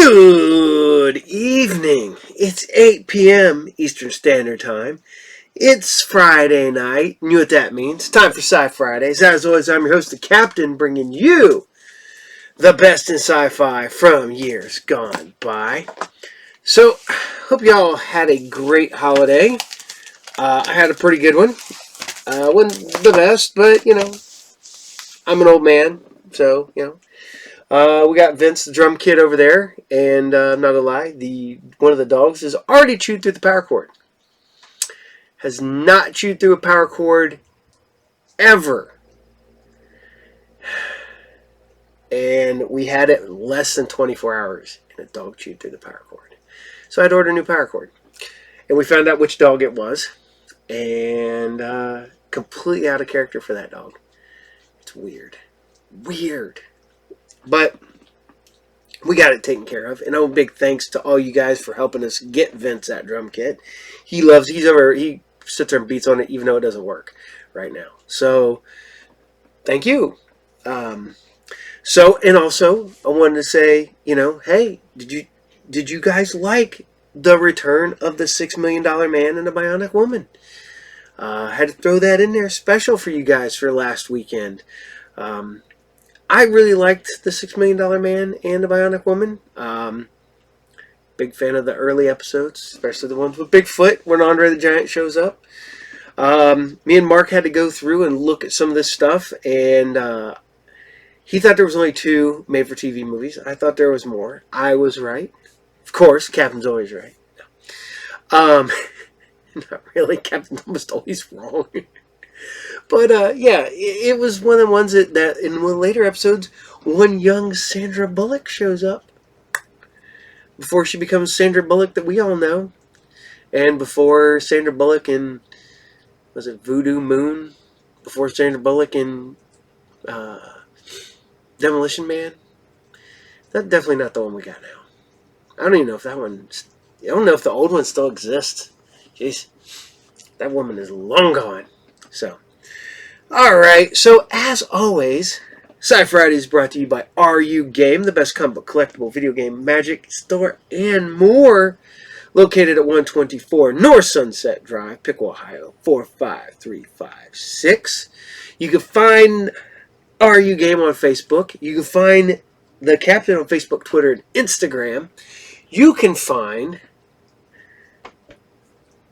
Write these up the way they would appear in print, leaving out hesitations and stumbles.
Good evening. It's 8 p.m. Eastern Standard Time. It's Friday night. You know what that means. Time for SciFridays. As always, I'm your host, the Captain, bringing you the best in sci-fi from years gone by. So, hope y'all had a great holiday. I had a pretty good one. Wasn't the best, but, I'm an old man, so, we got Vince, the drum kid, over there, and I'm not gonna lie, one of the dogs has already chewed through the power cord. Has not chewed through a power cord ever, and we had it less than 24 hours, and a dog chewed through the power cord. So I had to order a new power cord, and we found out which dog it was, and completely out of character for that dog. It's weird. But we got it taken care of. And a big thanks to all you guys for helping us get Vince that drum kit. He sits there and beats on it even though it doesn't work right now. So, thank you. And also, I wanted to say, hey, did you guys like the return of the $6 Million Man and the Bionic Woman? I had to throw that in there special for you guys for last weekend. I really liked the $6 Million Man and the Bionic Woman. Big fan of the early episodes, especially the ones with Bigfoot when Andre the Giant shows up. Me and Mark had to go through and look at some of this stuff, and he thought there was only 2 made-for-TV movies. I thought there was more. I was right. Of course, Captain's always right. No. Not really. Captain's almost always wrong. But, it was one of the ones that in the later episodes, one young Sandra Bullock shows up. Before she becomes Sandra Bullock that we all know. And before Sandra Bullock in, was it Voodoo Moon? Before Sandra Bullock in Demolition Man? That's definitely not the one we got now. I don't even know if I don't know if the old one still exists. Jeez. That woman is long gone. So. Alright, so as always, SciFriday is brought to you by RU Game, the best comic book collectible video game magic store and more, located at 124 North Sunset Drive, Piqua, Ohio, 45356. You can find RU Game on Facebook. You can find the Captain on Facebook, Twitter, and Instagram. You can find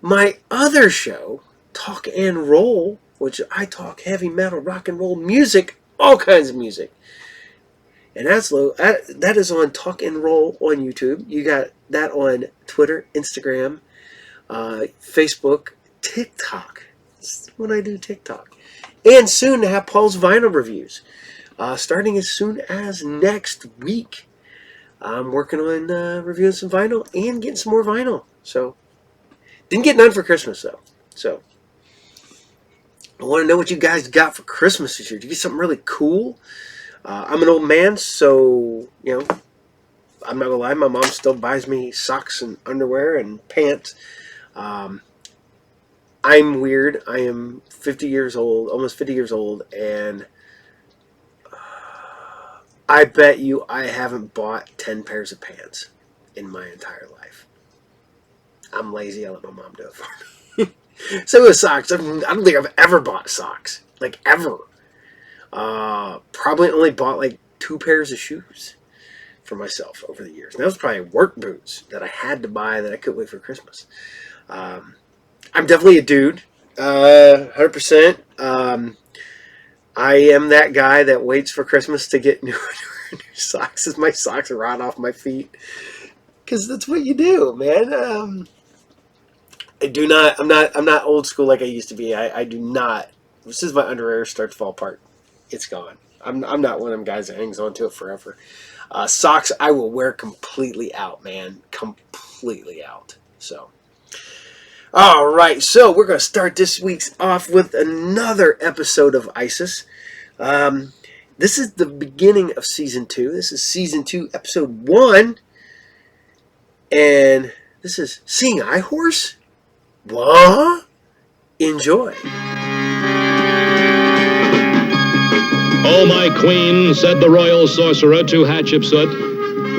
my other show, Talk and Roll, which I talk heavy metal, rock and roll music, all kinds of music. And that is on Talk and Roll on YouTube. You got that on Twitter, Instagram, Facebook, TikTok. That's when I do TikTok. And soon to have Paul's vinyl reviews. Starting as soon as next week. I'm working on reviewing some vinyl and getting some more vinyl. So, didn't get none for Christmas though. So, I want to know what you guys got for Christmas this year. Did you get something really cool? I'm an old man, so, I'm not going to lie. My mom still buys me socks and underwear and pants. I'm weird. I am 50 years old, almost 50 years old, and I bet you I haven't bought 10 pairs of pants in my entire life. I'm lazy. I let my mom do it for me. So with socks, I don't think I've ever bought socks. Like, ever. Probably only bought, 2 pairs of shoes for myself over the years. And that was probably work boots that I had to buy that I couldn't wait for Christmas. I'm definitely a dude. 100%. I am that guy that waits for Christmas to get new socks as my socks rot off my feet. Because that's what you do, man. I'm not old school like I used to be. I do not. As soon as my underwear starts to fall apart, it's gone. I'm not one of them guys that hangs on to it forever. Socks I will wear completely out, man. Completely out. So. Alright, so we're going to start this week's off with another episode of ISIS. This is the beginning of Season 2. This is Season 2, Episode 1. And this is Seeing Eye Horse? What? Enjoy. "Oh, my queen," said the royal sorcerer to Hatshepsut,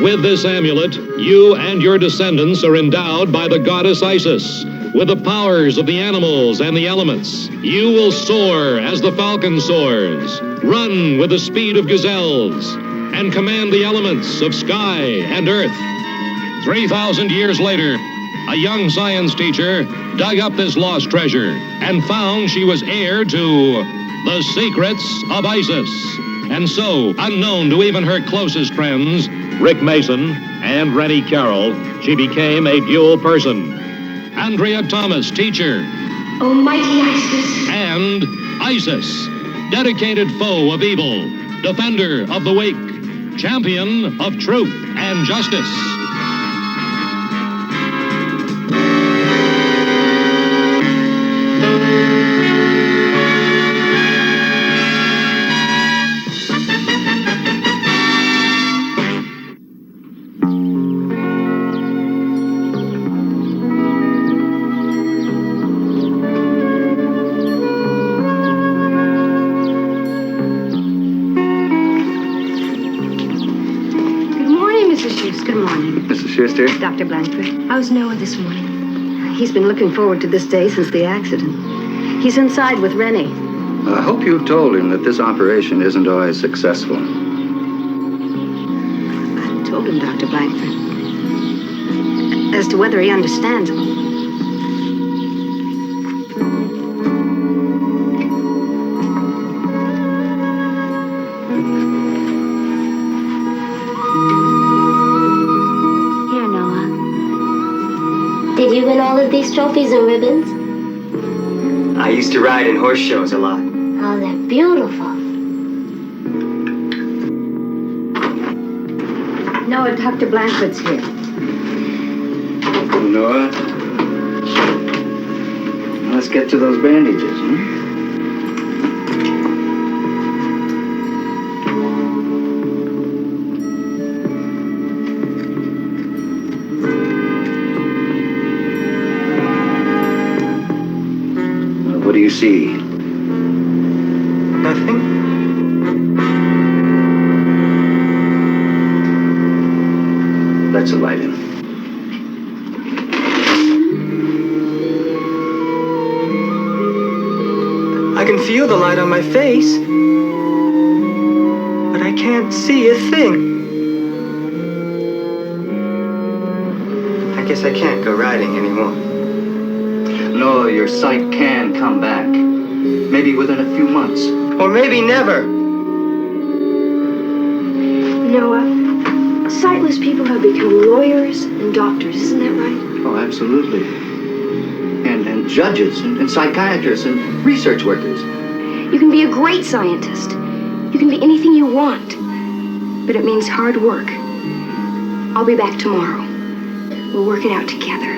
With this amulet, you and your descendants are endowed by the goddess Isis with the powers of the animals and the elements. You will soar as the falcon soars, run with the speed of gazelles, and command the elements of sky and earth. 3,000 years later, a young science teacher dug up this lost treasure and found she was heir to the secrets of Isis. And so, unknown to even her closest friends, Rick Mason and Rennie Carroll, she became a dual person. Andrea Thomas, teacher. Almighty Isis. And Isis, dedicated foe of evil, defender of the weak, champion of truth and justice. Schuster. Dr. Blanford. How's Noah this morning? He's been looking forward to this day since the accident. He's inside with Rennie. I hope you've told him that this operation isn't always successful. I told him, Dr. Blanford. As to whether he understands it. Did you win all of these trophies and ribbons? I used to ride in horse shows a lot. Oh, they're beautiful. Noah, Dr. Blanford's here. Noah, let's get to those bandages, huh? What do you see? Nothing. Let's light him. I can feel the light on my face, but I can't see a thing. I guess I can't go riding anymore. No, your sight can come back. Maybe within a few months. Or maybe never. Noah, sightless people have become lawyers and doctors, isn't that right? Oh, absolutely. And judges and psychiatrists and research workers. You can be a great scientist. You can be anything you want. But it means hard work. I'll be back tomorrow. We'll work it out together.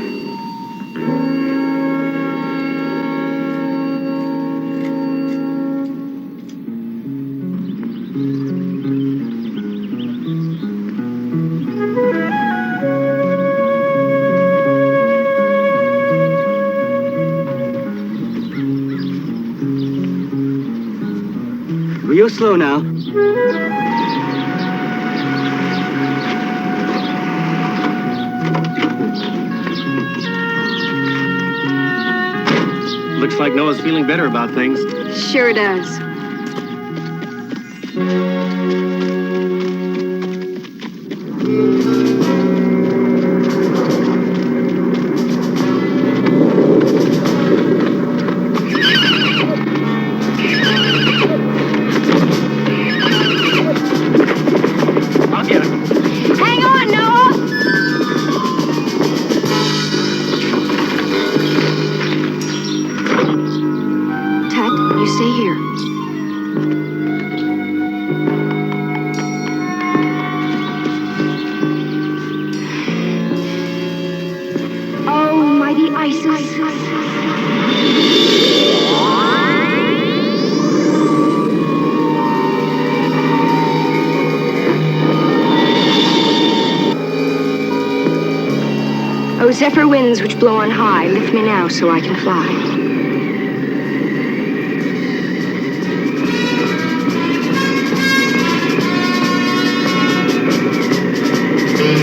Real slow now. Looks like Noah's feeling better about things. Sure does. Oh, zephyr winds which blow on high, lift me now so I can fly.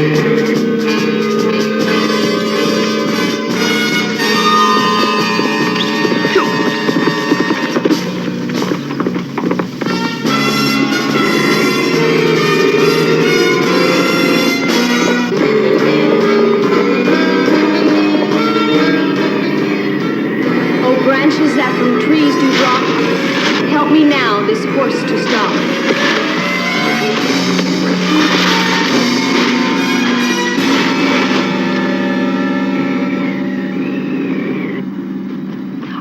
Oh, branches that from trees do drop, help me now this horse to stop.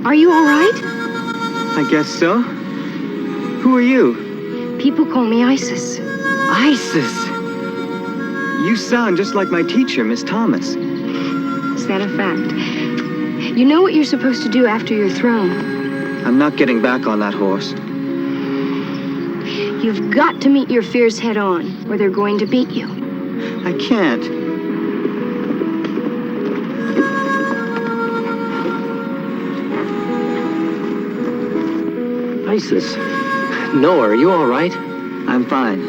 Are you all right? I guess so. Who are you? People call me Isis. Isis! You sound just like my teacher, Miss Thomas. Is that a fact? You know what you're supposed to do after you're thrown. I'm not getting back on that horse. You've got to meet your fears head on, or they're going to beat you. I can't. Isis. Noah, are you all right? I'm fine.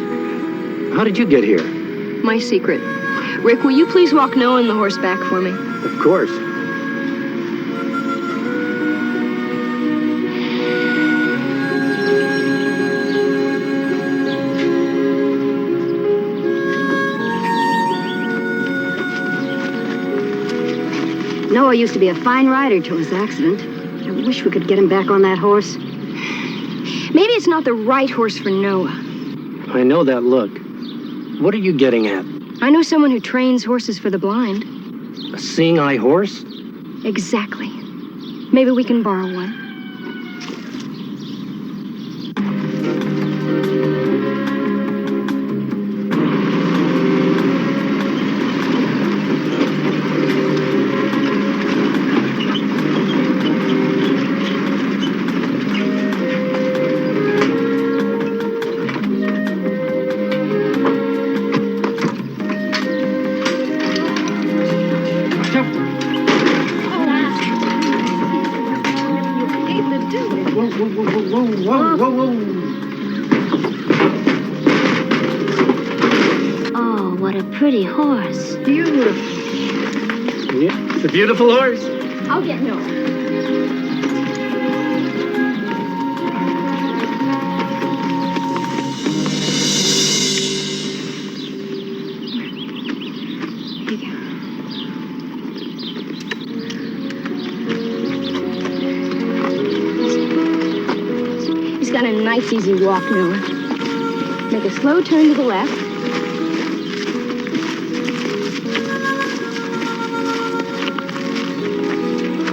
How did you get here? My secret. Rick, will you please walk Noah and the horse back for me? Of course. Noah used to be a fine rider till his accident. I wish we could get him back on that horse. Maybe it's not the right horse for Noah. I know that look. What are you getting at? I know someone who trains horses for the blind. A seeing eye horse? Exactly. Maybe we can borrow one. Oh, what a pretty horse. Beautiful. Yeah, it's a beautiful horse. I'll get Noah. Here you go. He's got a nice, easy walk, Noah. Make a slow turn to the left.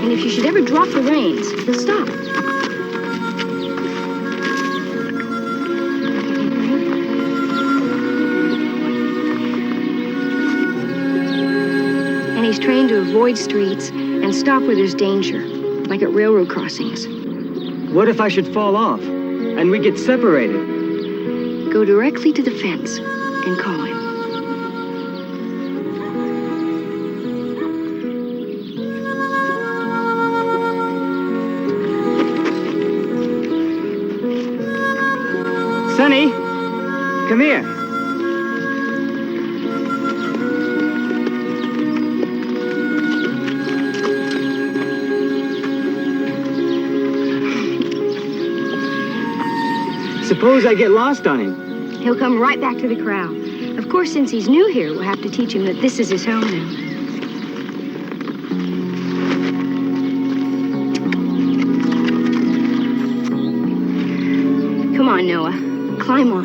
And if you should ever drop the reins, he'll stop. And he's trained to avoid streets and stop where there's danger, like at railroad crossings. What if I should fall off and we get separated? Go directly to the fence and call him. Sonny, come here. Suppose I get lost on him. He'll come right back to the crowd. Of course, since he's new here, we'll have to teach him that this is his home now. Come on, Noah. Climb on.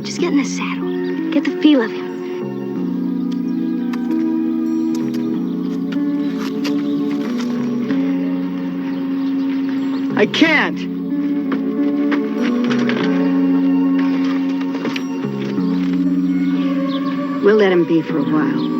Just get in the saddle. Get the feel of him. I can't. We'll let him be for a while.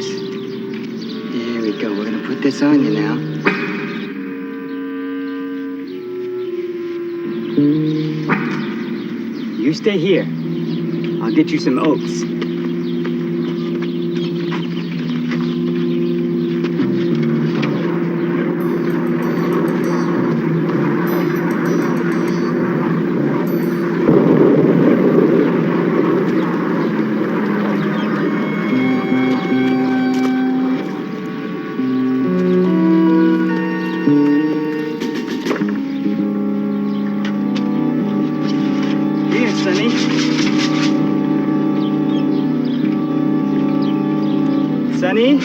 goes. There we go. We're gonna put this on you now. You stay here. I'll get you some oats. Sonny?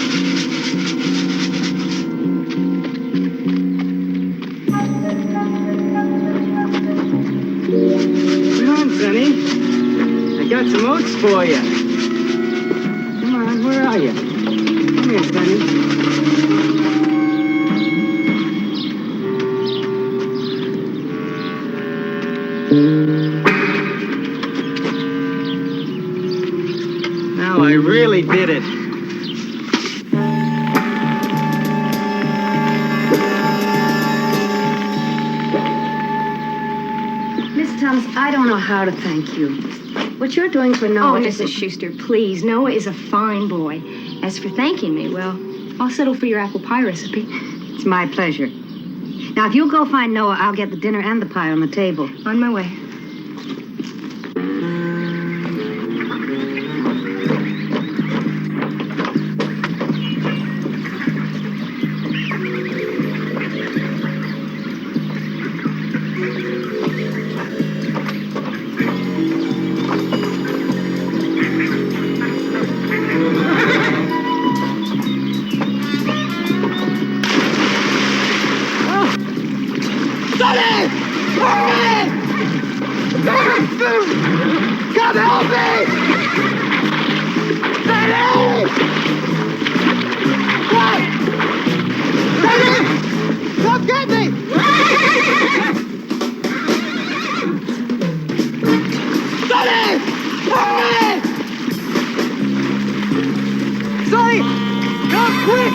Come on, Sonny. I got some oats for you. Come on, where are you? Come here, Sonny. Now I really did it. I don't know how to thank you. What you're doing for Noah Oh, Mrs. Schuster, please. Noah is a fine boy. As for thanking me, well, I'll settle for your apple pie recipe. It's my pleasure. Now, if you'll go find Noah, I'll get the dinner and the pie on the table. On my way. Come help me! Sonny! What? Sonny! Come get me! Sonny! Hurry! Sonny! Come quick!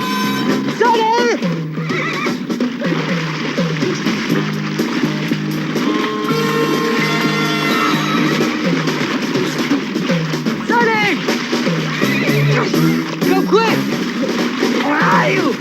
Sonny! Go quick! Where are you?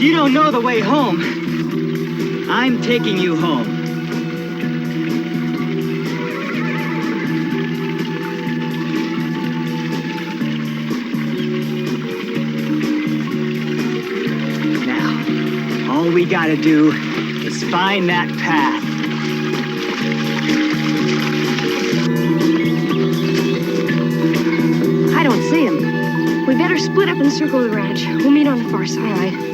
You don't know the way home. I'm taking you home. Now, all we gotta do is find that path. I don't see him. We better split up and circle the ranch. We'll meet on the far side. All right.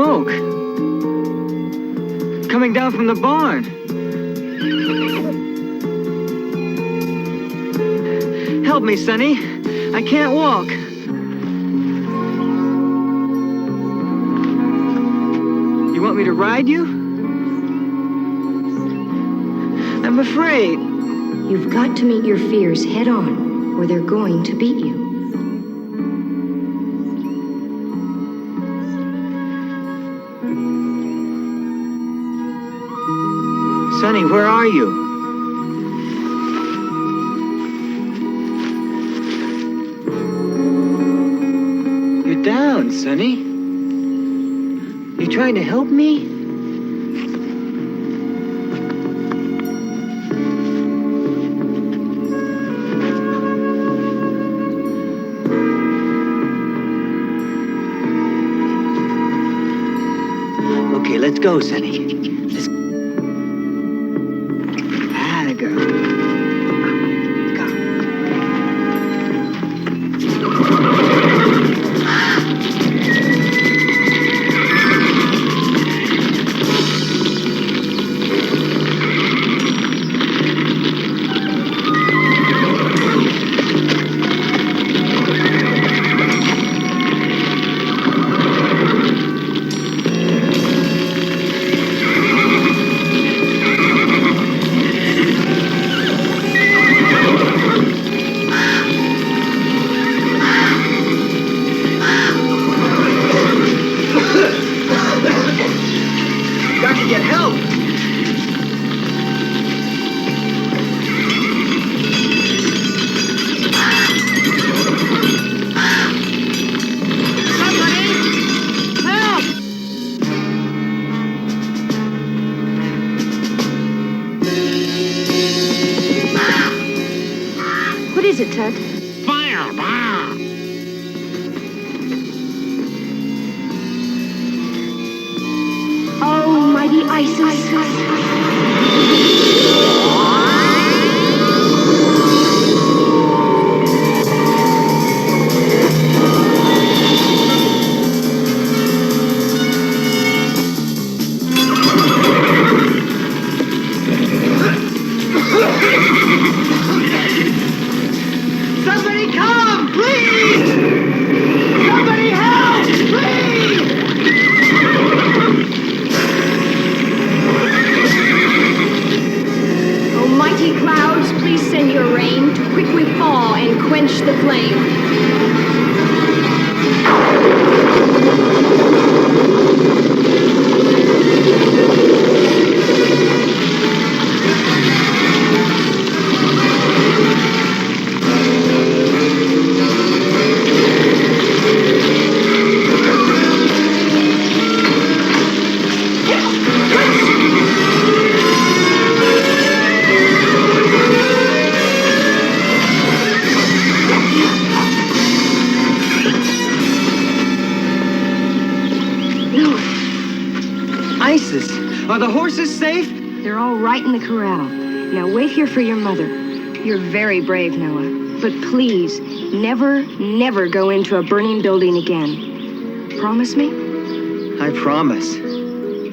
smoke. Coming down from the barn. Help me, Sonny. I can't walk. You want me to ride you? I'm afraid. You've got to meet your fears head on, or they're going to beat you. Sonny, where are you? You're down, Sonny. You trying to help me? Okay, let's go, Sonny. Let's go. Got to get help! Somebody! Help! What is it, Tut? Fire! Oh, mighty Isis. Somebody come, please! Somebody help, please! Oh, mighty clouds, please send your rain to quickly fall and quench the flame. Isis, are the horses safe? They're all right in the corral. Now wait here for your mother. You're very brave, Noah. But please, never, never go into a burning building again. Promise me? I promise. And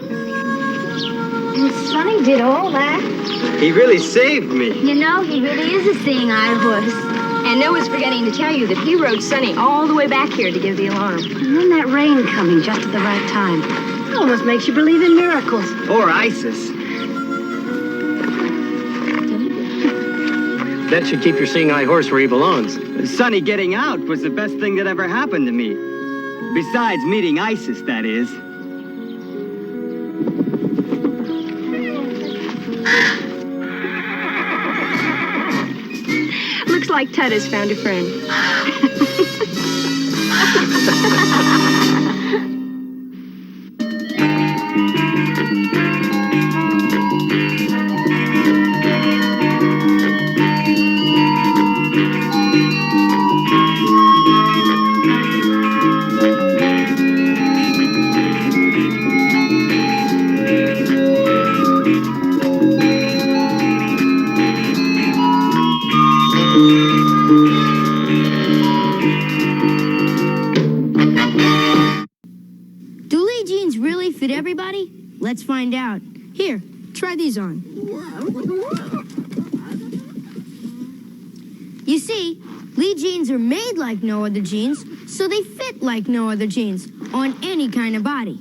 Sonny did all that. He really saved me. You know, he really is a seeing-eye horse. And Noah's forgetting to tell you that he rode Sonny all the way back here to give the alarm. And then that rain coming just at the right time. It almost makes you believe in miracles. Or Isis. That should keep your seeing-eye horse where he belongs. Sonny getting out was the best thing that ever happened to me. Besides meeting Isis, that is. Looks like Tut has found a friend. body? Let's find out. Here, try these on. You see, Lee jeans are made like no other jeans, so they fit like no other jeans on any kind of body.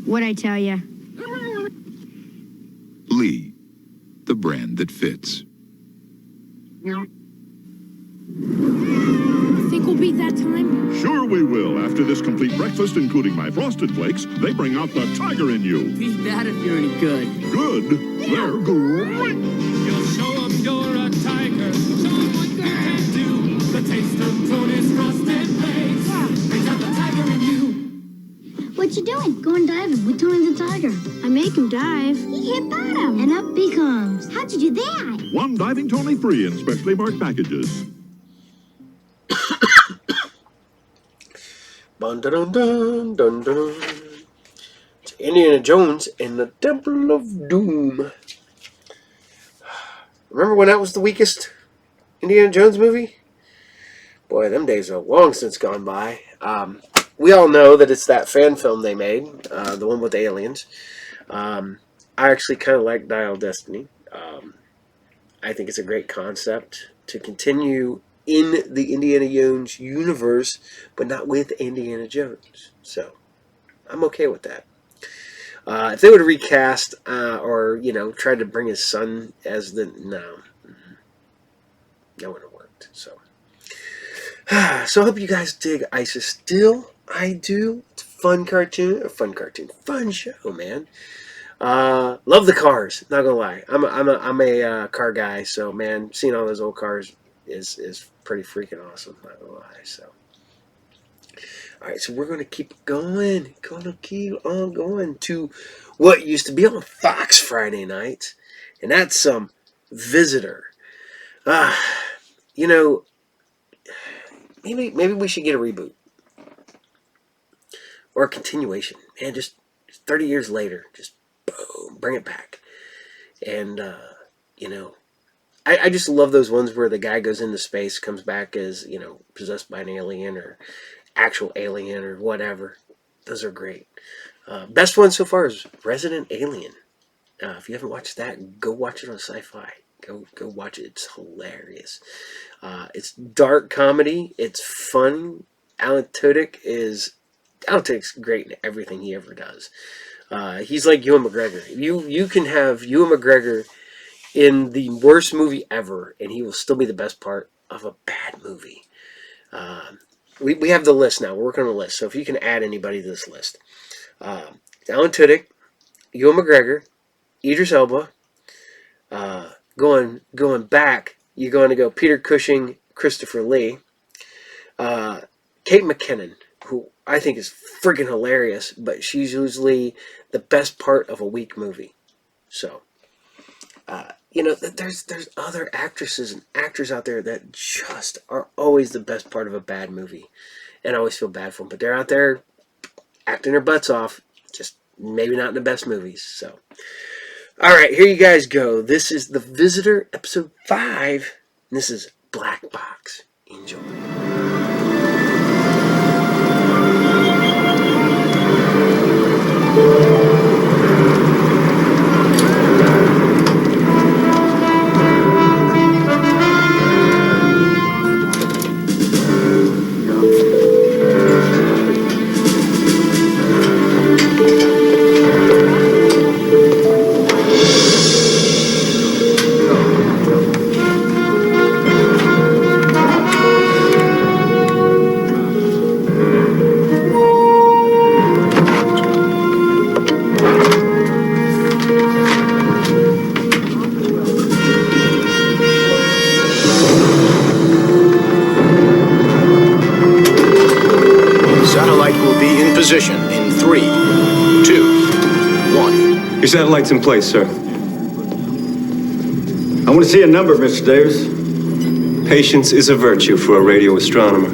What'd I tell ya? Lee, the brand that fits. Think we'll beat that time? Sure we will. After this complete breakfast, including my Frosted Flakes, they bring out the tiger in you. Beat that if you're any good. Good? They're great. You'll show 'em you're a tiger. Show 'em what you can do. The taste of Tony's Frosted Flakes brings out the tiger in you. What you doing? Going diving with Tony the Tiger. I make him dive. He hit bottom. And up he comes. How'd you do that? One Diving Tony free in specially marked packages. Dun, dun, dun, dun, dun. It's Indiana Jones and the Temple of Doom. Remember when that was the weakest Indiana Jones movie? Boy, them days are long since gone by. We all know that it's that fan film they made, the one with the aliens. I actually kind of like Dial of Destiny. I think it's a great concept to continue in the Indiana Jones universe, but not with Indiana Jones. So, I'm okay with that. If they would have recast, or, tried to bring his son as the... No. That wouldn't have worked. So I hope you guys dig Isis still. I do. It's a fun cartoon. Fun show, man. Love the cars. Not gonna lie. I'm a car guy, so, man, seeing all those old cars is pretty freaking awesome, not gonna lie. So, alright, so we're gonna keep going. Keep on going to what used to be on Fox Friday night, and that's some Visitor. Maybe we should get a reboot or a continuation. Man, just 30 years later, just boom, bring it back. And I just love those ones where the guy goes into space, comes back as, possessed by an alien or actual alien or whatever. Those are great. Best one so far is Resident Alien. If you haven't watched that, go watch it on Sci-Fi. Go watch it. It's hilarious. It's dark comedy. It's fun. Alan Tudyk's great in everything he ever does. He's like Ewan McGregor. You can have Ewan McGregor in the worst movie ever, and he will still be the best part of a bad movie. We have the list now. We're working on the list. So if you can add anybody to this list. Alan Tudyk, Ewan McGregor, Idris Elba. Going back, you're going to go Peter Cushing, Christopher Lee. Kate McKinnon, who I think is friggin' hilarious, but she's usually the best part of a weak movie. So, there's other actresses and actors out there that just are always the best part of a bad movie. And I always feel bad for them. But they're out there acting their butts off, just maybe not in the best movies. So, alright, here you guys go. This is The Visitor, Episode 5. And this is Black Box. Enjoy. Position in 3, 2, 1. Your satellite's in place, sir. I want to see a number, Mr. Davis. Patience is a virtue for a radio astronomer.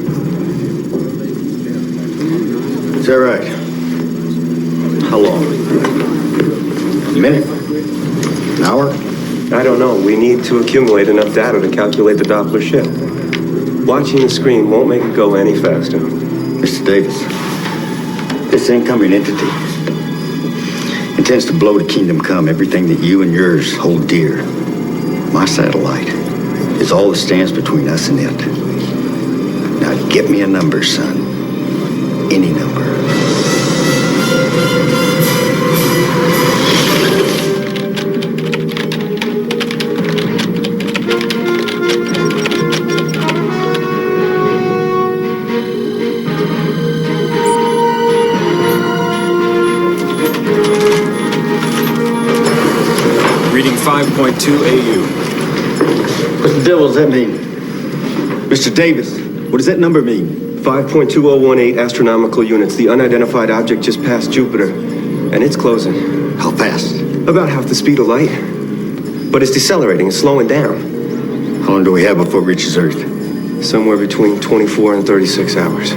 Is that right? How long? A minute? An hour? I don't know. We need to accumulate enough data to calculate the Doppler shift. Watching the screen won't make it go any faster. Mr. Davis, this incoming entity intends to blow to kingdom come everything that you and yours hold dear. My satellite is all that stands between us and it. Now get me a number, son. Any number. Reading 5.2 AU. What the devil does that mean? Mr. Davis, what does that number mean? 5.2018 astronomical units. The unidentified object just passed Jupiter, and it's closing. How fast? About half the speed of light. But it's decelerating, it's slowing down. How long do we have before it reaches Earth? Somewhere between 24 and 36 hours.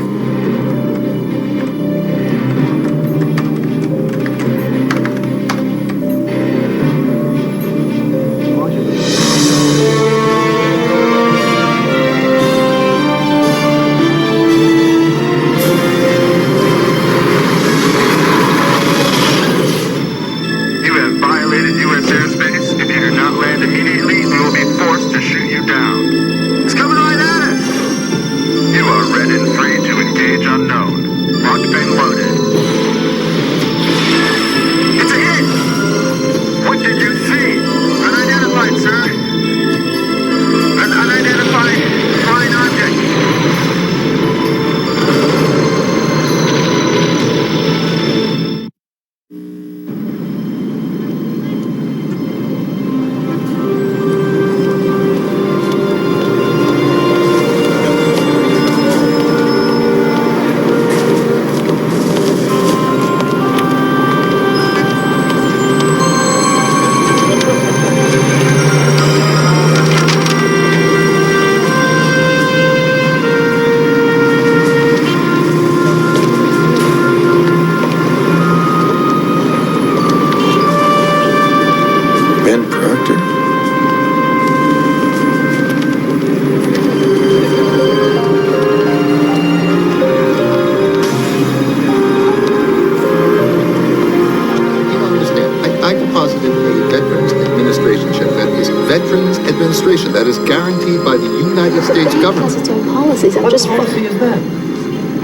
That is guaranteed by the United States government. It has its own policies. I'm just policy is that?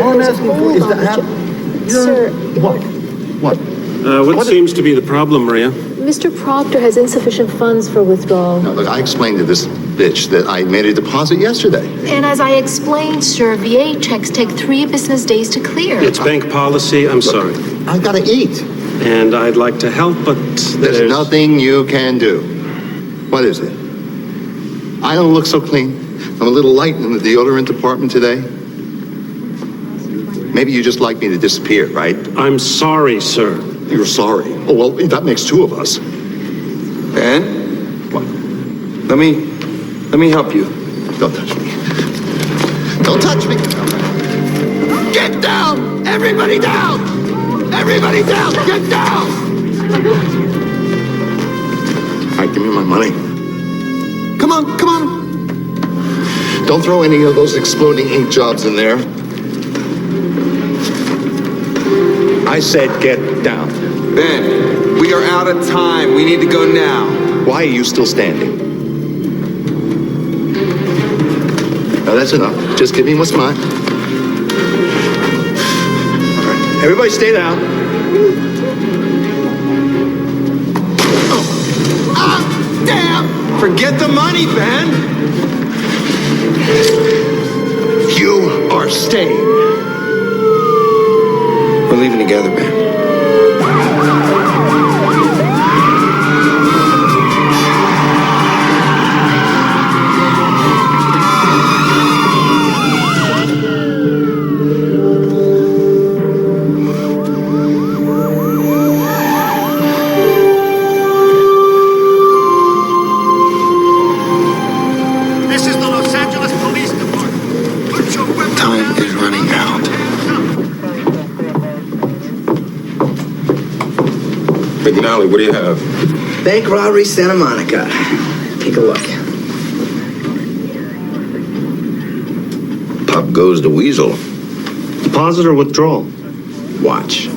All I'm asking for is that Sir, what? What seems to be the problem, Maria? Mr. Proctor has insufficient funds for withdrawal. Now, look, I explained to this bitch that I made a deposit yesterday. And as I explained, sir, VA checks take 3 business days to clear. It's bank policy. I'm sorry. I've got to eat. And I'd like to help, but there's nothing you can do. What is it? I don't look so clean. I'm a little light in the deodorant department today. Maybe you just like me to disappear, right? I'm sorry, sir. You're sorry? Oh, well, that makes 2 of us. Ben? What? Let me help you. Don't touch me. Don't touch me! Get down! Everybody down! Everybody down! Get down! All right, give me my money. Come on, come on. Don't throw any of those exploding ink jobs in there. I said get down. Ben, we are out of time. We need to go now. Why are you still standing? Now that's enough. Just give me what's mine. All right, everybody stay down. Oh. Ah, damn! Forget the money, Ben! You are staying. We're leaving together, Ben. McNally, what do you have? Bank robbery, Santa Monica. Take a look. up goes the weasel. Deposit or withdrawal? Watch.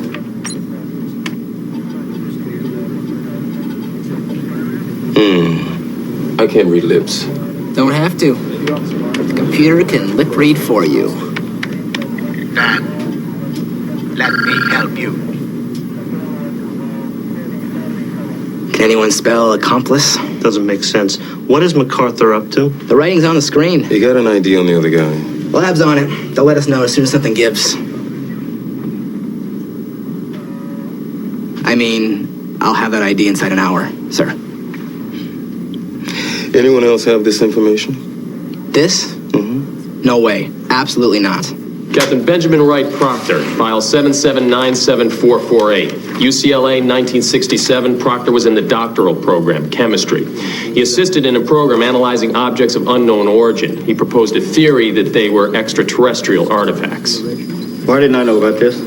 I can't read lips. Don't have to. The computer can lip read for you. Dan, let me help you. Can anyone spell accomplice? Doesn't make sense. What is MacArthur up to? The writing's on the screen. You got an ID on the other guy? Lab's on it. They'll let us know as soon as something gives. I mean, I'll have that ID inside an hour, sir. Anyone else have this information? This? Mm-hmm. No way. Absolutely not. Captain Benjamin Wright Proctor, file 7797448. UCLA, 1967. Proctor was in the doctoral program, chemistry. He assisted in a program analyzing objects of unknown origin. He proposed a theory that they were extraterrestrial artifacts. Why didn't I know about this?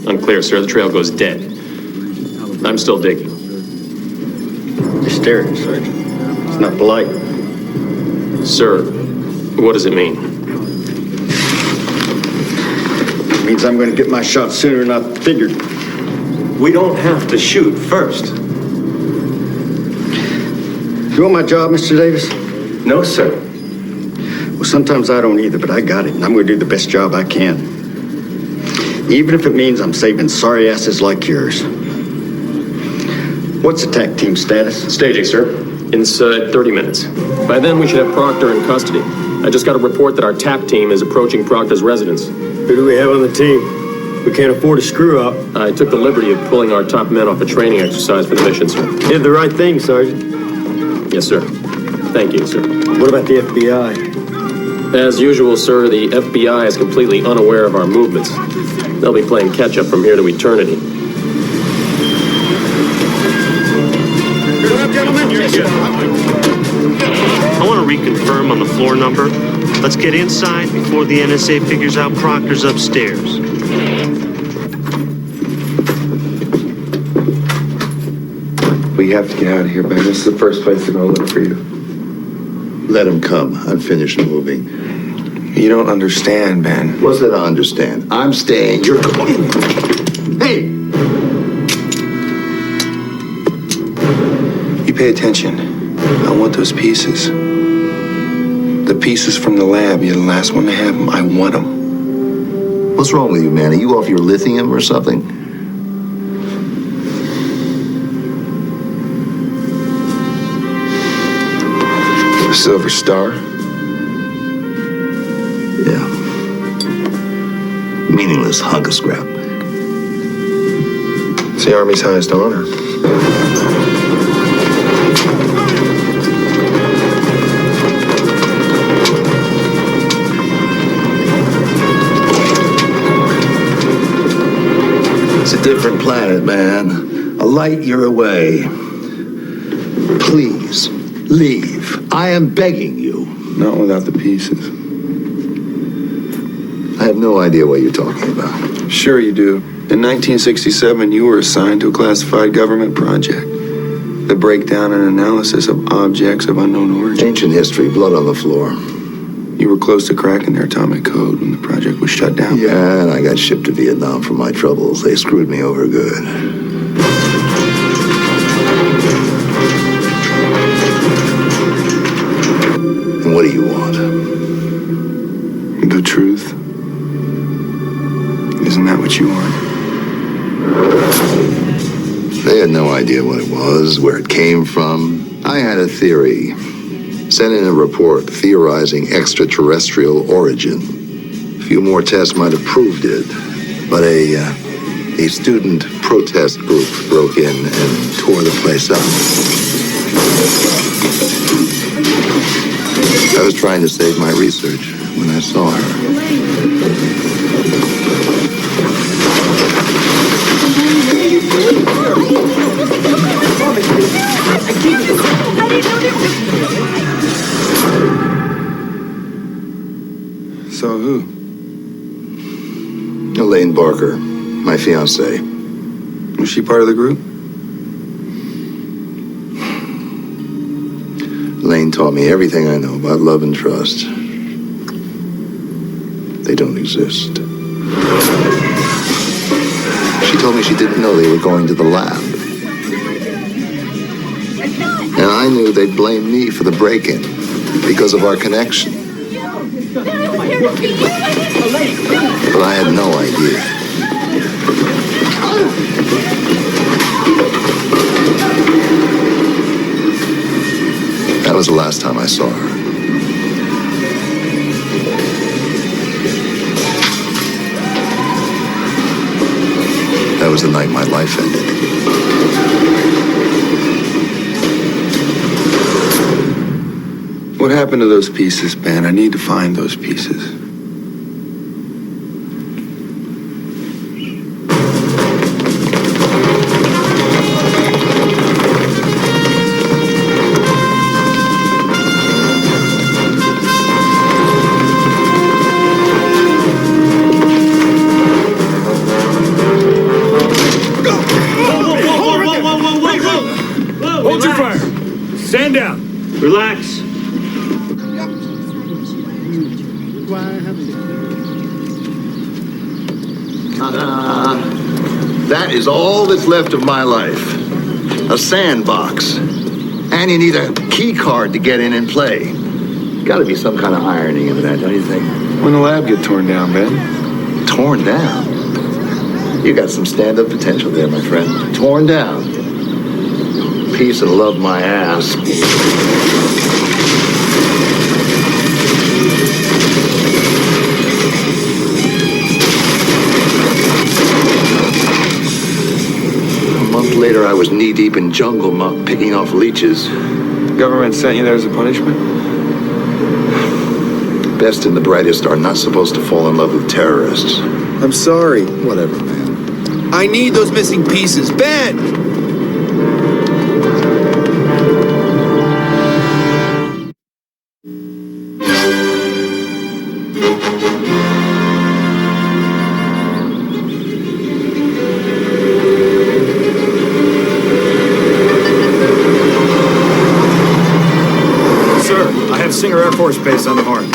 Unclear, sir. The trail goes dead. I'm still digging. You're staring, Sergeant. It's not polite. Sir, what does it mean? It means I'm going to get my shot sooner than I figured. We don't have to shoot first. You want my job, Mr. Davis? No, sir. Well, sometimes I don't either, but I got it, and I'm going to do the best job I can. Even if it means I'm saving sorry asses like yours. What's attack team status? Staging, sir. Inside 30 minutes. By then, we should have Proctor in custody. I just got a report that our TAP team is approaching Proctor's residence. Who do we have on the team? We can't afford a screw-up. I took the liberty of pulling our top men off a training exercise for the mission, sir. You did the right thing, Sergeant. Yes, sir. Thank you, sir. What about the FBI? As usual, sir, the FBI is completely unaware of our movements. They'll be playing catch-up from here to eternity. I want to reconfirm on the floor number. Let's get inside before the NSA figures out Proctor's upstairs. We have to get out of here, Ben. This is the first place to go look for you. Let him come. I'm finished moving. You don't understand, Ben. What's that I understand? I'm staying. You're going. Hey! You pay attention. I want those pieces. The pieces from the lab. You're the last one to have them. I want them. What's wrong with you, man? Are you off your lithium or something? Silver Star? Yeah. Meaningless hunk of scrap. It's the Army's highest honor. It's a different planet, man. A light year away. Please, leave. I am begging you. Not without the pieces. I have no idea what you're talking about. Sure you do. In 1967, you were assigned to a classified government project. The breakdown and analysis of objects of unknown origin. Ancient history, blood on the floor. You were close to cracking their atomic code when the project was shut down. Yeah, and I got shipped to Vietnam for my troubles. They screwed me over good. And what do you want? The truth. Isn't that what you want? They had no idea what it was, where it came from. I had a theory. Sent in a report theorizing extraterrestrial origin. A few more tests might have proved it, but a student protest group broke in and tore the place up. I was trying to save my research when I saw her. So who? Elaine Barker, my fiancée. Was she part of the group? Elaine taught me everything I know about love and trust. They don't exist. She told me she didn't know they were going to the lab. And I knew they'd blame me for the break-in because of our connection. But I had no idea. That was the last time I saw her. That was the night my life ended. What happened to those pieces, Ben? I need to find those pieces. Hold your fire. Stand down. Relax. That is all that's left of my life. A sandbox. And you need a key card to get in and play. Gotta be some kind of irony in that, don't you think? When the lab get torn down, Ben? Torn down? You got some stand-up potential there, my friend. Torn down. Peace and love my ass. A month later, I was knee-deep in jungle muck picking off leeches. Government sent you there as a punishment? Best and the brightest are not supposed to fall in love with terrorists. I'm sorry. Whatever, man. I need those missing pieces. Ben! Sir, I have Singer Air Force Base on the horn.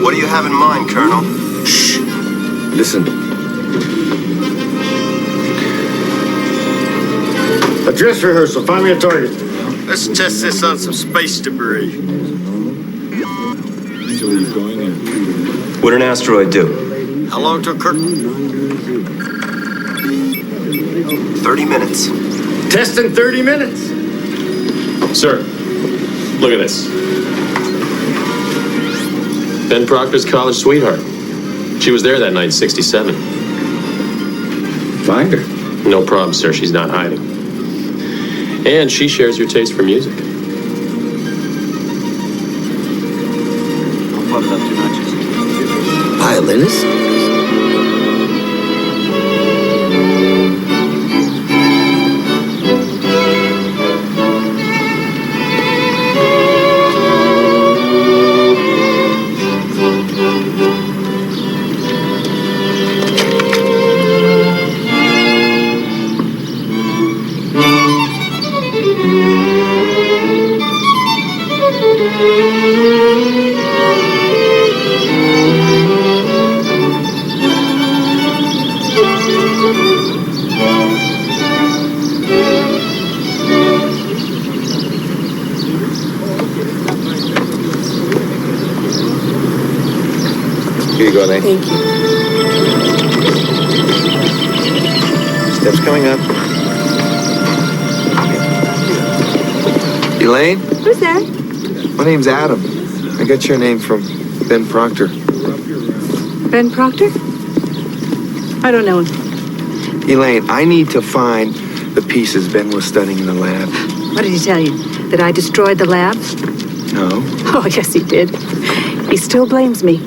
What do you have in mind, Colonel? Shh. Listen. A dress rehearsal. Find me a target. Let's test this on some space debris. What'd an asteroid do? How long till Kirk? 30 minutes. Test in 30 minutes. Sir, look at this. Ben Proctor's college sweetheart. She was there that night in 67. Find her. No problem, sir. She's not hiding. And she shares your taste for music. I'll pump it up 2 notches. Violinist? Here you go, Lane. Thank you. Steps coming up. Elaine? Who's that? My name's Adam. I got your name from Ben Proctor. Ben Proctor? I don't know him. Elaine, I need to find the pieces Ben was studying in the lab. What did he tell you? That I destroyed the labs? No. Oh, yes, he did. He still blames me.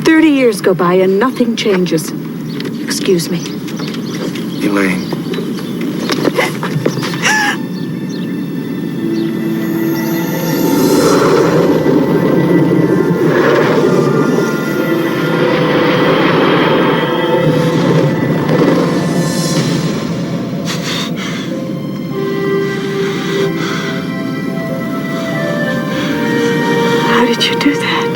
30 years go by and nothing changes. Excuse me. Elaine. How did you do that?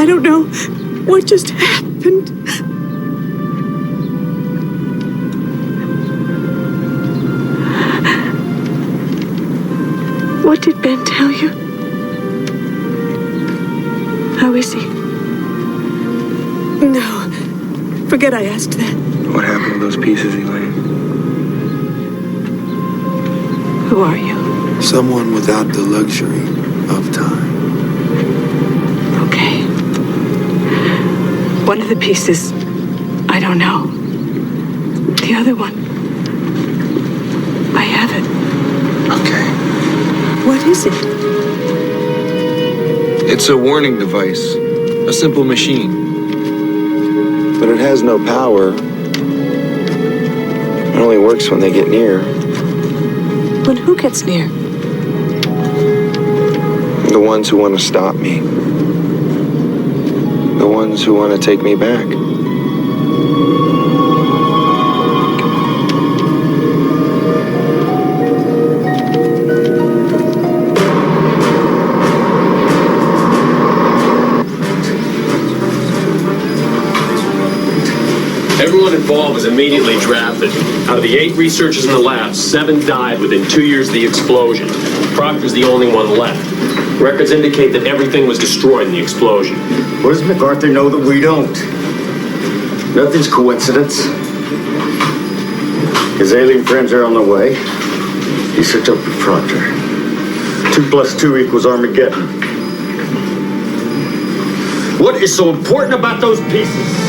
don't know what just happened. What did Ben tell you? How is he? No. Forget I asked that. What happened to those pieces, Elaine? Who are you? Someone without the luxury of time. Okay. One of the pieces, I don't know. The other one, I have it. Okay. What is it? It's a warning device. A simple machine. But it has no power. It only works when they get near. When who gets near? The ones who want to stop me. The ones who want to take me back. Everyone involved was immediately drafted. Out of the 8 researchers in the lab, 7 died within 2 years of the explosion. Proctor's the only one left. Records indicate that everything was destroyed in the explosion. What does MacArthur know that we don't? Nothing's coincidence. His alien friends are on the way. He sits up with Proctor. 2 + 2 = Armageddon. What is so important about those pieces?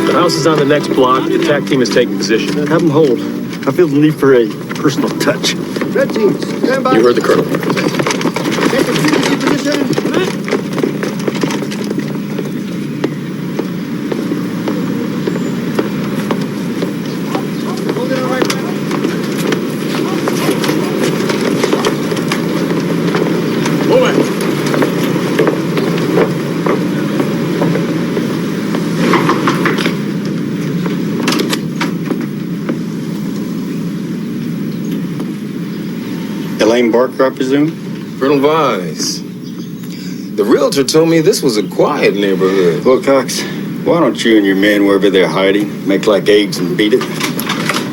The house is on the next block. The attack team is taking position. Have them hold. I feel the need for a personal touch. Red team, stand by. You heard the colonel. Take the position. Elaine Barker, I presume? Colonel Vise, the realtor told me this was a quiet neighborhood. Wilcox, why don't you and your men, wherever they're hiding, make like eggs and beat it?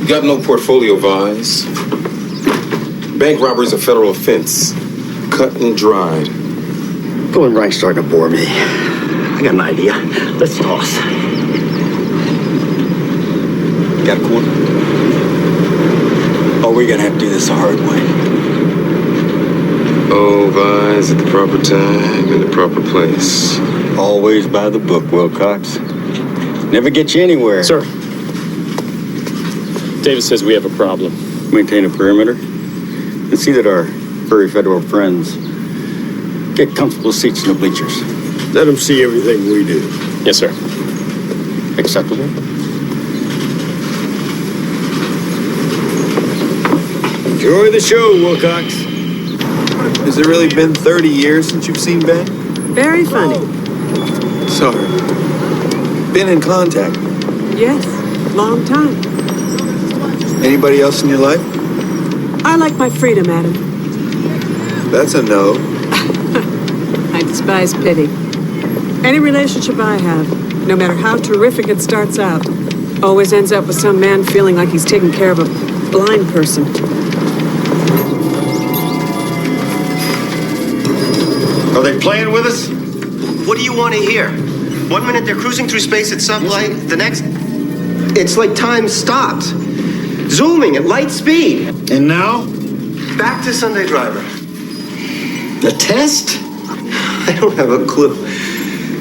You got no portfolio, Vise. Bank robbery's a federal offense. Cut and dried. Pulling rank's starting to bore me. I got an idea. Let's toss. Got a quarter? Oh, we're gonna have to do this the hard way. Oh, Vise, at the proper time, in the proper place. Always by the book, Wilcox. Never get you anywhere. Sir. Davis says we have a problem. Maintain a perimeter. And see that our furry federal friends get comfortable seats in the bleachers. Let them see everything we do. Yes, sir. Acceptable? Enjoy the show, Wilcox. Has it really been 30 years since you've seen Ben? Very funny. Sorry. Been in contact. Yes, long time. Anybody else in your life? I like my freedom, Adam. That's a no. I despise pity. Any relationship I have, no matter how terrific it starts out, always ends up with some man feeling like he's taking care of a blind person. Are they playing with us? What do you want to hear? 1 minute they're cruising through space at sublight, the next, it's like time stopped. Zooming at light speed. And now? Back to Sunday Driver. The test? I don't have a clue.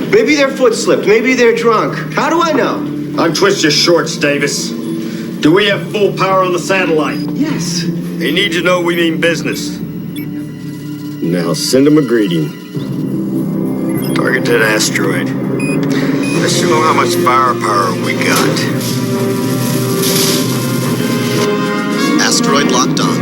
Maybe their foot slipped. Maybe they're drunk. How do I know? Untwist your shorts, Davis. Do we have full power on the satellite? Yes. They need to know we mean business. Now send them a greeting. Target that asteroid. Let's show them how much firepower we got. Asteroid locked on.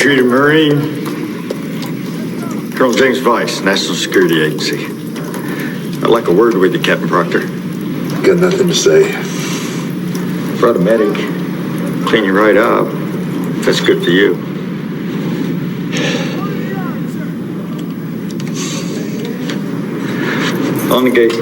Treated Marine. Colonel James Vice, National Security Agency. I'd like a word with you, Captain Proctor. Got nothing to say. Brought a medic. Clean you right up. That's good for you. On the gate.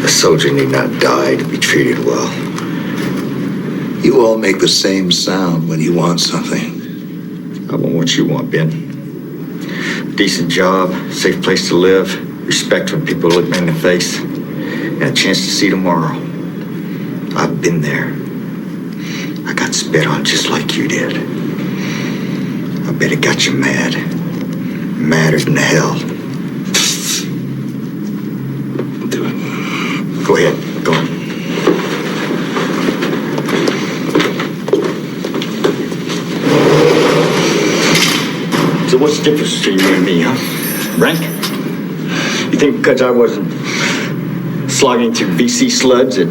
A soldier need not die to be treated well. You all make the same sound when you want something. I want what you want, Ben. Decent job, safe place to live, respect when people look me in the face, and a chance to see tomorrow. I've been there. I got spit on just like you did. I bet it got you mad. Madder than hell. Do it. Go ahead, go on. So what's the difference between you and me, huh? Rank? You think because I wasn't slogging through VC sludge that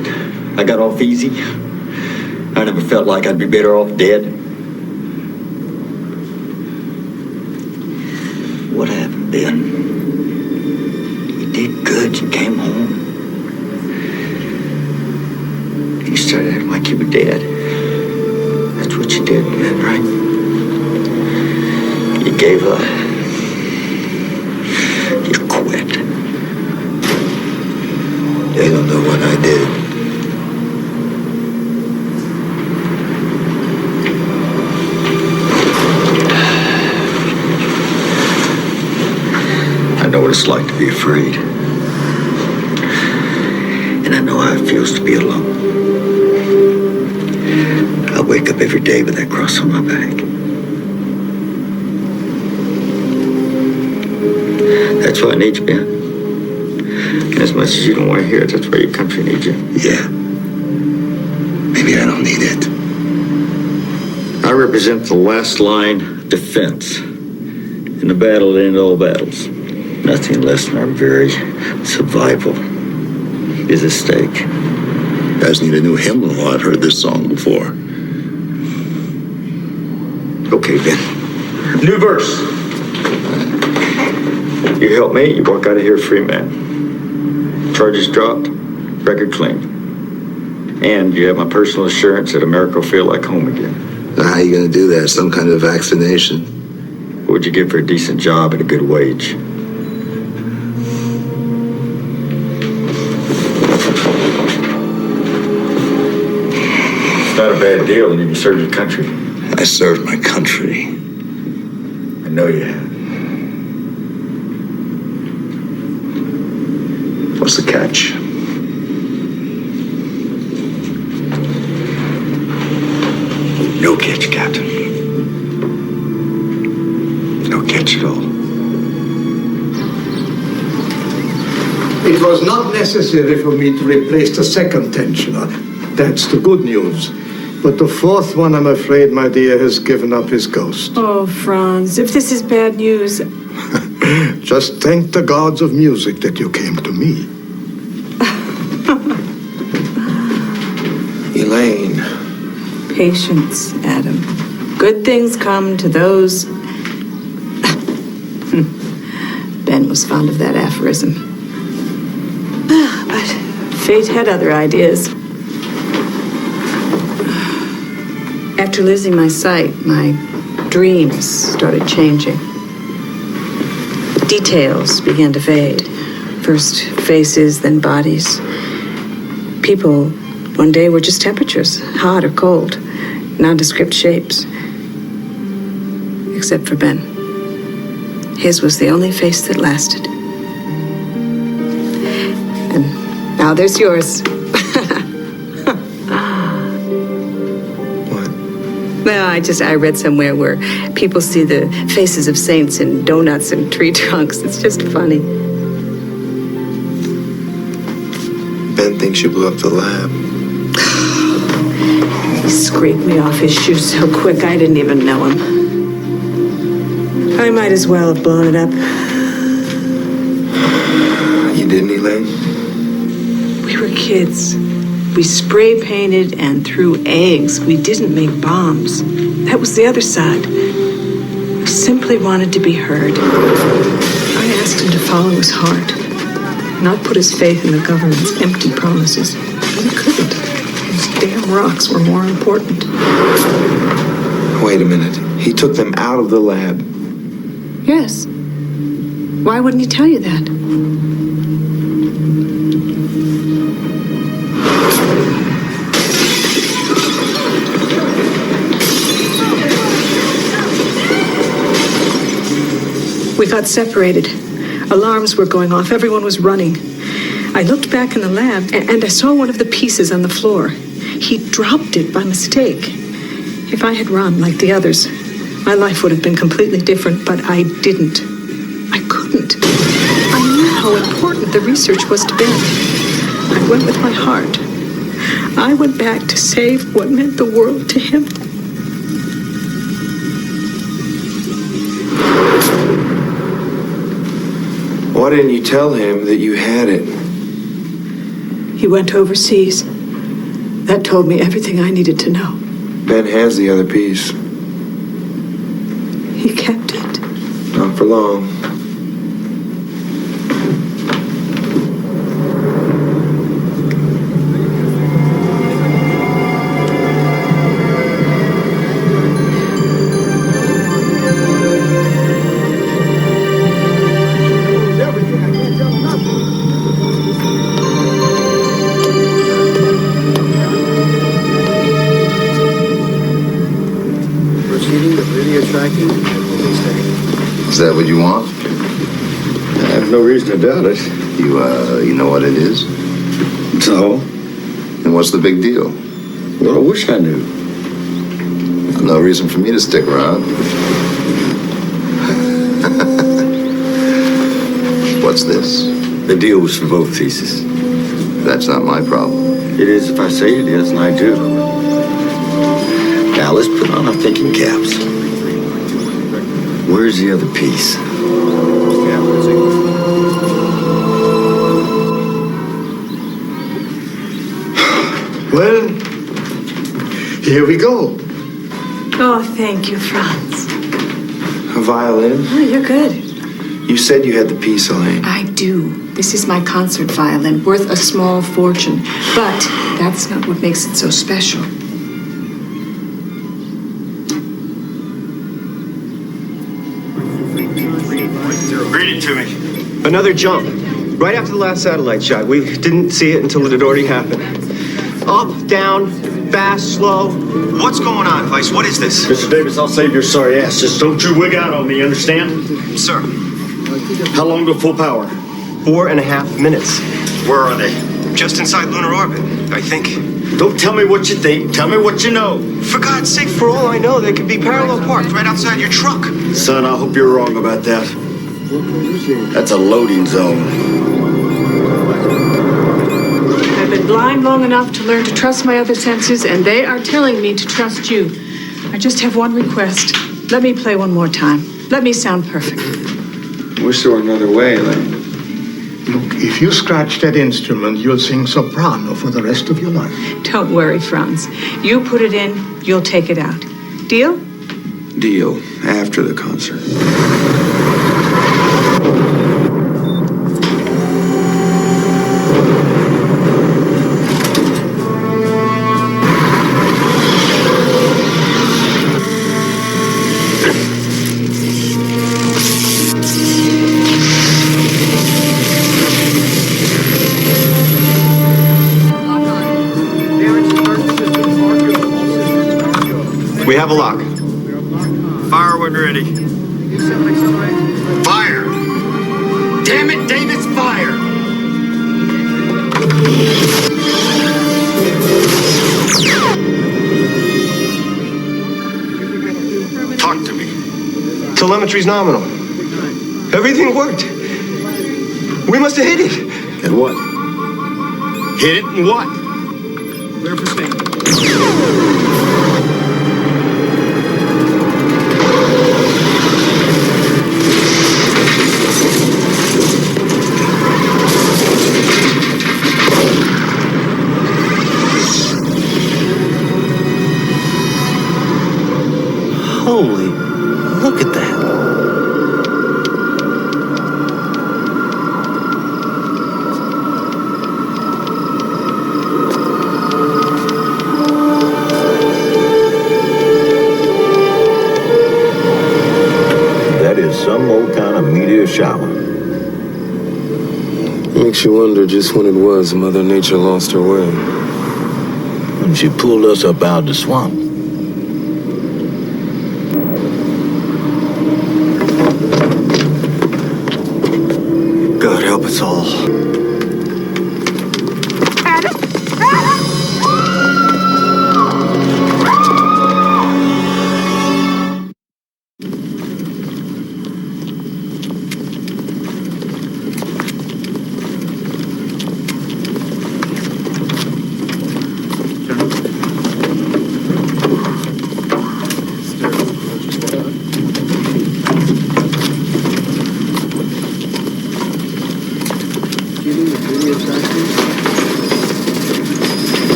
I got off easy? I never felt like I'd be better off dead. What happened, Ben? You did good. You came home. You started acting like you were dead. That's what you did, right? You gave up. You quit. They don't know what I did. I know what it's like to be afraid. And I know how it feels to be alone. I wake up every day with that cross on my back. That's why I need you, Ben. And as much as you don't want to hear it, that's why your country needs you. Yeah. Maybe I don't need it. I represent the last line of defense in the battle to end all battles. Nothing less than our very survival is at stake. You guys need a new hymnal. I've heard this song before. Okay, Ben. New verse. You help me, you walk out of here a free man. Charges dropped, record clean. And you have my personal assurance that America will feel like home again. Now, how are you going to do that? Some kind of vaccination? What would you give for a decent job at a good wage? It's not a bad deal, and you can serve your country. I served my country. I know you have. What's the catch? No catch, Captain. No catch at all. It was not necessary for me to replace the second tensioner. That's the good news. But the fourth one, I'm afraid, my dear, has given up his ghost. Oh, Franz, if this is bad news. Just thank the gods of music that you came to me. Elaine. Patience, Adam. Good things come to those... Ben was fond of that aphorism. But fate had other ideas. After losing my sight, my dreams started changing. Details began to fade. First faces, then bodies. People, one day, were just temperatures, hot or cold, nondescript shapes. Except for Ben. His was the only face that lasted. And now there's yours. Well, I read somewhere where people see the faces of saints in donuts and tree trunks. It's just funny. Ben thinks you blew up the lab. scraped me off his shoes so quick I didn't even know him. I might as well have blown it up. You didn't, Elaine? We were kids. We spray painted and threw eggs. We didn't make bombs. That was the other side. We simply wanted to be heard. I asked him to follow his heart, not put his faith in the government's empty promises. But he couldn't. Those damn rocks were more important. Wait a minute. He took them out of the lab. Yes. Why wouldn't he tell you that? We got separated. Alarms were going off. Everyone was running. I looked back in the lab, and I saw one of the pieces on the floor. He dropped it by mistake. If I had run like the others, my life would have been completely different, but I didn't. I couldn't. I knew how important the research was to Ben. I went with my heart. I went back to save what meant the world to him. Why didn't you tell him that you had it? He went overseas. That told me everything I needed to know. Ben has the other piece. He kept it. Not for long. Is that what you want? I have no reason to doubt it. You know what it is? So? And what's the big deal? Well, I wish I knew. No reason for me to stick around. What's this? The deal was for both pieces. That's not my problem. It is if I say it is, and I do. Now let's put on our thinking caps. Where's the other piece? Well, here we go. Oh, thank you, Franz. A violin? Oh, you're good. You said you had the piece, Elaine. I do. This is my concert violin, worth a small fortune. But that's not what makes it so special. Read it to me. Another jump. Right after the last satellite shot. We didn't see it until it had already happened. Up, down, fast, slow. What's going on, Vice? What is this? Mr. Davis, I'll save your sorry ass. Just don't you wig out on me, understand? Sir. How long to full power? 4.5 minutes. Where are they? Just inside lunar orbit, I think. Don't tell me what you think. Tell me what you know. For God's sake, for all I know, they could be parallel parked right outside your truck. Son, I hope you're wrong about that. That's a loading zone. I've been blind long enough to learn to trust my other senses, and they are telling me to trust you. I just have one request. Let me play one more time. Let me sound perfect. Wish there were another way, Elaine. Look, if you scratch that instrument, you'll sing soprano for the rest of your life. Don't worry, Franz. You put it in, you'll take it out. Deal? Deal. After the concert. We have a lock. Fire when ready. Fire! Damn it, Davis, fire! Talk to me. Telemetry's nominal. Everything worked. We must have hit it. And what? Hit it and what? Clear for standing. Holy, look at that. That is some old kind of meteor shower. Makes you wonder just when it was Mother Nature lost her way. When she pulled us up out of the swamp. God help us all.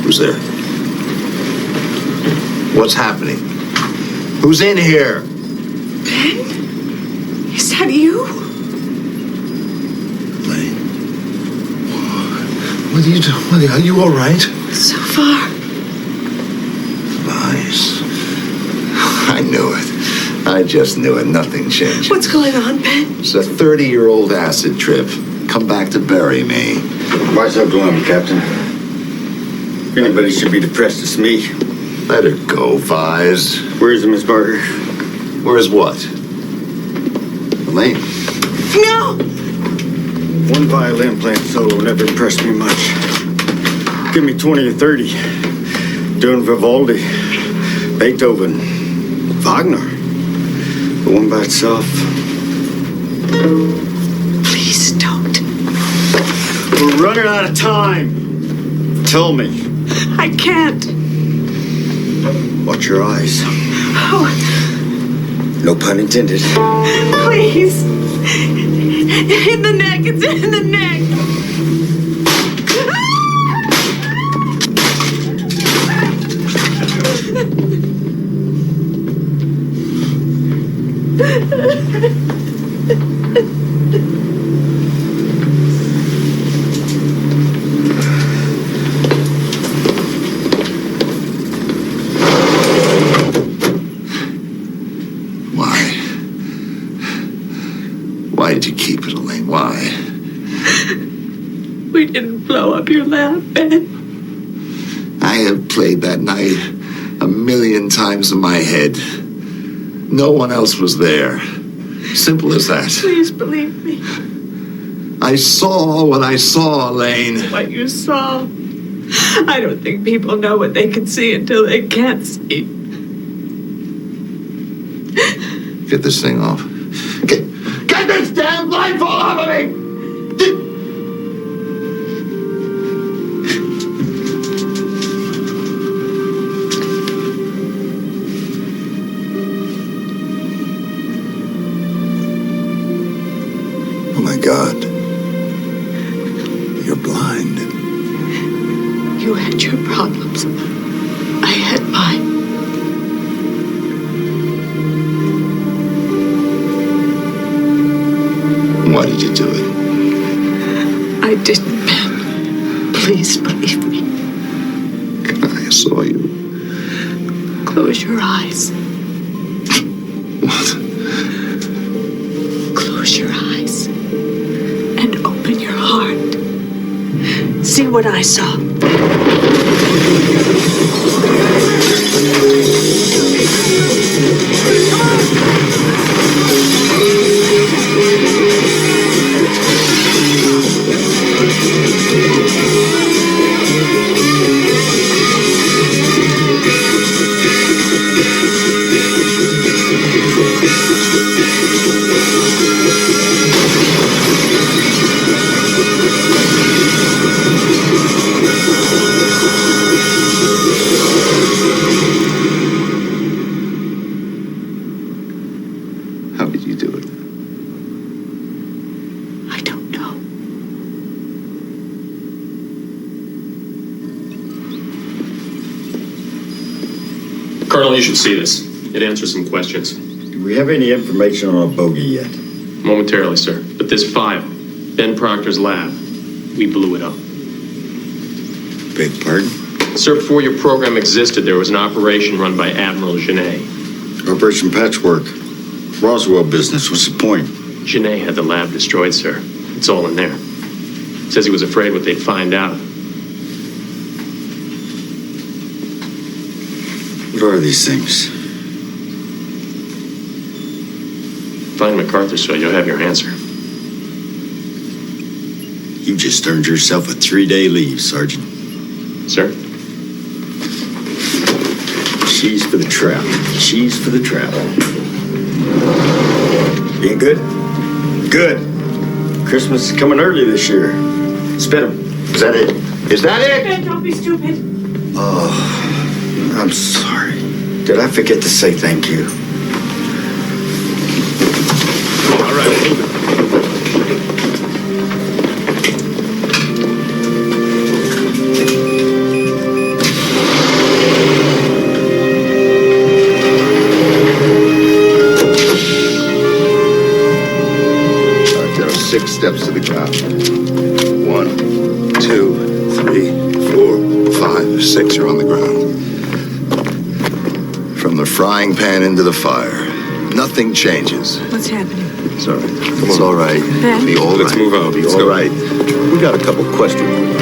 Who's there? What's happening? Who's in here? Ben? Is that you? Lane. What are you doing? Are you all right? So far. Lies. I knew it. I just knew it. Nothing changed. What's going on, Ben? It's a 30-year-old acid trip. Come back to bury me. Why so glum, Captain? If anybody should be depressed, it's me. Let her go, Vise. Where's the Miss Barker? Where's what? Elaine. No! One violin playing solo never impressed me much. Give me 20 or 30. Doing Vivaldi, Beethoven, Wagner. The one by itself. Please don't. We're running out of time. Tell me. I can't. Watch your eyes. Oh, No pun intended. please. In the neck. It's in the neck. Why did you keep it, Elaine? Why? We didn't blow up your lab, Ben. I have played that night 1,000,000 times in my head. No one else was there. Simple as that. Please believe me. I saw what I saw, Elaine. What you saw. I don't think people know what they can see until they can't see. Get this thing off. Get this damn blindfold off of me! Oh my God. You're blind. You had your problems. I had mine. Why did you do it? I didn't, Ben. Please believe me. I saw you. Close your eyes. What? Close your eyes. And open your heart. See what I saw. How did you do it? I don't know. Colonel, you should see this. It answers some questions. Do we have any information on a bogey yet? Momentarily, sir. But this file, Ben Proctor's lab, we blew it up. Beg pardon? Sir, before your program existed, there was an operation run by Admiral Genet. Operation Patchwork. Roswell business. What's the point? Genet had the lab destroyed, sir. It's all in there. Says he was afraid what they'd find out. What are these things? Find MacArthur, so you'll have your answer. You just earned yourself a 3-day leave, Sergeant. Sir? Cheese for the trap. Cheese for the trap. Being good? Good. Christmas is coming early this year. Spit 'em. Is that it? Is that it? Ben, don't be stupid. Oh, I'm sorry. Did I forget to say thank you? All right. There are 6 steps to the ground. 1, 2, 3, 4, 5, 6. You're on the ground. From the frying pan into the fire, nothing changes. What's happening? It's all right. It's all right. Ben? Be all right. Let's move out. Be Let's all go. right. We got a couple questions.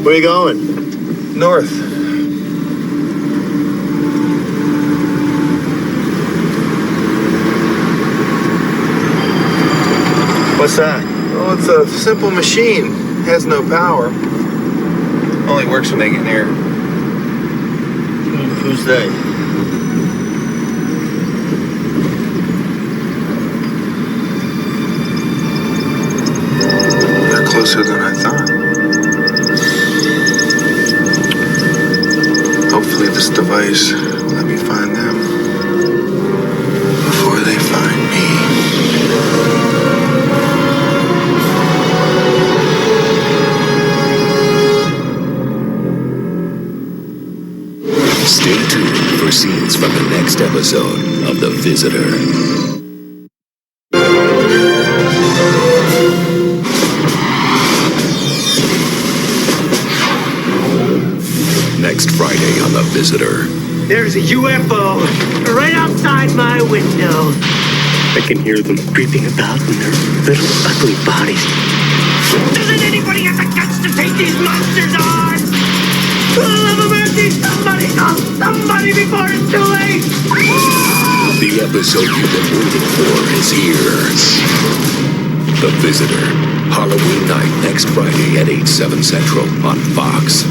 Where you going? North. that? Oh, it's a simple machine. Has no power. Only works when they get near. Who's they? They're closer than I thought. Hopefully this device will let me find them before they find me. Stay tuned for scenes from the next episode of The Visitor. Next Friday on The Visitor. There's a UFO right outside my window. I can hear them creeping about in their little ugly bodies. Doesn't anybody have the guts to take these monsters on? For the love of mercy, somebody call somebody before it's too late! The episode you've been waiting for is here. The Visitor. Halloween night next Friday at 8/7 Central on Fox.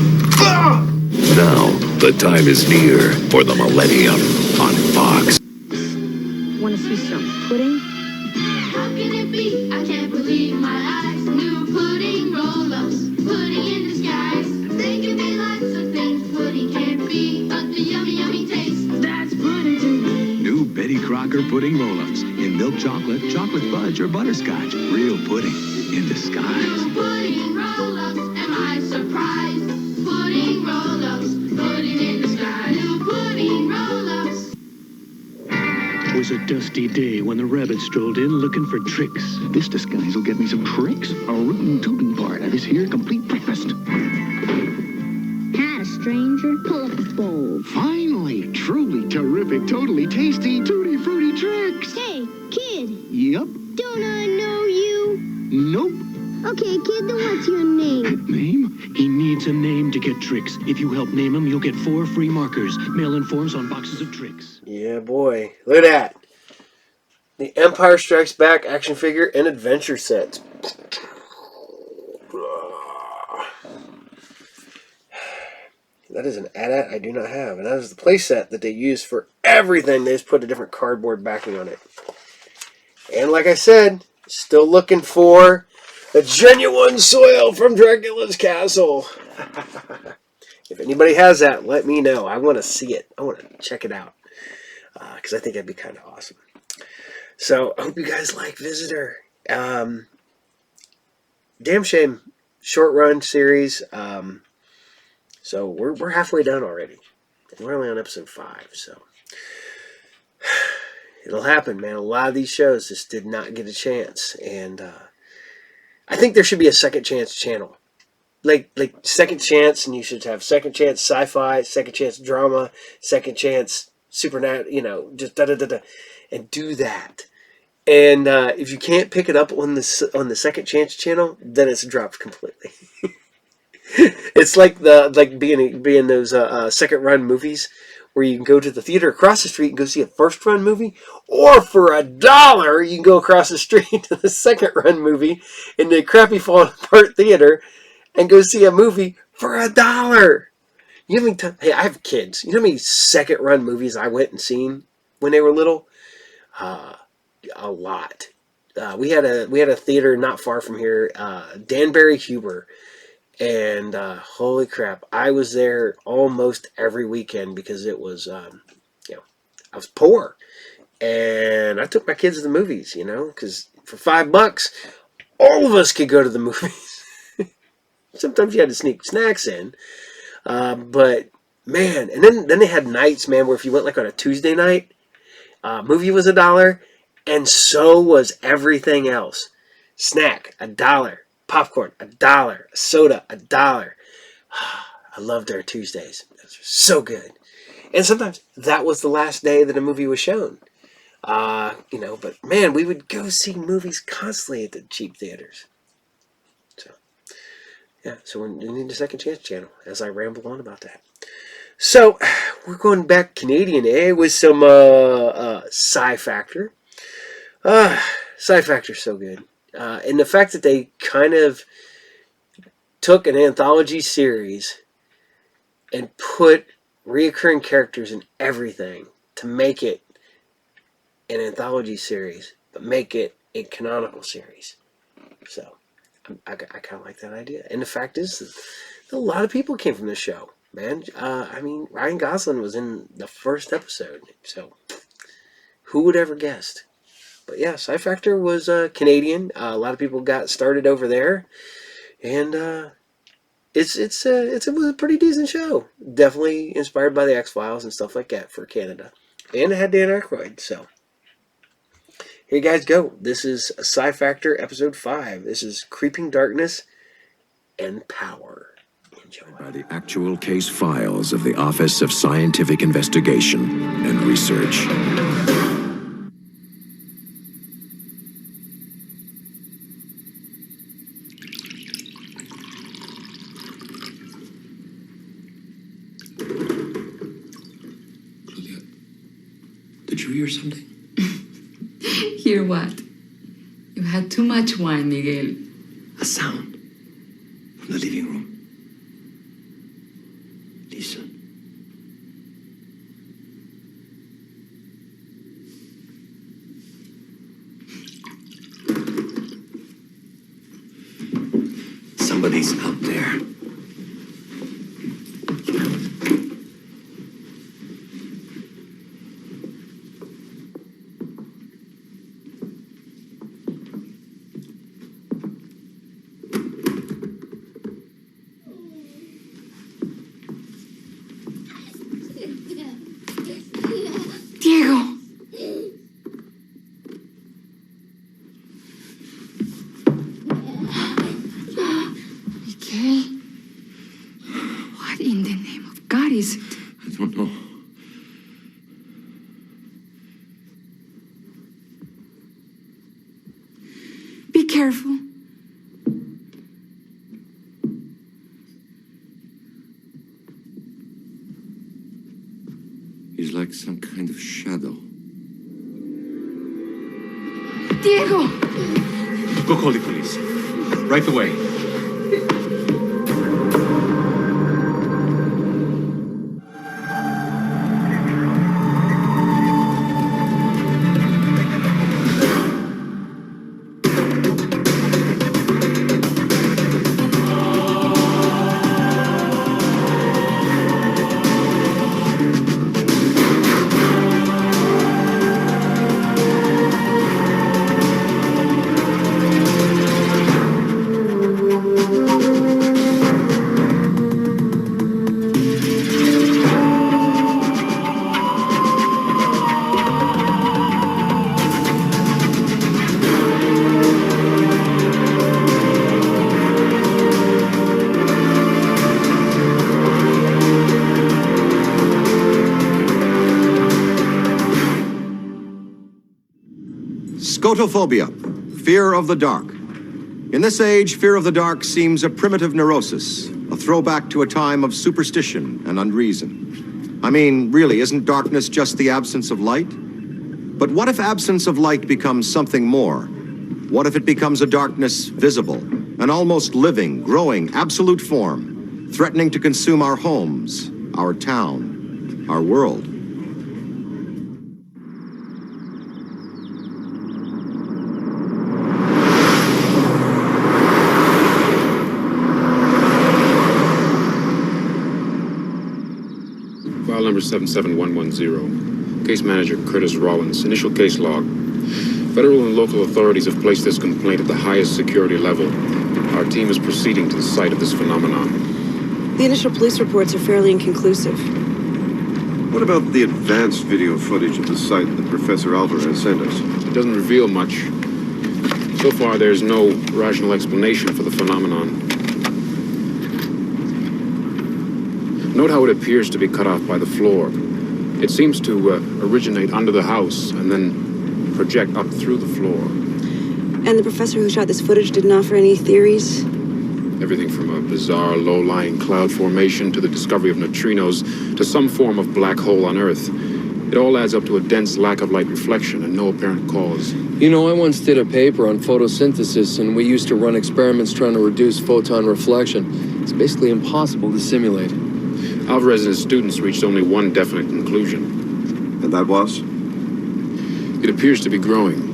Now, the time is near for the millennium on Fox. Want to see some pudding? How can it be? I can't believe my eyes. New pudding roll-ups, pudding in disguise. They can be lots of things pudding can't be, but the yummy, yummy taste, that's pudding to me. New Betty Crocker pudding roll-ups in milk chocolate, chocolate fudge, or butterscotch. Real pudding in disguise. New pudding roll-ups, am I surprised? Pudding roll-ups, pudding in disguise. New pudding roll-ups. It was a dusty day when the rabbit strolled in looking for tricks. This disguise will get me some tricks. A rootin' tootin' part of this here complete breakfast. Had a stranger pull up a bowl. Finally, truly terrific, totally tasty, tutti fruity tricks. Hey, kid, Yep. don't I know you? Nope. Okay, kid, then what's your name? Name? He needs a name to get tricks. If you help name him, you'll get 4 free markers. Mail-in forms on boxes of tricks. Yeah, boy. Look at that. The Empire Strikes Back action figure and adventure set. That is an AT-AT I do not have. And that is the play set that they use for everything. They just put a different cardboard backing on it. And like I said, still looking for the genuine soil from Dracula's castle. If anybody has that, let me know. I want to see it. I want to check it out. Because I think that'd be kind of awesome. So, I hope you guys like Visitor. Damn shame. Short run series. So, we're halfway done already. And we're only on episode 5, so. It'll happen, man. A lot of these shows just did not get a chance. And I think there should be a Second Chance channel. Like Second Chance, and you should have Second Chance Sci-Fi, Second Chance Drama, Second Chance Supernatural, just da-da-da-da. And do that. And if you can't pick it up on the Second Chance channel, then it's dropped completely. It's like being those second run movies where you can go to the theater across the street and go see a first run movie, or for $1 you can go across the street to the second run movie in the crappy falling apart theater and go see a movie for $1. You know how many hey, I have kids. You know how many second run movies I went and seen when they were little? A lot. We had a theater not far from here, Danbury Huber, and holy crap, I was there almost every weekend because it was, I was poor, and I took my kids to the movies, because for $5, all of us could go to the movies. Sometimes you had to sneak snacks in, but man, and then they had nights, man, where if you went like on a Tuesday night, movie was $1. And so was everything else. Snack, $1. Popcorn, $1. Soda, $1. I loved our Tuesdays. Those were so good. And sometimes that was the last day that a movie was shown. But man, we would go see movies constantly at the cheap theaters. So, yeah, so we need a Second Chance channel as I ramble on about that. So, we're going back Canadian, with some Psi Factor. Psi Factor's so good. And the fact that they kind of took an anthology series and put reoccurring characters in everything to make it an anthology series, but make it a canonical series. So I kind of like that idea. And the fact is that a lot of people came from this show, man. I mean, Ryan Gosling was in the first episode, so who would ever guessed? But yeah, Psi Factor was Canadian. A lot of people got started over there, and it was a pretty decent show. Definitely inspired by the X-Files and stuff like that for Canada, and it had Dan Aykroyd. So here you guys go. This is Psi Factor episode 5. This is Creeping Darkness and Power. Enjoy. By the actual case files of the Office of Scientific Investigation and Research. Did you hear something? Hear what? You had too much wine, Miguel. A sound from the living room. Listen. Somebody's out there. Diego! Miguel? What in the name of God is it? I don't know. Be careful. He's like some kind of shadow. Diego! Go call the police. Right away. Scotophobia, fear of the dark. In this age, fear of the dark seems a primitive neurosis, a throwback to a time of superstition and unreason. I mean, really, isn't darkness just the absence of light? But what if absence of light becomes something more? What if it becomes a darkness visible, an almost living, growing, absolute form, threatening to consume our homes, our town, our world? File number 77110. Case manager Curtis Rollins. Initial case log. Federal and local authorities have placed this complaint at the highest security level. Our team is proceeding to the site of this phenomenon. The initial police reports are fairly inconclusive. What about the advanced video footage of the site that Professor Alvarez sent us? It doesn't reveal much. So far, there's no rational explanation for the phenomenon. Note how it appears to be cut off by the floor. It seems to originate under the house and then project up through the floor. And the professor who shot this footage didn't offer any theories? Everything from a bizarre low-lying cloud formation to the discovery of neutrinos to some form of black hole on Earth. It all adds up to a dense lack of light reflection and no apparent cause. You know, I once did a paper on photosynthesis, and we used to run experiments trying to reduce photon reflection. It's basically impossible to simulate. Alvarez and his students reached only one definite conclusion. And that was? It appears to be growing.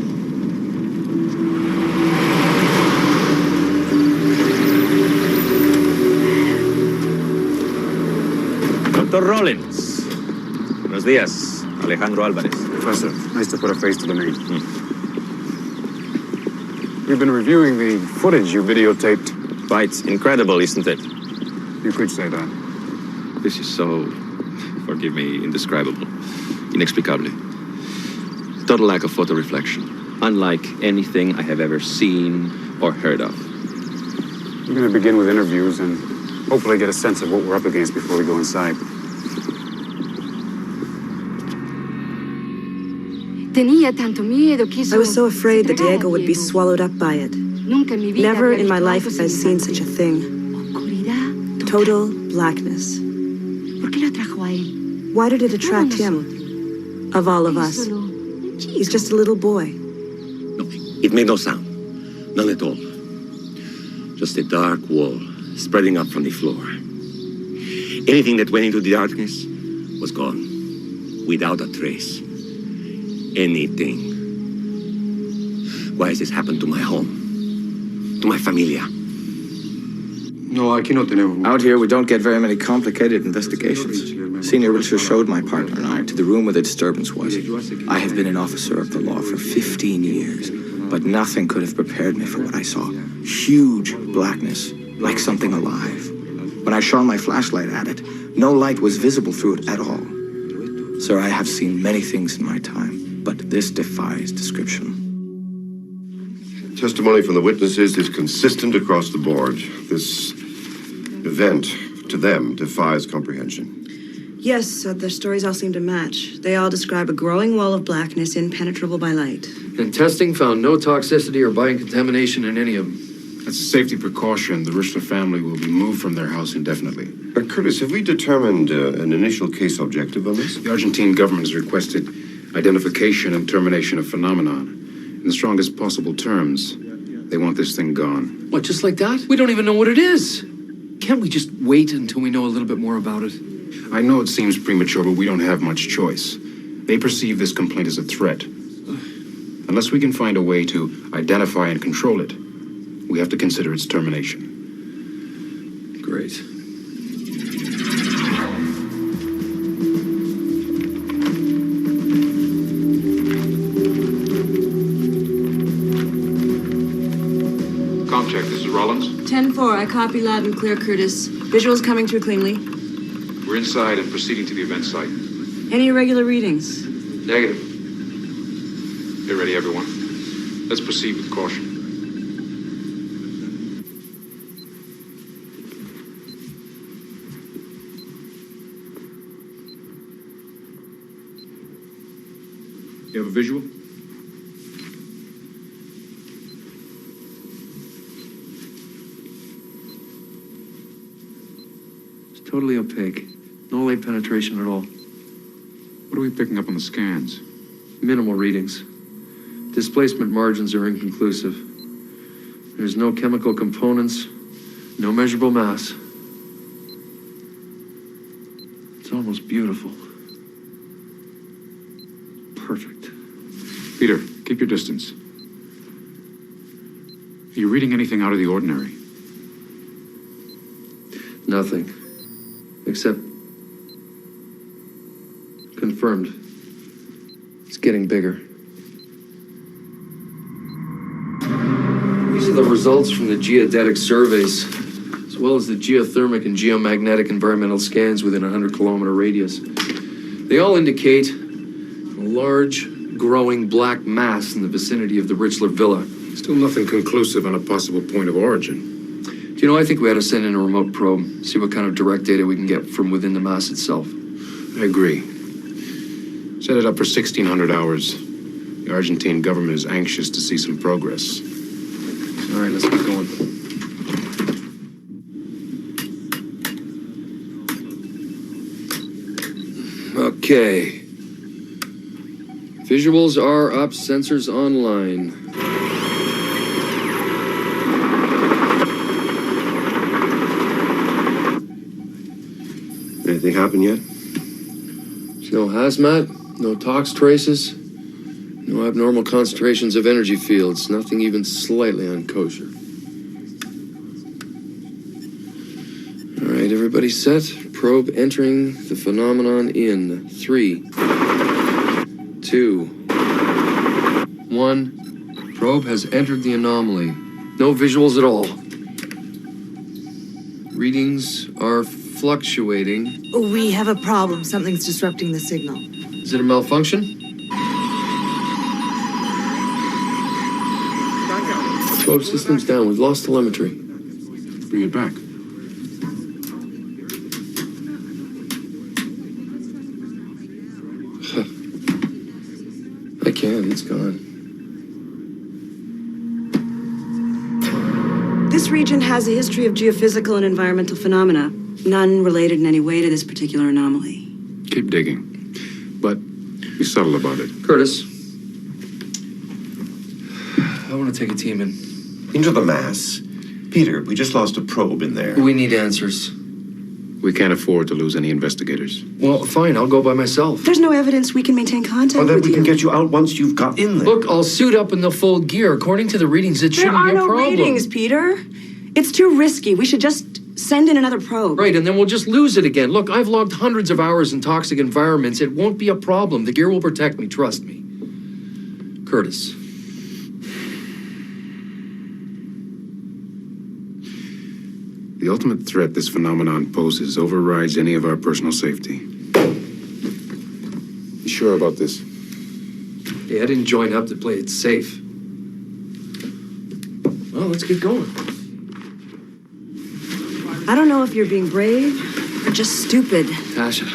Dr. Rollins. Buenos días, Alejandro Álvarez. Professor, nice to put a face to the name. We've been reviewing the footage you videotaped. Quite incredible, isn't it? You could say that. This is so, forgive me, indescribable, inexplicable. Total lack of photo reflection, unlike anything I have ever seen or heard of. We're going to begin with interviews and hopefully get a sense of what we're up against before we go inside. I was so afraid that Diego would be swallowed up by it. Never in my life have I seen such a thing. Total blackness. Why did it attract him? Of all of us. He's just a little boy. It made no sound. None at all. Just a dark wall spreading up from the floor. Anything that went into the darkness was gone. Without a trace. Anything. Why has this happened to my home? To my familia? No, aquí no tenemos. Out here, we don't get very many complicated investigations. Senior Richard showed my partner and I to the room where the disturbance was. I have been an officer of the law for 15 years, but nothing could have prepared me for what I saw. Huge blackness, like something alive. When I shone my flashlight at it, no light was visible through it at all. Sir, I have seen many things in my time, but this defies description. Testimony from the witnesses is consistent across the board. This event, to them, defies comprehension. Yes, their stories all seem to match. They all describe a growing wall of blackness impenetrable by light. And testing found no toxicity or biocontamination in any of them. As a safety precaution, the Richler family will be moved from their house indefinitely. Curtis, have we determined an initial case objective on this? The Argentine government has requested identification and termination of phenomenon. In the strongest possible terms, they want this thing gone. What, just like that? We don't even know what it is. Can't we just wait until we know a little bit more about it? I know it seems premature, but we don't have much choice. They perceive this complaint as a threat. Unless we can find a way to identify and control it, we have to consider its termination. Great. Check, this is Rollins. 10-4, I copy loud and clear, Curtis. Visuals coming through cleanly. We're inside and proceeding to the event site. Any irregular readings? Negative. Get ready, everyone. Let's proceed with caution. You have a visual? Totally opaque. No light penetration at all. What are we picking up on the scans? Minimal readings. Displacement margins are inconclusive. There's no chemical components, no measurable mass. It's almost beautiful. Perfect. Peter, keep your distance. Are you reading anything out of the ordinary? Nothing. Except confirmed. It's getting bigger. These are the results from the geodetic surveys, as well as the geothermic and geomagnetic environmental scans within a 100-kilometer radius. They all indicate a large, growing black mass in the vicinity of the Richler Villa. Still nothing conclusive on a possible point of origin. You know, I think we ought to send in a remote probe, see what kind of direct data we can get from within the mass itself. I agree. Set it up for 1,600 hours. The Argentine government is anxious to see some progress. All right, let's get going. Okay. Visuals are up, sensors online. Anything happen yet? There's no hazmat, no tox traces, no abnormal concentrations of energy fields, nothing even slightly unkosher. All right, everybody set? Probe entering the phenomenon in 3, 2, 1. Probe has entered the anomaly. No visuals at all. Readings are fluctuating. We have a problem. Something's disrupting the signal. Is it a malfunction? Probe system's down. We've lost telemetry. Bring it back. I can't. It's gone. This region has a history of geophysical and environmental phenomena, none related in any way to this particular anomaly. Keep digging. But be subtle about it. Curtis, I want to take a team in. Into the mass. Peter, we just lost a probe in there. We need answers. We can't afford to lose any investigators. Well, fine. I'll go by myself. There's no evidence we can maintain contact Well, then with we you. can get you out once you've got in there. Look, I'll suit up in the full gear. According to the readings, it shouldn't be a problem. There are no readings, Peter. It's too risky. We should just send in another probe. Right, and then we'll just lose it again. Look, I've logged hundreds of hours in toxic environments. It won't be a problem. The gear will protect me, trust me. Curtis. The ultimate threat this phenomenon poses overrides any of our personal safety. You sure about this? Hey, I didn't join up to play it safe. Well, let's get going. I don't know if you're being brave or just stupid. Tasha,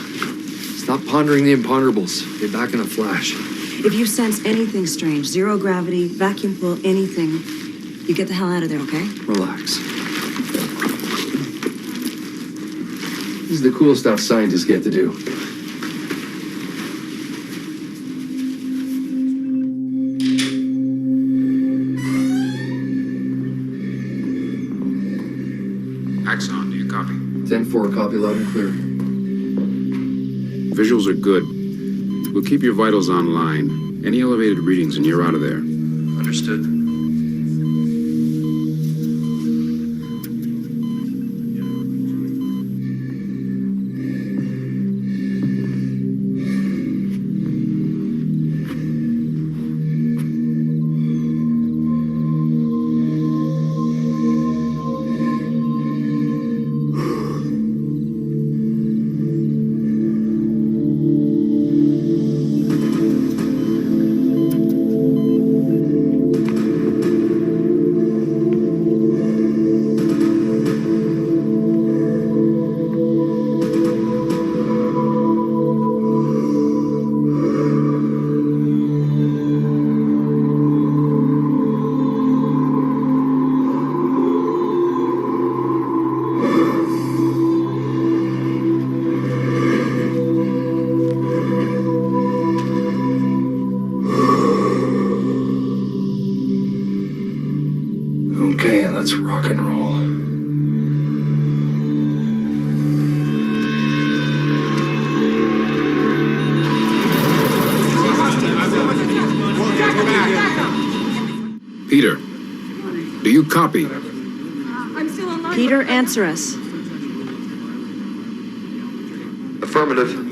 stop pondering the imponderables. Be back in a flash. If you sense anything strange, zero gravity, vacuum pull, anything, you get the hell out of there, okay? Relax. This is the cool stuff scientists get to do. Axon, do you copy? 10-4, copy loud and clear. Visuals are good. We'll keep your vitals online. Any elevated readings and you're out of there. Understood. Okay, let's rock and roll. Peter, do you copy? I'm still online. Peter, answer us. Affirmative.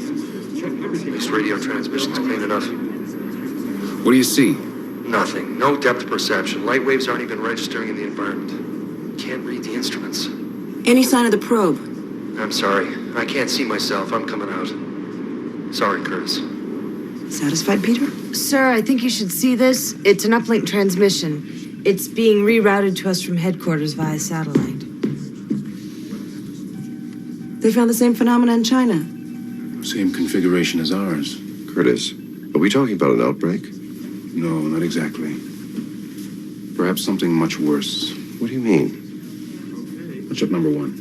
This radio transmission's clean enough. What do you see? Nothing. No depth perception. Light waves aren't even registering in the environment. Can't read the instruments. Any sign of the probe? I'm sorry. I can't see myself. I'm coming out. Sorry, Curtis. Satisfied, Peter? Sir, I think you should see this. It's an uplink transmission. It's being rerouted to us from headquarters via satellite. They found the same phenomena in China. Same configuration as ours. Curtis, are we talking about an outbreak? No, not exactly. Perhaps something much worse. What do you mean? Watch up number 1.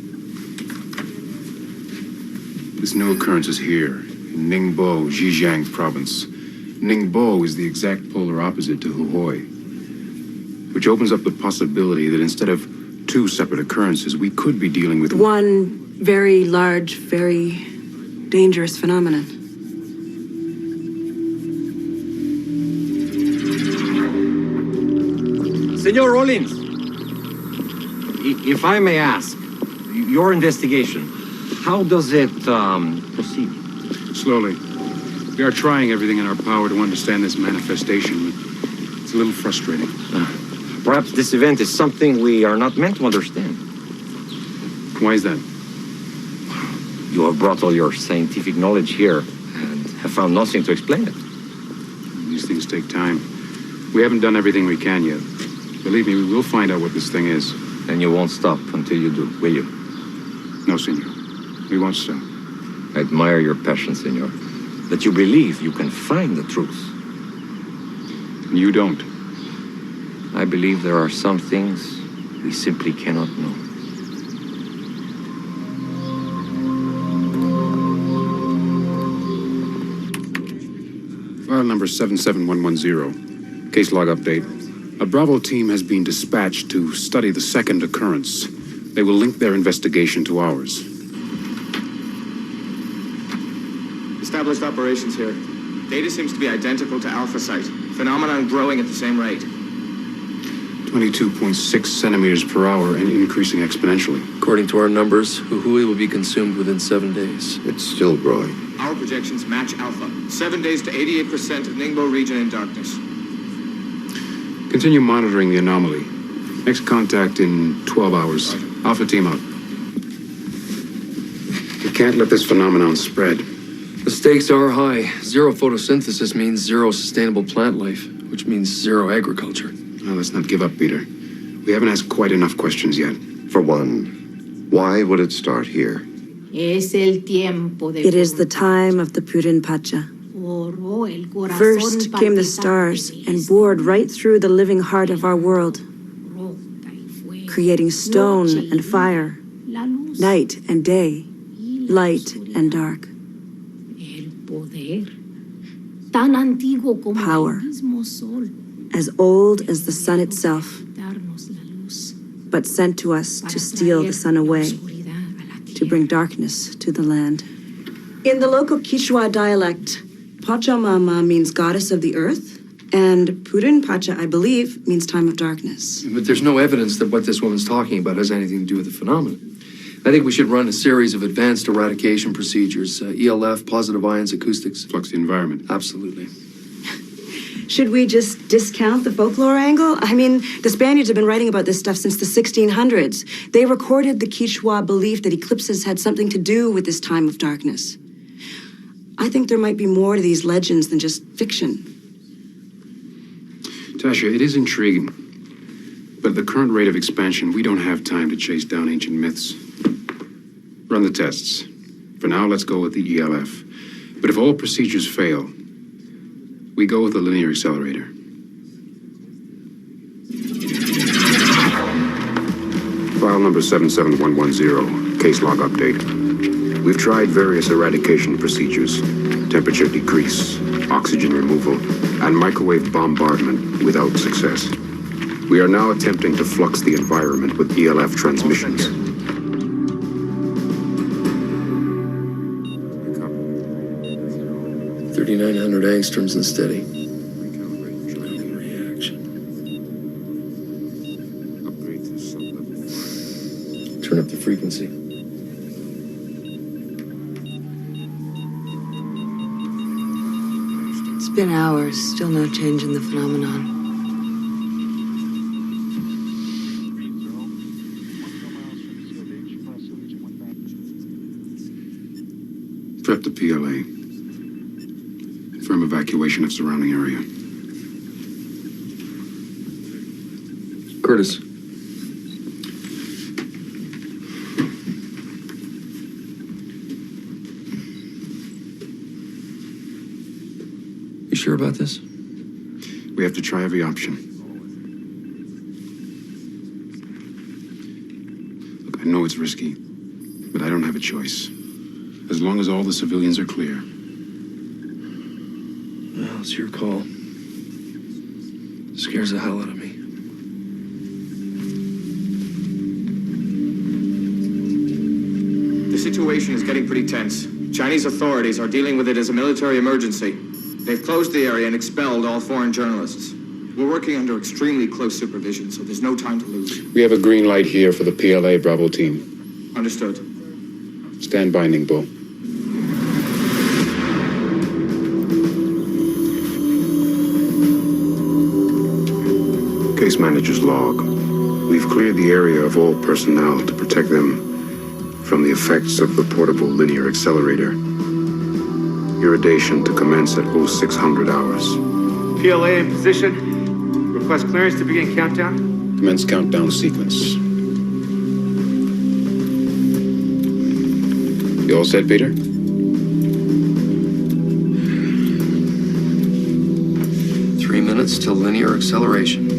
This new occurrence is here, in Ningbo, Zhejiang province. Ningbo is the exact polar opposite to Huhoi, which opens up the possibility that instead of two separate occurrences, we could be dealing with One very large, very dangerous phenomenon. Senor Rollins, if I may ask, your investigation, how does it proceed? Slowly. We are trying everything in our power to understand this manifestation, but it's a little frustrating. Perhaps this event is something we are not meant to understand. Why is that? You have brought all your scientific knowledge here and have found nothing to explain it. These things take time. We haven't done everything we can yet. Believe me, we will find out what this thing is. And you won't stop until you do, will you? No, senor. We won't stop. I admire your passion, senor. That you believe you can find the truth. You don't. I believe there are some things we simply cannot know. File number 77110. Case log update. A Bravo team has been dispatched to study the second occurrence. They will link their investigation to ours. Established operations here. Data seems to be identical to Alpha Site. Phenomenon growing at the same rate. 22.6 centimeters per hour and increasing exponentially. According to our numbers, Huhui will be consumed within 7 days. It's still growing. Our projections match Alpha. 7 days to 88% of Ningbo region in darkness. Continue monitoring the anomaly. Next contact in 12 hours. Alpha team out. We can't let this phenomenon spread. The stakes are high. Zero photosynthesis means zero sustainable plant life, which means zero agriculture. Well, let's not give up, Peter. We haven't asked quite enough questions yet. For one, why would it start here? It is the time of the Purin Pacha. First came the stars and bored right through the living heart of our world, creating stone and fire, night and day, light and dark. Power, as old as the sun itself, but sent to us to steal the sun away, to bring darkness to the land. In the local Quichua dialect, Pachamama means goddess of the earth, and Purin Pacha, I believe, means time of darkness. But there's no evidence that what this woman's talking about has anything to do with the phenomenon. I think we should run a series of advanced eradication procedures. ELF, positive ions, acoustics. Flux the environment. Absolutely. Should we just discount the folklore angle? I mean, the Spaniards have been writing about this stuff since the 1600s. They recorded the Quichua belief that eclipses had something to do with this time of darkness. I think there might be more to these legends than just fiction. Tasha, it is intriguing. But at the current rate of expansion, we don't have time to chase down ancient myths. Run the tests. For now, let's go with the ELF. But if all procedures fail, we go with the linear accelerator. File number 77110, case log update. We've tried various eradication procedures. Temperature decrease, oxygen removal, and microwave bombardment without success. We are now attempting to flux the environment with ELF transmissions. 3,900 angstroms and steady. Turn up the frequency. It's been hours, still no change in the phenomenon. Prep the PLA. Confirm evacuation of surrounding area. Curtis. You sure about this? We have to try every option. Look, I know it's risky, but I don't have a choice. As long as all the civilians are clear. Well, it's your call. Scares the hell out of me. The situation is getting pretty tense. Chinese authorities are dealing with it as a military emergency. They've closed the area and expelled all foreign journalists. We're working under extremely close supervision, so there's no time to lose. We have a green light here for the PLA Bravo team. Understood. Stand by, Ningbo. Case manager's log. We've cleared the area of all personnel to protect them from the effects of the portable linear accelerator. Irradiation to commence at 0600 hours. PLA in position. Request clearance to begin countdown. Commence countdown sequence. You all set, Peter? Three minutes till linear acceleration.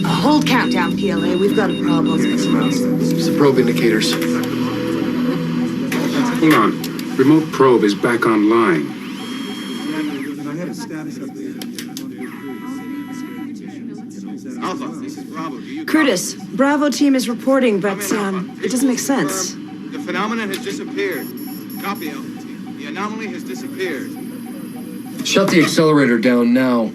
Hold countdown, PLA. We've got a problem. It's the probe indicators. Hold on. Remote probe is back online. Alpha, this is Bravo. Do you Curtis, Bravo team is reporting, but it doesn't make sense. The phenomenon has disappeared. Copy, Alpha team. The anomaly has disappeared. Shut the accelerator down now.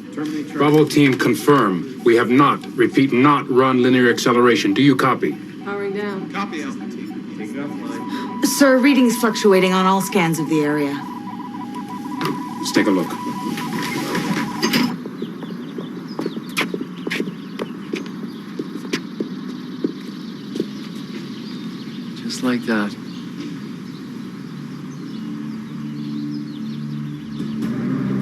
Bravo team, confirm. We have not, repeat, not run linear acceleration. Do you copy? Powering down. Copy, Alpha team. Take it offline. Sir, readings fluctuating on all scans of the area. Let's take a look. Just like that.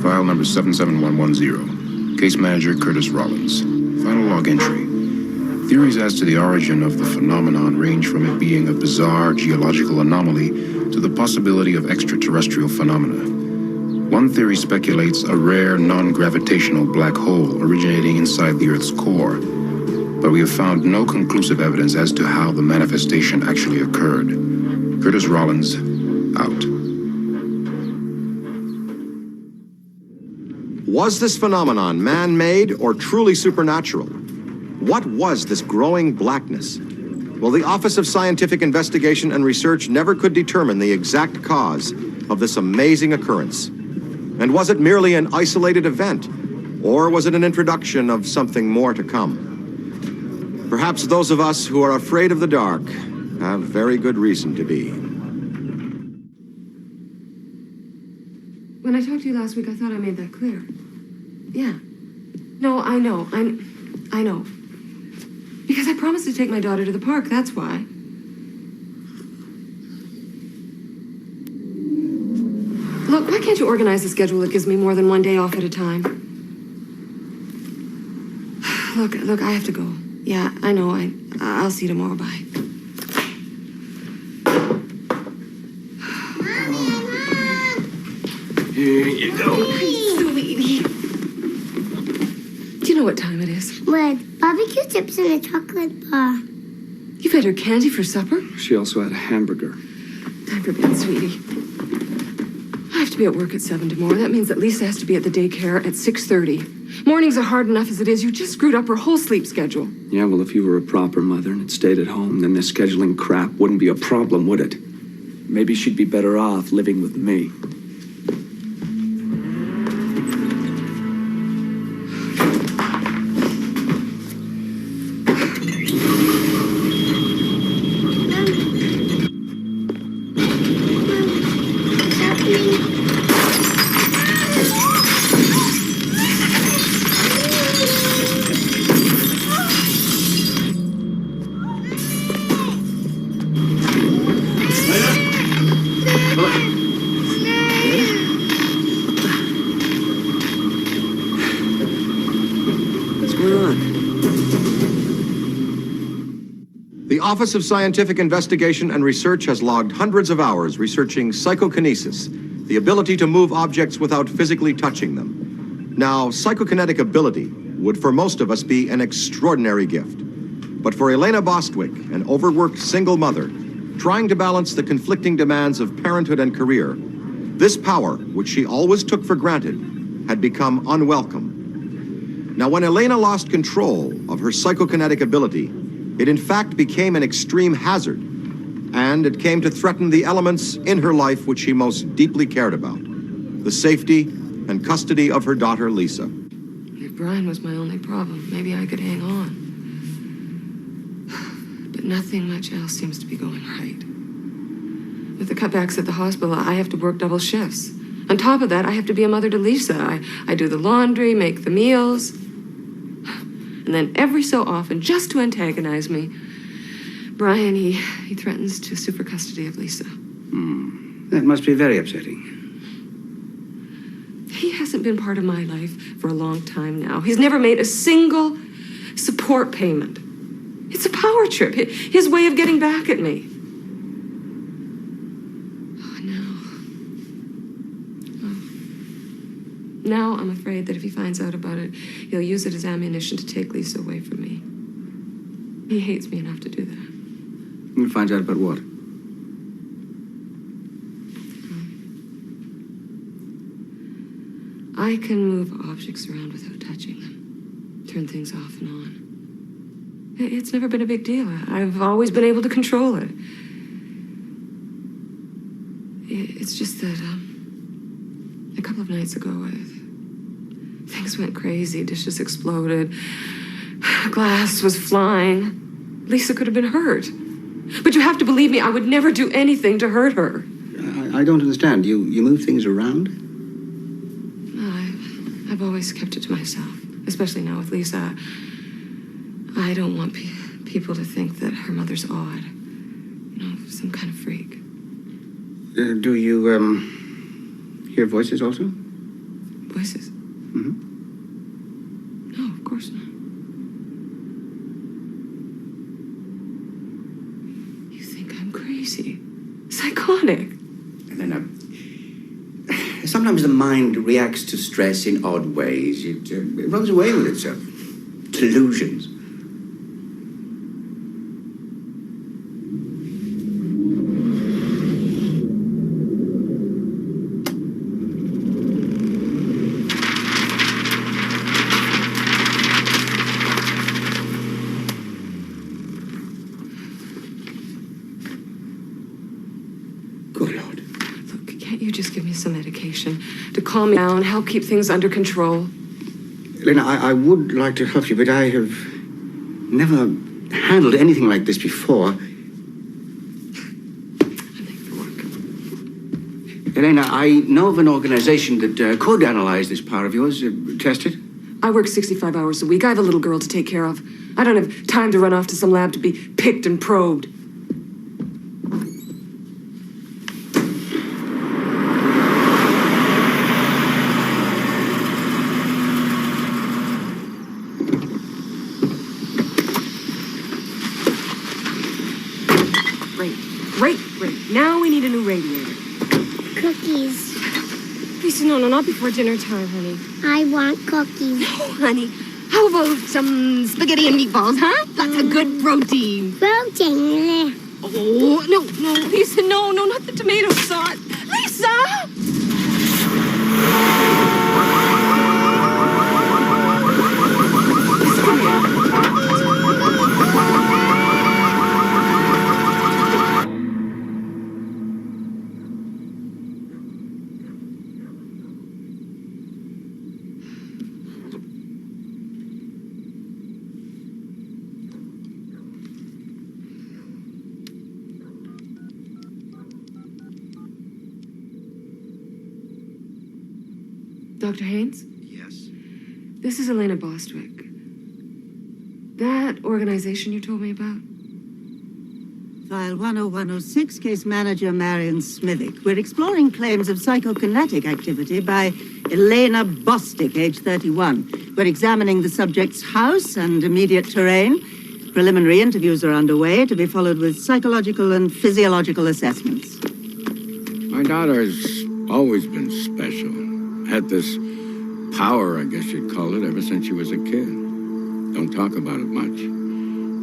File number 77110. Case manager Curtis Rollins. Final log entry. Theories as to the origin of the phenomenon range from it being a bizarre geological anomaly to the possibility of extraterrestrial phenomena. One theory speculates a rare non-gravitational black hole originating inside the Earth's core, but we have found no conclusive evidence as to how the manifestation actually occurred. Curtis Rollins, out. Was this phenomenon man-made or truly supernatural? What was this growing blackness? Well, the Office of Scientific Investigation and Research never could determine the exact cause of this amazing occurrence. And was it merely an isolated event, or was it an introduction of something more to come? Perhaps those of us who are afraid of the dark have very good reason to be. When I talked to you last week, I thought I made that clear. Yeah. No, I know. I know. Because I promised to take my daughter to the park, that's why. Look, why can't you organize a schedule that gives me more than one day off at a time? Look, I have to go. Yeah, I know. I'll see you tomorrow. Bye. Here you go. Sweetie. Do you know what time it is? What? Barbecue chips and a chocolate bar. You've had her candy for supper? She also had a hamburger. Time for bed, sweetie. I have to be at work at 7 tomorrow. That means that Lisa has to be at the daycare at 6:30. Mornings are hard enough as it is. You just screwed up her whole sleep schedule. Yeah, well, if you were a proper mother and had stayed at home, then this scheduling crap wouldn't be a problem, would it? Maybe she'd be better off living with me. The Office of Scientific Investigation and Research has logged hundreds of hours researching psychokinesis, the ability to move objects without physically touching them. Now, psychokinetic ability would for most of us be an extraordinary gift. But for Elena Bostwick, an overworked single mother, trying to balance the conflicting demands of parenthood and career, this power, which she always took for granted, had become unwelcome. Now, when Elena lost control of her psychokinetic ability, it in fact became an extreme hazard, and it came to threaten the elements in her life which she most deeply cared about, the safety and custody of her daughter, Lisa. If Brian was my only problem, maybe I could hang on. But nothing much else seems to be going right. With the cutbacks at the hospital, I have to work double shifts. On top of that, I have to be a mother to Lisa. I do the laundry, make the meals. And then every so often, just to antagonize me, Brian, he threatens to sue for custody of Lisa. That must be very upsetting. He hasn't been part of my life for a long time now. He's never made a single support payment. It's a power trip, his way of getting back at me. Now I'm afraid that if he finds out about it, he'll use it as ammunition to take Lisa away from me. He hates me enough to do that. He finds out about what? I can move objects around without touching them. Turn things off and on. It's never been a big deal. I've always been able to control it. It's just that, a couple of nights ago, things went crazy. Dishes exploded. Glass was flying. Lisa could have been hurt. But you have to believe me, I would never do anything to hurt her. I don't understand. You move things around? I've always kept it to myself, especially now with Lisa. I don't want people to think that her mother's odd. You know, some kind of freak. Do you, hear voices also? Voices? Mm-hmm. No, of course not. You think I'm crazy. Psychotic. And then, sometimes the mind reacts to stress in odd ways. It runs away with itself. Delusions. Some medication to calm me down, help keep things under control. Lena, I would like to help you, but I have never handled anything like this before. Elena, I know of an organization that could analyze this power of yours, test it. I work 65 hours a week. I have a little girl to take care of. I don't have time to run off to some lab to be picked and probed. Great. Now we need a new radiator. Cookies. Lisa, no, not before dinner time, honey. I want cookies. No, honey. How about some spaghetti and meatballs, huh? That's a good protein. Protein. Oh, no, Lisa, no, not the tomato sauce. Lisa! Dr. Haynes? Yes. This is Elena Bostwick. That organization you told me about? File 10106, case manager Marion Smithick. We're exploring claims of psychokinetic activity by Elena Bostwick, age 31. We're examining the subject's house and immediate terrain. Preliminary interviews are underway, to be followed with psychological and physiological assessments. My daughter's always been special. Had this power, I guess you'd call it, ever since she was a kid. Don't talk about it much.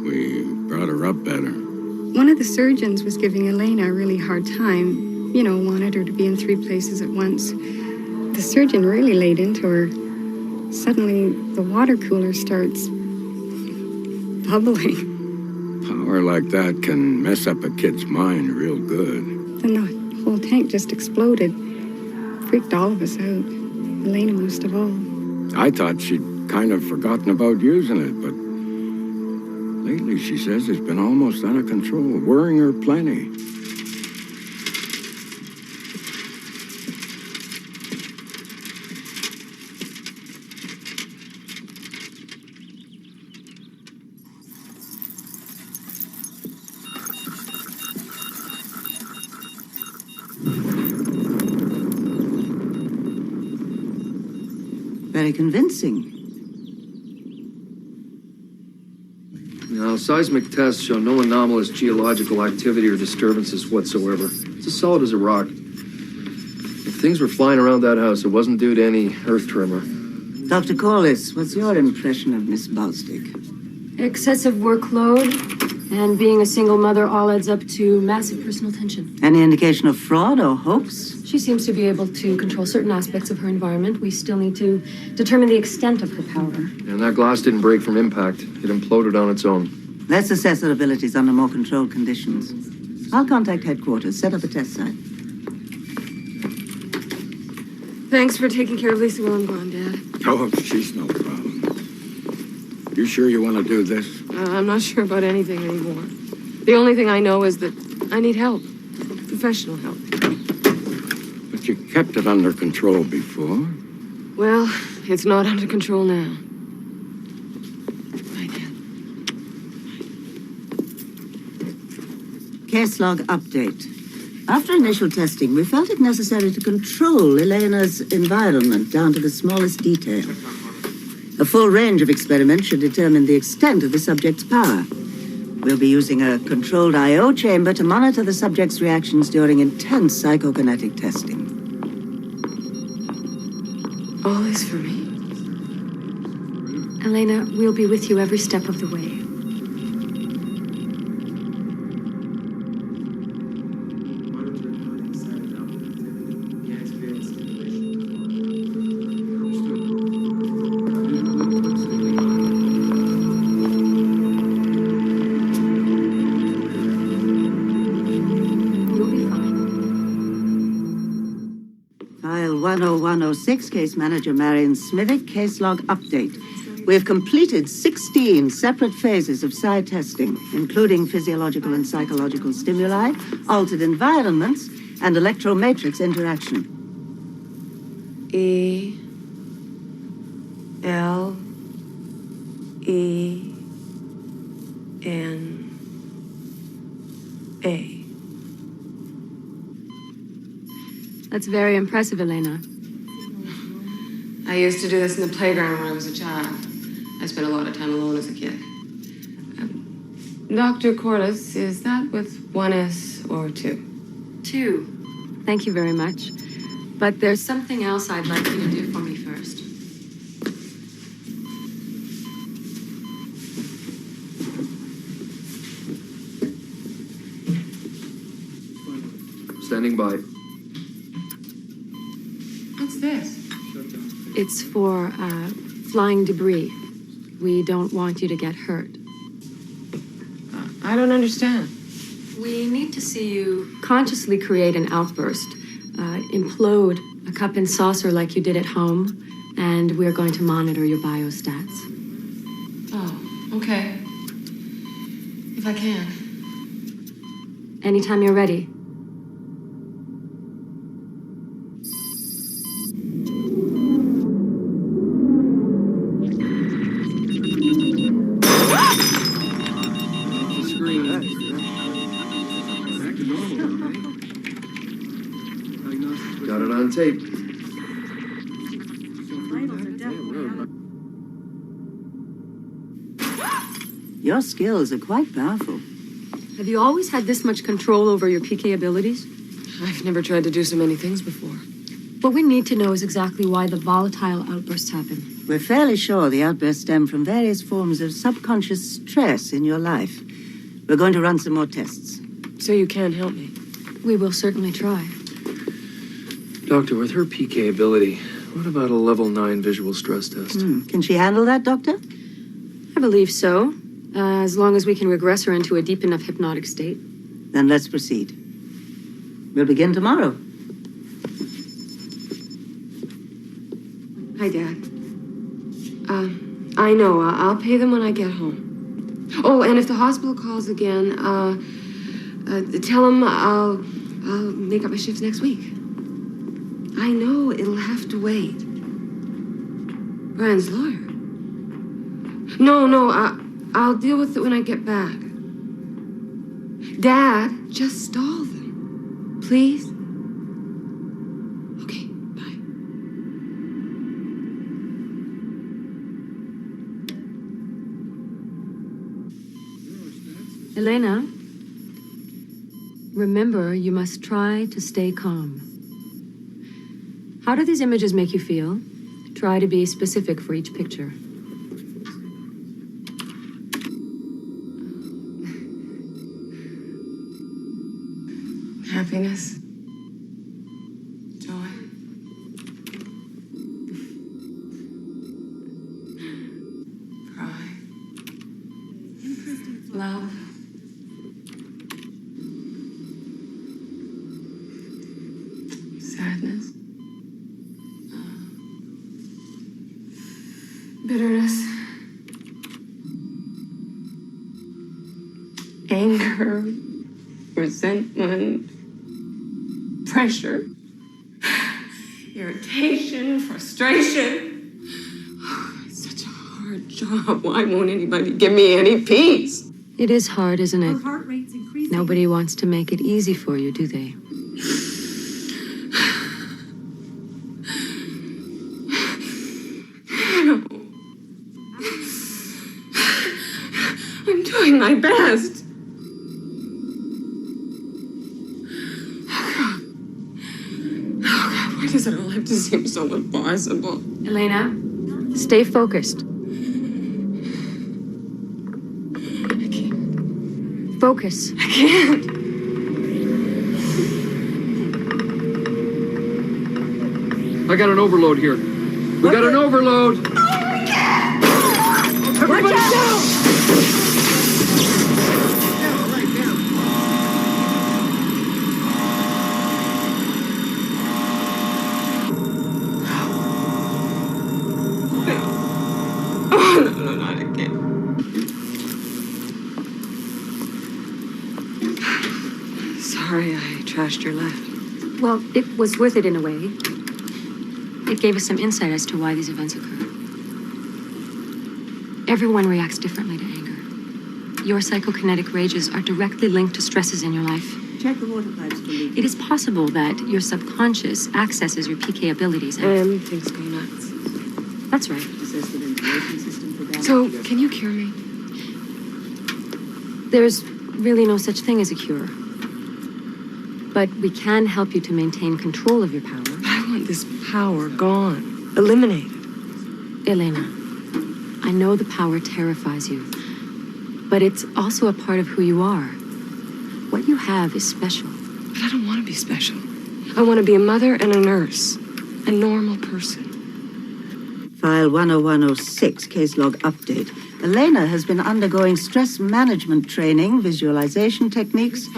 We brought her up better. One of the surgeons was giving Elena a really hard time. You know, wanted her to be in 3 places at once. The surgeon really laid into her. Suddenly, the water cooler starts bubbling. Power like that can mess up a kid's mind real good. Then the whole tank just exploded. Freaked all of us out. Elena most of all. I thought she'd kind of forgotten about using it, but lately she says it's been almost out of control, worrying her plenty. Very convincing. Now, seismic tests show no anomalous geological activity or disturbances whatsoever. It's as solid as a rock. If things were flying around that house, it wasn't due to any earth tremor. Dr. Corliss, what's your impression of Miss Bostick? Excessive workload and being a single mother all adds up to massive personal tension. Any indication of fraud or hoax? She seems to be able to control certain aspects of her environment. We still need to determine the extent of her power. And that glass didn't break from impact. It imploded on its own. Let's assess her abilities under more controlled conditions. I'll contact headquarters, set up a test site. Thanks for taking care of Lisa while I'm gone, Dad. Oh, she's no problem. You sure you want to do this? I'm not sure about anything anymore. The only thing I know is that I need help. Professional help. But you kept it under control before. Well, it's not under control now. Case log update. After initial testing, we felt it necessary to control Elena's environment down to the smallest detail. A full range of experiments should determine the extent of the subject's power. We'll be using a controlled I.O. chamber to monitor the subject's reactions during intense psychokinetic testing. All this for me? Elena, we'll be with you every step of the way. File 10106, Case Manager Marion Smithwick, Case Log Update. We have completed 16 separate phases of psi testing, including physiological and psychological stimuli, altered environments, and electromatrix interaction. E. L. E. N. A. That's very impressive, Elena. I used to do this in the playground when I was a child. I spent a lot of time alone as a kid. Dr. Corliss, is that with 1S or 2? 2. Thank you very much. But there's something else I'd like you to do for me first. Standing by. What's this? It's for flying debris. We don't want you to get hurt. I don't understand. We need to see you consciously create an outburst, implode a cup and saucer like you did at home, and we're going to monitor your biostats. Oh, okay. If I can. Anytime you're ready. Got it on tape. your skills are quite powerful. Have you always had this much control over your PK abilities? I've never tried to do so many things before. What we need to know is exactly why the volatile outbursts happen. We're fairly sure the outbursts stem from various forms of subconscious stress in your life. We're going to run some more tests. So you can help me? We will certainly try. Doctor, with her PK ability, what about a level 9 visual stress test? Can she handle that, Doctor? I believe so, as long as we can regress her into a deep enough hypnotic state. Then let's proceed. We'll begin tomorrow. Hi, Dad. I know. I'll pay them when I get home. Oh, and if the hospital calls again, tell them I'll make up my shifts next week. I know it'll have to wait. Brian's lawyer. No, I'll deal with it when I get back. Dad, just stall them, please. Okay, bye. Elena, remember, you must try to stay calm. How do these images make you feel? Try to be specific for each picture. Happiness. Joy. Pride. Love. Sadness. Bitterness. Anger. Resentment. Pressure, irritation, frustration. It's such a hard job. Why won't anybody give me any peace? It is hard, isn't it? Nobody wants to make it easy for you, do they? No. I'm doing my best. Why does it all have to seem so impossible? Elena, stay focused. I can't. Focus. I can't. I got an overload here. We got an overload. Everybody down! No, not again. Sorry, I trashed your life. Well, it was worth it in a way. It gave us some insight as to why these events occur. Everyone reacts differently to anger. Your psychokinetic rages are directly linked to stresses in your life. Check the water pipes for leaks. It is possible that your subconscious accesses your PK abilities and things go nuts. That's right. Assess the ventilation system for that. So, can you cure me? There's really no such thing as a cure. But we can help you to maintain control of your power. I want this power gone. Eliminated. Elena, I know the power terrifies you, but it's also a part of who you are. What you have is special. But I don't want to be special. I want to be a mother and a nurse. A normal person. File 10106, case log update. Elena has been undergoing stress management training, visualization techniques,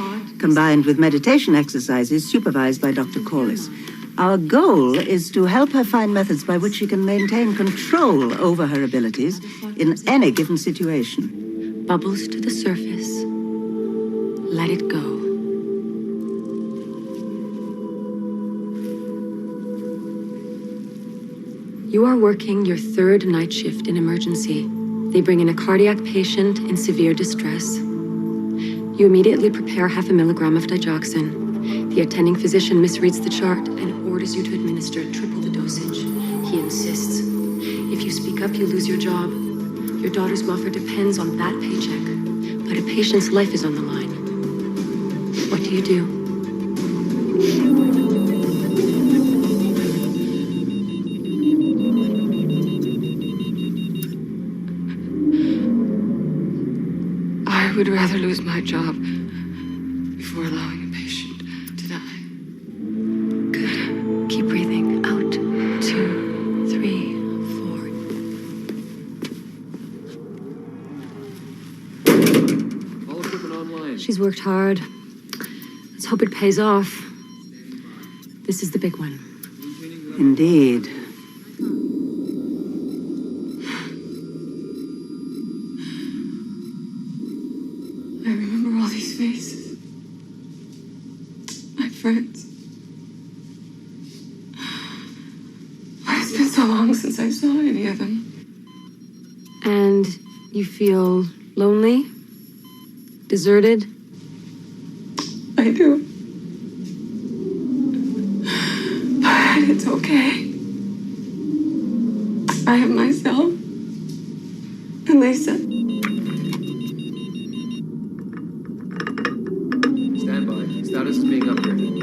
combined with meditation exercises supervised by Dr. Corliss. Our goal is to help her find methods by which she can maintain control over her abilities in any given situation. Bubbles to the surface. Let it go. You are working your third night shift in emergency. They bring in a cardiac patient in severe distress. You immediately prepare 0.5 milligram of digoxin. The attending physician misreads the chart and orders you to administer triple the dosage. He insists. If you speak up, you lose your job. Your daughter's welfare depends on that paycheck, but a patient's life is on the line. What do you do? I would rather lose my job before allowing a patient to die. Good. Keep breathing. Out. 2, 3, 4. All equipment online. She's worked hard. Let's hope it pays off. This is the big one. Indeed. I remember all these faces. My friends. It's been so long since I saw any of them. And you feel lonely? Deserted? I do. But it's okay. I have myself and Lisa. Stand by. Status is being upgraded.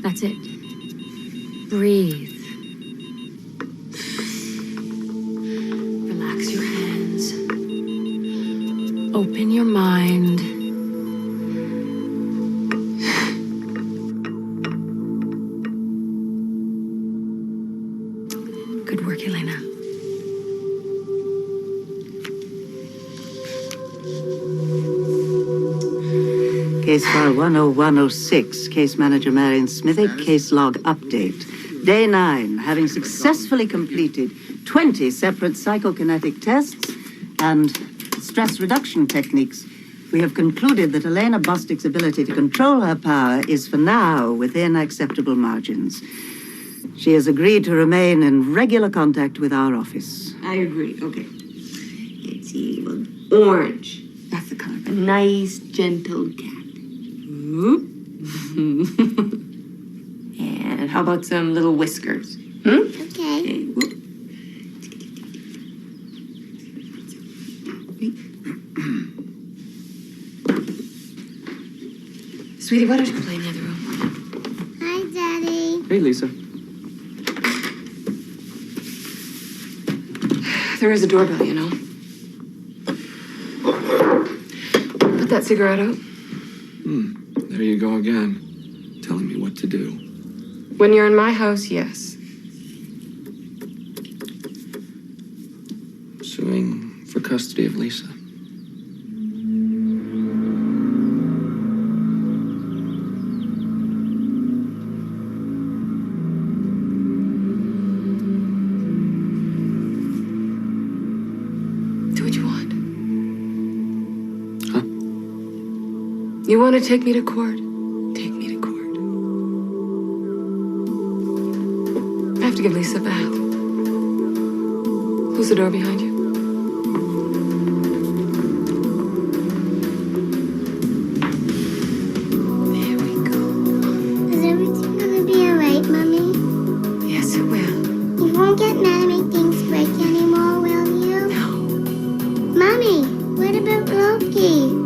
That's it. Breathe. Relax your hands. Open your mind. Good work, Elena. Case file 10106, case manager Marion Smithy, case log update. Day 9, having successfully completed 20 separate psychokinetic tests and stress reduction techniques, we have concluded that Elena Bostic's ability to control her power is for now within acceptable margins. She has agreed to remain in regular contact with our office. I agree. Okay. Let's see. Well, orange. That's the color of a nice, gentle cat. And how about some little whiskers? Okay. Whoop. Sweetie, why don't you play in the other room? Hi, Daddy. Hey, Lisa. There is a doorbell, you know. Put that cigarette out. There you go again, telling me what to do. When you're in my house, yes. Suing for custody of Lisa. Do what you want. You want to take me to court? Take me to court. I have to give Lisa a bath. Close the door behind you. Is everything gonna be alright, Mommy? Yes, it will. You won't get mad and make things break anymore, will you? No. Mommy, what about Loki?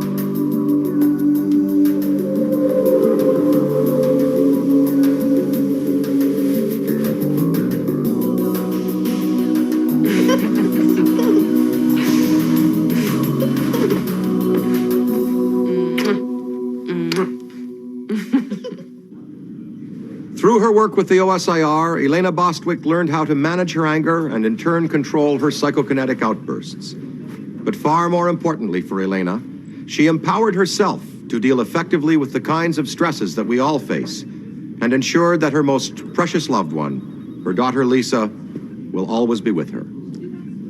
Through her work with the OSIR, Elena Bostwick learned how to manage her anger and in turn control her psychokinetic outbursts. But far more importantly for Elena, she empowered herself to deal effectively with the kinds of stresses that we all face and ensured that her most precious loved one, her daughter Lisa, will always be with her.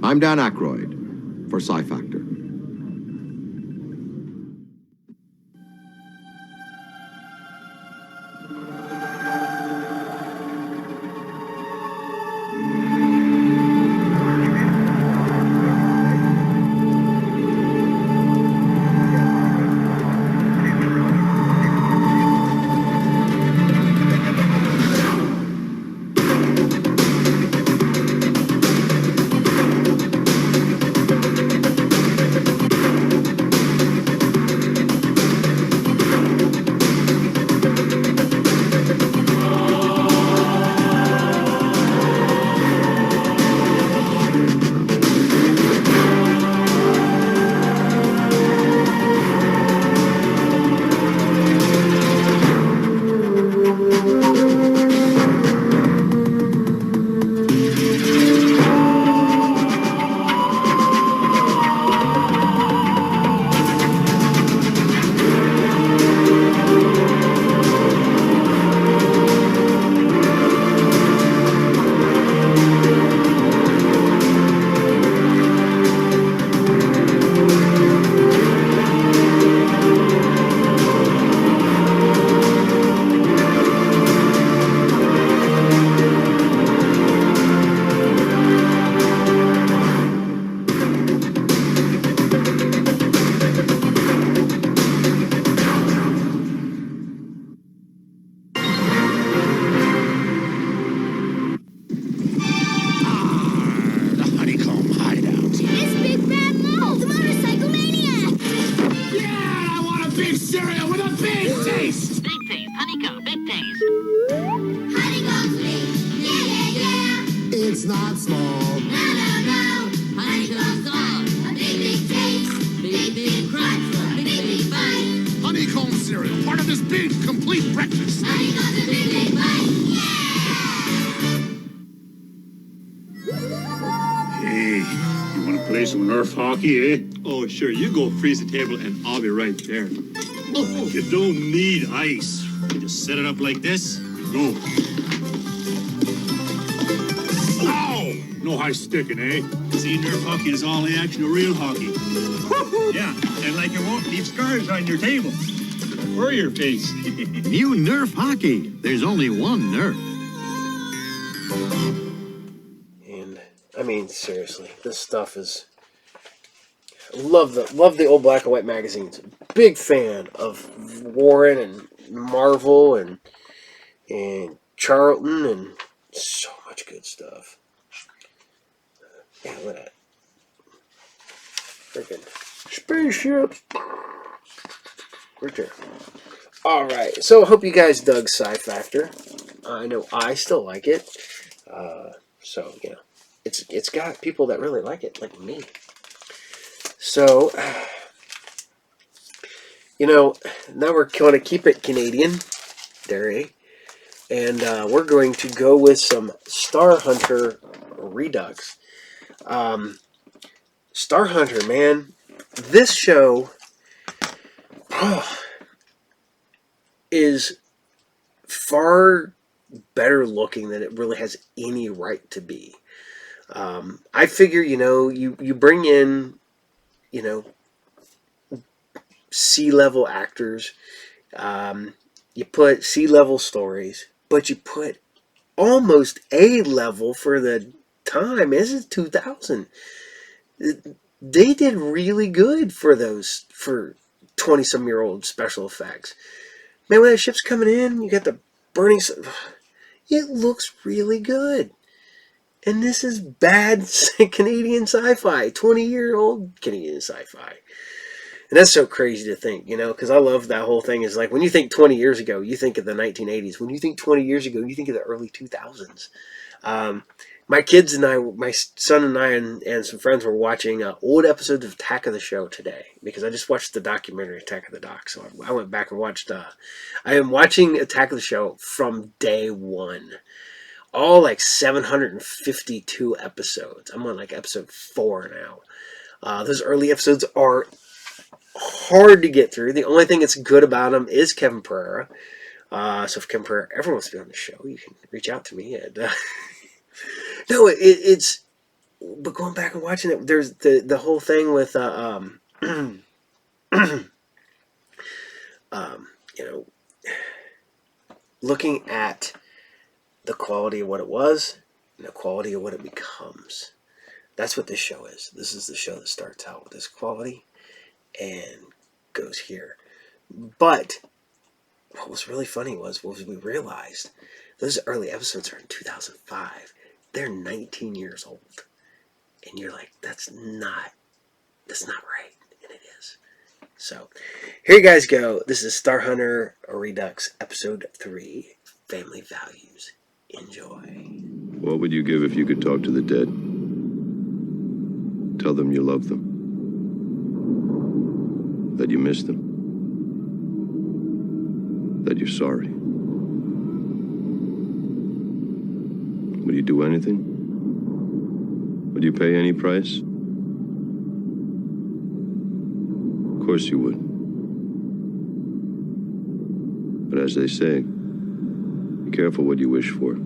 I'm Dan Aykroyd for Psi Factor. is not small. No. Honeycomb's all a big, big taste. Big, big crunch for a big, big bite. Honeycomb cereal, part of this big, complete breakfast. Honeycomb's a big, big bite. Hey, you want to play some Nerf hockey, eh? Oh, sure. You go freeze the table and I'll be right there. Oh, you don't need ice. You just set it up like this. Go. Ow! No high sticking, eh? See, Nerf hockey is all the action of real hockey. Yeah, and like it won't leave scars on your table. Or your face. New Nerf hockey. There's only one Nerf. And I mean, seriously, this stuff is. Love the old black and white magazines. Big fan of Warren and Marvel and Charlton and so much good stuff. Yeah, look at that. Freaking spaceships. Right there. Alright, so I hope you guys dug Psi Factor. I know I still like it. So, you know, it's got people that really like it, like me. So, you know, now we're going to keep it Canadian, Derry, and we're going to go with some Star Hunter Redux. Star Hunter, man, this show is far better looking than it really has any right to be. I figure, you know, you bring in, you know, C-level actors, you put C-level stories, but you put almost A-level for the time. This is 2000. They did really good for those, for 20-some-year-old special effects. Man, when that ship's coming in, you got the burning... It looks really good. And this is bad Canadian sci-fi. 20-year-old Canadian sci-fi. And that's so crazy to think, you know, because I love that whole thing. Is like, when you think 20 years ago, you think of the 1980s. When you think 20 years ago, you think of the early 2000s. My kids and I, my son and I and some friends were watching old episodes of Attack of the Show today. Because I just watched the documentary Attack of the Doc. So I went back and watched... I am watching Attack of the Show from day one. All like 752 episodes. I'm on like episode 4 now. Those early episodes are hard to get through. The only thing that's good about them is Kevin Pereira. So if Kevin Pereira ever wants to be on the show, you can reach out to me. And, no, it's... But going back and watching it, there's the whole thing with... you know, looking at the quality of what it was and the quality of what it becomes. That's what this show is. This is the show that starts out with this quality and goes here. But what was really funny was we realized those early episodes are in 2005. They're 19 years old. And you're like, that's not right. And it is. So, here you guys go. This is Star Hunter Redux, Episode 3, Family Values. Enjoy. What would you give if you could talk to the dead? Tell them you love them. That you miss them. That you're sorry. Would you do anything? Would you pay any price? Of course you would. But as they say, be careful what you wish for.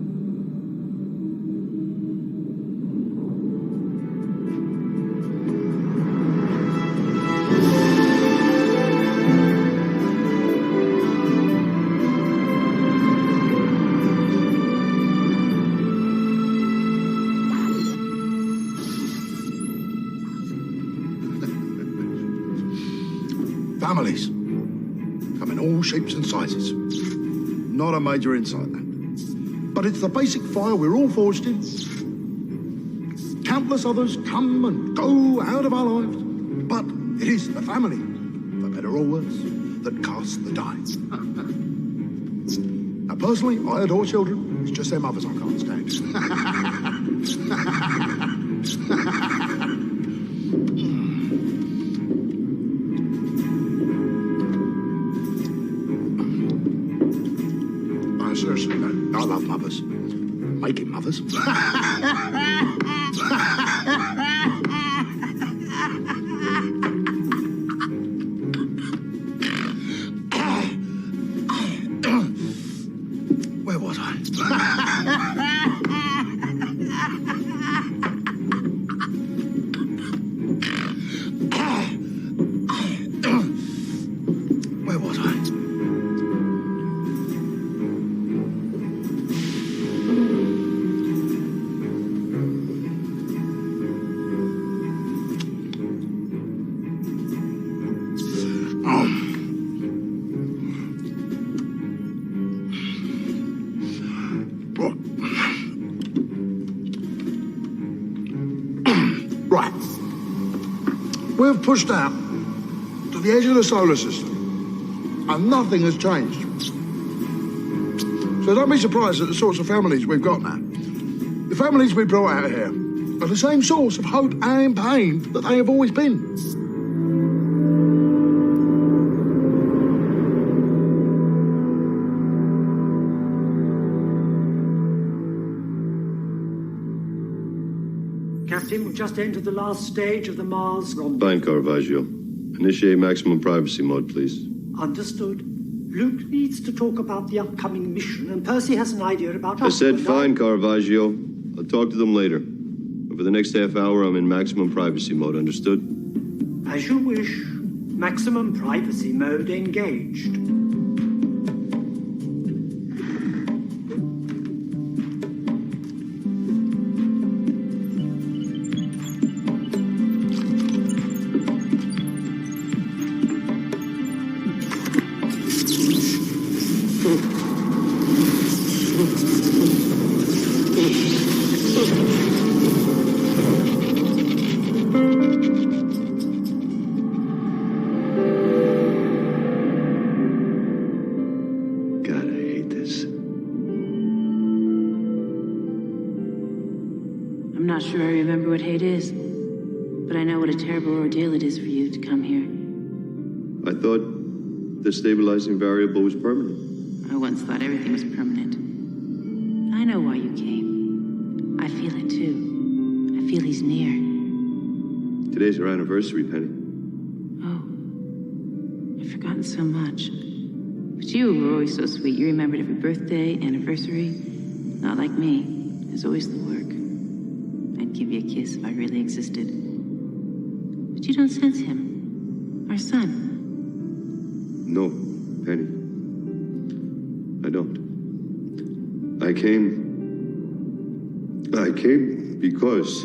Families come in all shapes and sizes. Not a major insight, that. But it's the basic fire we're all forged in. Countless others come and go out of our lives. But it is the family, for better or worse, that casts the die. Now, personally, I adore children. It's just their mothers I can't stand. mothers. Where was I? Where was I? Right. We've pushed out to the edge of the solar system, and nothing has changed. So don't be surprised at the sorts of families we've got now. The families we brought out here are the same source of hope and pain that they have always been. Captain, we've just entered the last stage of the Mars rendezvous. Fine, Caravaggio. Initiate maximum privacy mode, please. Understood. Luke needs to talk about the upcoming mission, and Percy has an idea about I us. said fine, Caravaggio. I'll talk to them later. But for the next half hour, I'm in maximum privacy mode, understood? As you wish. Maximum privacy mode engaged. I'm not sure I remember what hate is, but I know what a terrible ordeal it is for you to come here. I thought the stabilizing variable was permanent. I once thought everything was permanent. I know why you came. I feel it too. I feel he's near. Today's our anniversary, Penny. Oh, I've forgotten so much. But you were always so sweet. You remembered every birthday, anniversary. Not like me. There's always the work. I'd give you a kiss if I really existed. But you don't sense him. Our son. No, Penny. I don't. I came because...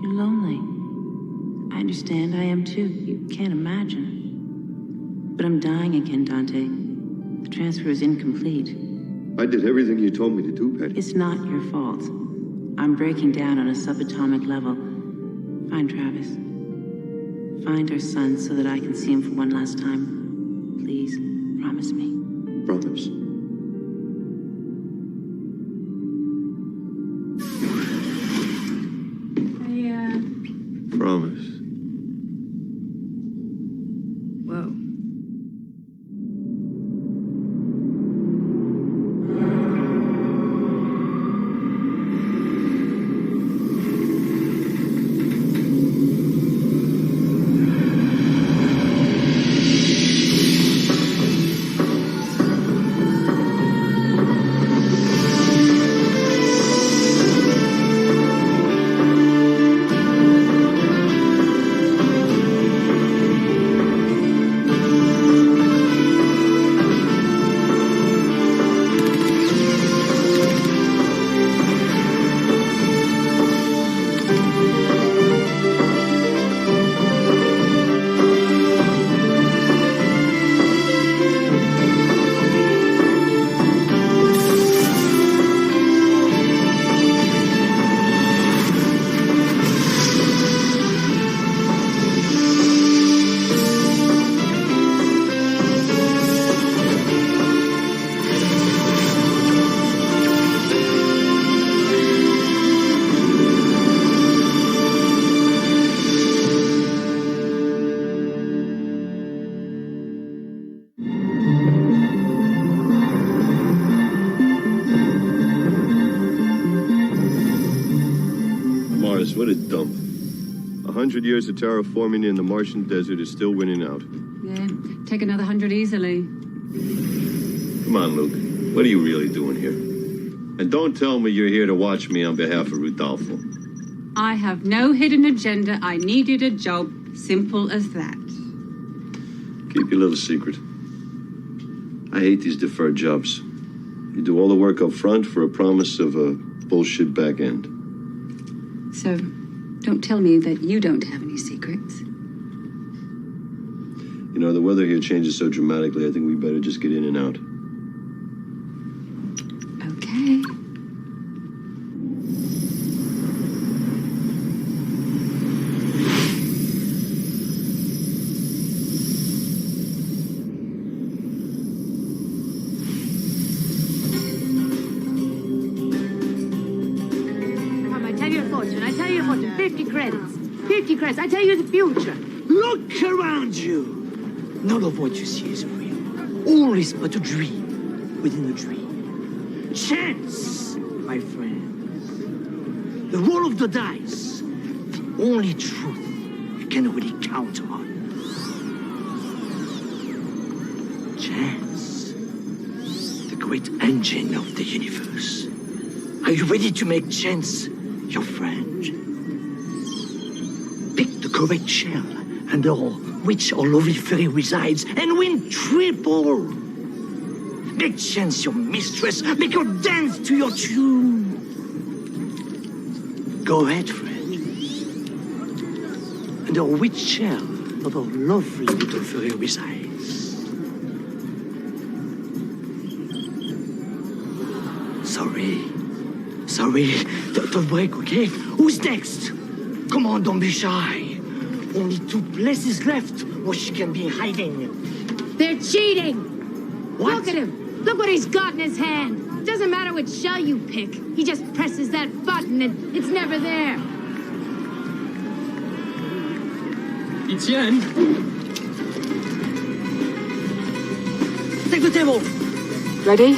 You're lonely. I understand. I am too. You can't imagine. But I'm dying again, Dante. The transfer is incomplete. I did everything you told me to do, Penny. It's not your fault. I'm breaking down on a subatomic level. Find Travis. Find our son so that I can see him for one last time. Please, promise me. Promise. Promise. Whoa. Mars, what a dump. 100 years of terraforming in the Martian desert is still winning out. Yeah, take another 100 easily. Come on, Luke. What are you really doing here? And don't tell me you're here to watch me on behalf of Rudolfo. I have no hidden agenda. I needed a job. Simple as that. Keep your little secret. I hate these deferred jobs. You do all the work up front for a promise of a bullshit back end. So, don't tell me that you don't have any secrets. You know, the weather here changes so dramatically, I think we better just get in and out. Okay. I tell you a fortune. 50 credits. 50 credits. I tell you the future. Look around you. None of what you see is real. All is but a dream within a dream. Chance, my friends. The roll of the dice. The only truth you can really count on. Chance. The great engine of the universe. Are you ready to make chance your friend? Pick the correct shell under which our lovely fairy resides and win triple. Make chance your mistress, make her dance to your tune. Go ahead, friend. Under which shell of our lovely little fairy resides? Sorry. Don't break, okay? Who's next? Come on, don't be shy. Only 2 places left where she can be hiding. They're cheating. What? Look at him. Look what he's got in his hand. Doesn't matter which shell you pick. He just presses that button and it's never there. Etienne! Take the table. Ready?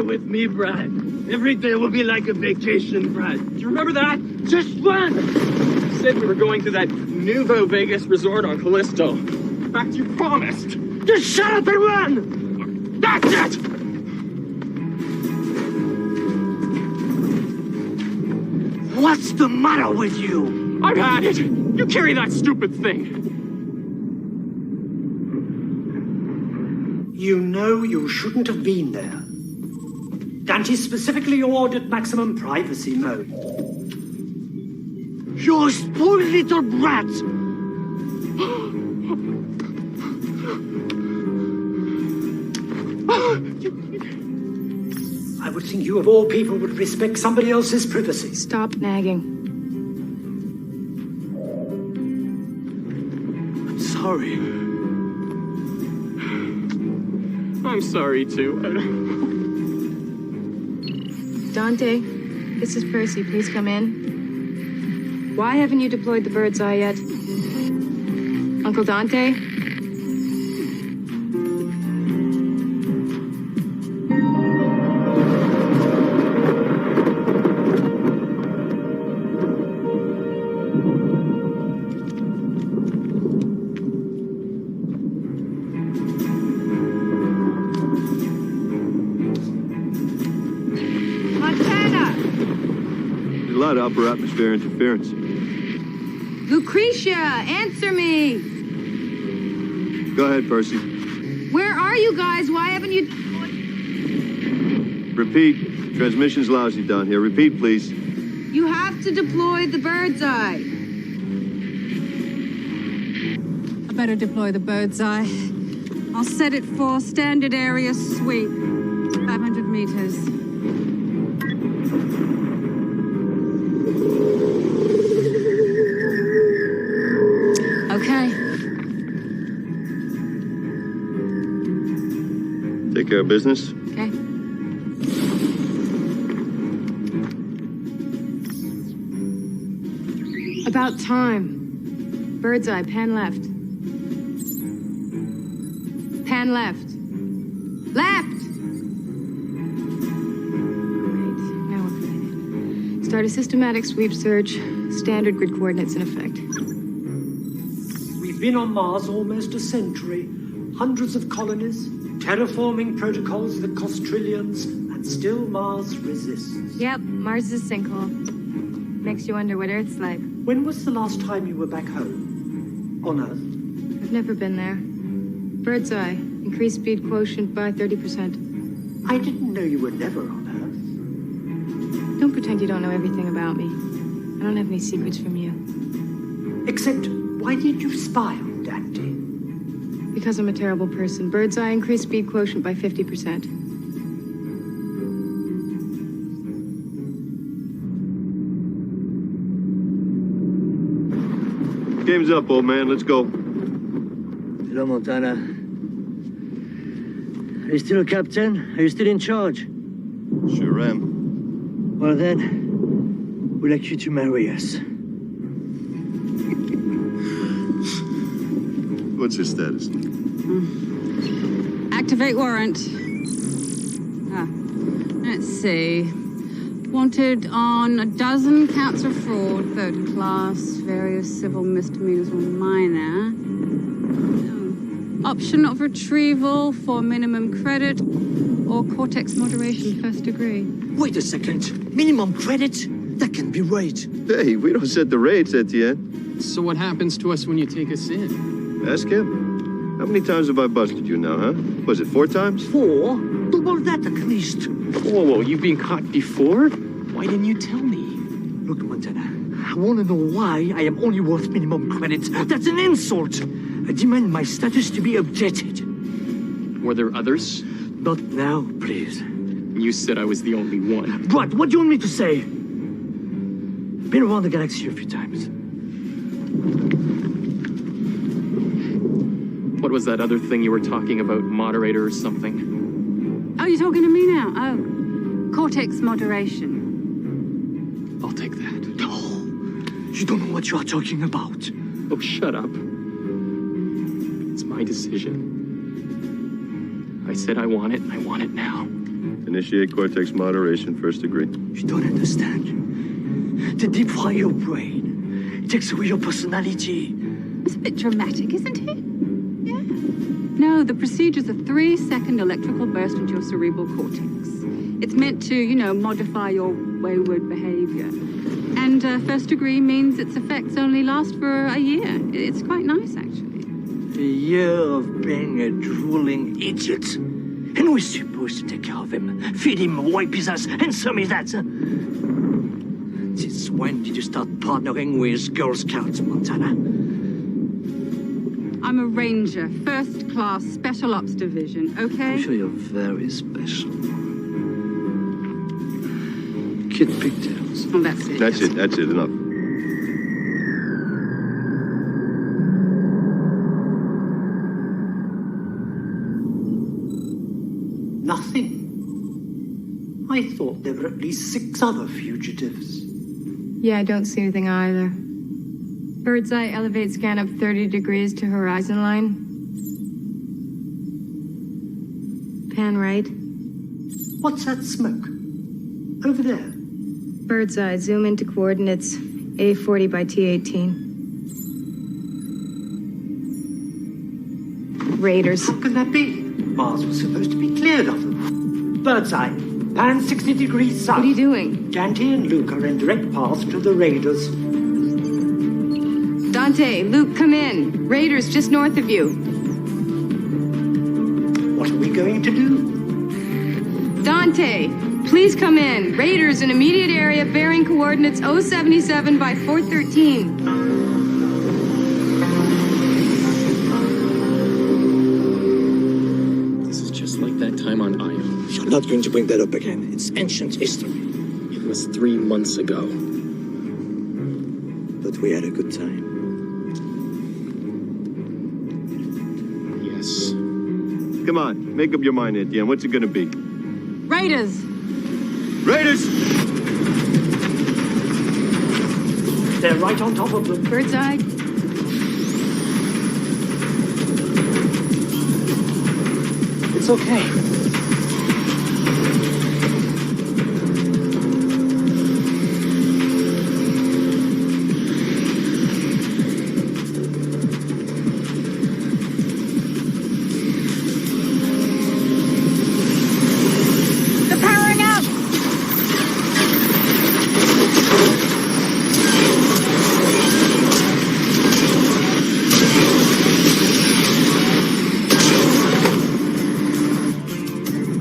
With me, Brad. Every day will be like a vacation, Brad. Do you remember that? Just run! You said we were going to that Nouveau Vegas resort on Callisto. In fact, you promised. Just shut up and run! That's it! What's the matter with you? I've had it! You carry that stupid thing! You know you shouldn't have been there. Dante specifically ordered maximum privacy mode. You're a spoiled little brat! I would think you of all people would respect somebody else's privacy. Stop nagging. I'm sorry. I'm sorry, too. Dante, this is Percy. Please come in. Why haven't you deployed the bird's eye yet? Uncle Dante? Upper atmosphere interference. Lucretia, answer me! Go ahead, Percy. Where are you guys? Why haven't you... Repeat. Transmission's lousy down here. Repeat, please. You have to deploy the bird's eye. I better deploy the bird's eye. I'll set it for standard area sweep. 500 meters. Okay. Take care of business. Okay. About time. Bird's eye, pan left. Pan left. Left! Great, now we're connected. Start a systematic sweep search. Standard grid coordinates in effect. We've been on Mars almost a century. Hundreds of colonies, terraforming protocols that cost trillions, and still Mars resists. Yep, Mars is a sinkhole. Makes you wonder what Earth's like. When was the last time you were back home? On Earth? I've never been there. Bird's eye. Increased speed quotient by 30%. I didn't know you were never on Earth. Don't pretend you don't know everything about me. I don't have any secrets from you. Except, why did you spy on Dante? Because I'm a terrible person. Bird's eye increased speed quotient by 50%. Game's up, old man. Let's go. Hello, Montana. Are you still captain? Are you still in charge? Sure am. Well then, we'd like you to marry us. What's his status? Activate warrant. Let's see. Wanted on a dozen counts of fraud, third class, various civil misdemeanors or minor. Option of retrieval for minimum credit or cortex moderation, first degree. Wait a second. Minimum credit? That can be right. Hey, we don't set the rates, Etienne. So what happens to us when you take us in? Ask him. How many times have I busted you now, huh? Was it 4 times? 4? Double that at least. Whoa, you've been caught before? Why didn't you tell me? Look, Montana, I want to know why I am only worth minimum credit. That's an insult. I demand my status to be updated. Were there others? Not now, please. You said I was the only one. What? What do you want me to say? Been around the galaxy a few times. What was that other thing you were talking about, moderator or something? Oh, you're talking to me now? Oh, cortex moderation. I'll take that. No, you don't know what you are talking about. Oh, shut up. It's my decision. I said I want it, and I want it now. Initiate cortex moderation, first degree. You don't understand. To deep fry your brain, it takes away your personality. It's a bit dramatic, isn't it? Yeah. No, the procedure's a 3-second electrical burst into your cerebral cortex. It's meant to, modify your wayward behavior. And first degree means its effects only last for a year. It's quite nice, actually. A year of being a drooling idiot. And we're supposed to take care of him, feed him, wipe his ass, and some of that. Since when did you start partnering with Girl Scouts, Montana? I'm a ranger, first class, special ops division, okay? I'm sure you're very special. Kid pigtails. Oh, that's it. That's it, enough. Nothing. I thought there were at least 6 other fugitives. Yeah, I don't see anything either. Bird's eye, elevate scan up 30 degrees to horizon line. Pan right. What's that smoke? Over there. Bird's eye, zoom into coordinates A40 by T18. Raiders. How can that be? Mars was supposed to be cleared of them. Bird's eye, pan 60 degrees south. What are you doing? Dante and Luke are in direct path to the Raiders. Dante, Luke, come in. Raiders just north of you. What are we going to do? Dante, please come in. Raiders in immediate area bearing coordinates 077 by 413. Time on Io. You're not going to bring that up again. It's ancient history. It was 3 months ago. But we had a good time. Yes. Come on, make up your mind, Etienne. What's it gonna be? Raiders! Raiders! They're right on top of them. Bird's eye. It's okay. They're powering up!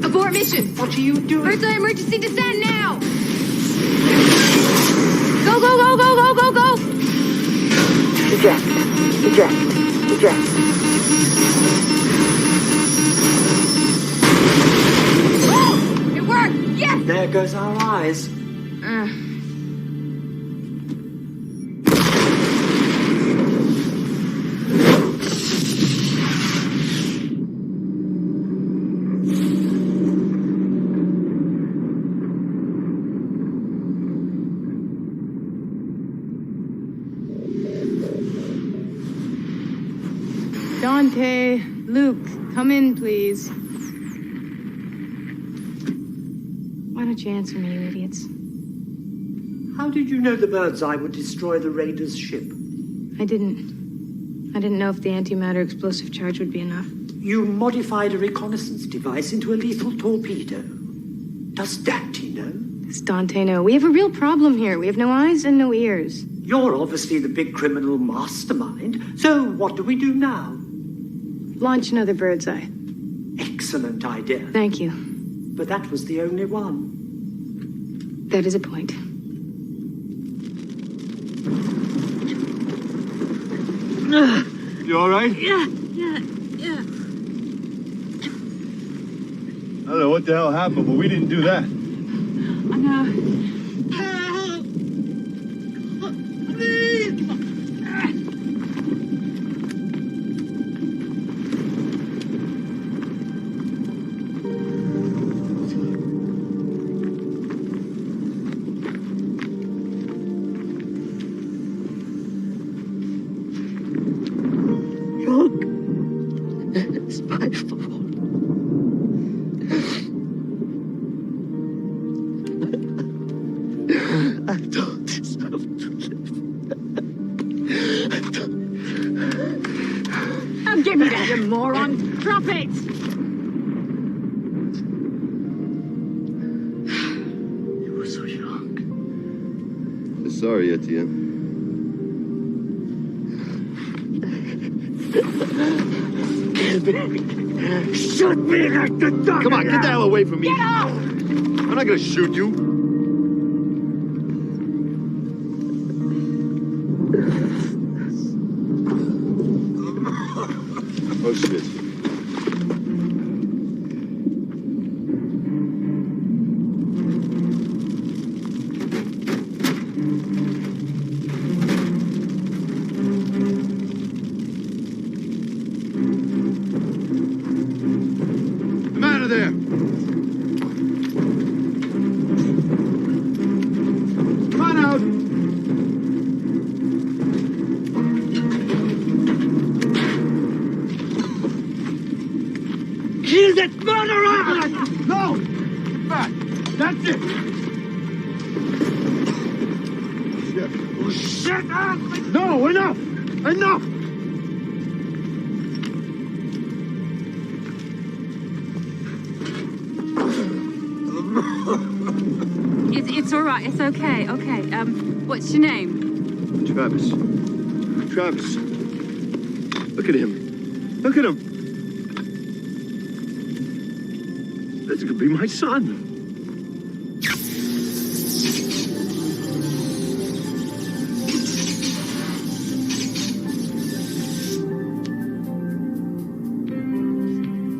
Abort mission! What are you doing? Bird's eye emergency descent now! Go, go, go, go, go, go, go! Eject. Eject. Eject. It worked! Yes! There goes our eyes. Dante, Luke, come in, please. Why don't you answer me, you idiots? How did you know the bird's eye would destroy the raiders' ship? I didn't know if the antimatter explosive charge would be enough. You modified a reconnaissance device into a lethal torpedo. Does Dante know? Does Dante know? We have a real problem here. We have no eyes and no ears. You're obviously the big criminal mastermind. So what do we do now? Launch another bird's eye. Excellent idea. Thank you. But that was the only one. That is a point. You all right? Yeah. I don't know what the hell happened, but we didn't do that. I know. It's my fault. I don't deserve to live. I don't. Oh, give me that, you moron! Drop it! You were so young. Sorry, Etienne. Kill me. Shoot me like the dog. Come on, get the hell away from me. Get off! I'm not gonna shoot you. Oh, shit. Come out of there. Come on out. Kill that murderer! No! Back. That's it. Shit. Oh, shut up! No, enough! Enough! It's all right. It's okay. Okay. What's your name? Travis. Travis. Look at him. Look at him. This could be my son.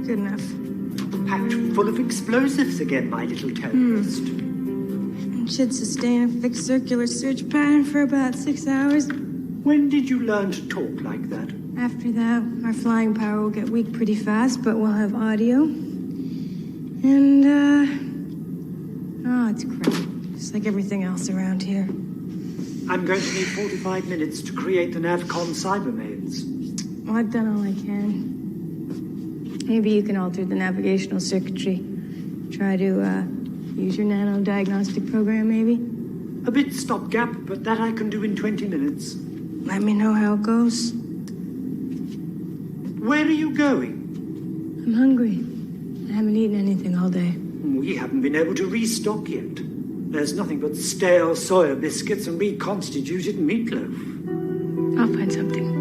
Good enough. Packed full of explosives again, my little terrorist. Should sustain a fixed circular search pattern for about 6 hours. When did you learn to talk like that? After that, our flying power will get weak pretty fast, but we'll have audio. And, oh, it's crap. Just like everything else around here. I'm going to need 45 minutes to create the NavCon cybermains. Well, I've done all I can. Maybe you can alter the navigational circuitry. Try to, use your nano-diagnostic program, maybe? A bit stopgap, but that I can do in 20 minutes. Let me know how it goes. Where are you going? I'm hungry. I haven't eaten anything all day. We haven't been able to restock yet. There's nothing but stale soya biscuits and reconstituted meatloaf. I'll find something.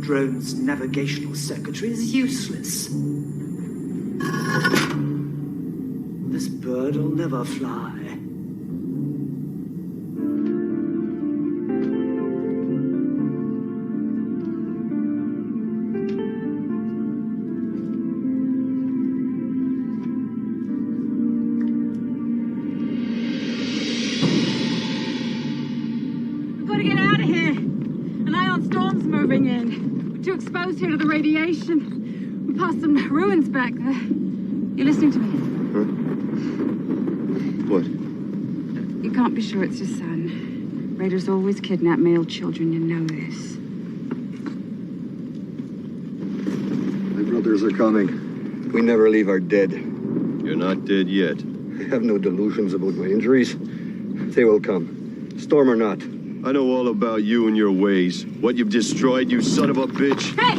Drone's navigational circuitry is useless. This bird will never fly. We've got to get out of here. An ion storm's moving in. Too exposed here to the radiation. We passed some ruins back there. You're listening to me? Huh? What? You can't be sure it's your son. Raiders always kidnap male children, you know this. My brothers are coming. We never leave our dead. You're not dead yet. I have no delusions about my injuries. They will come. Storm or not. I know all about you and your ways. What you've destroyed, you son of a bitch. Hey!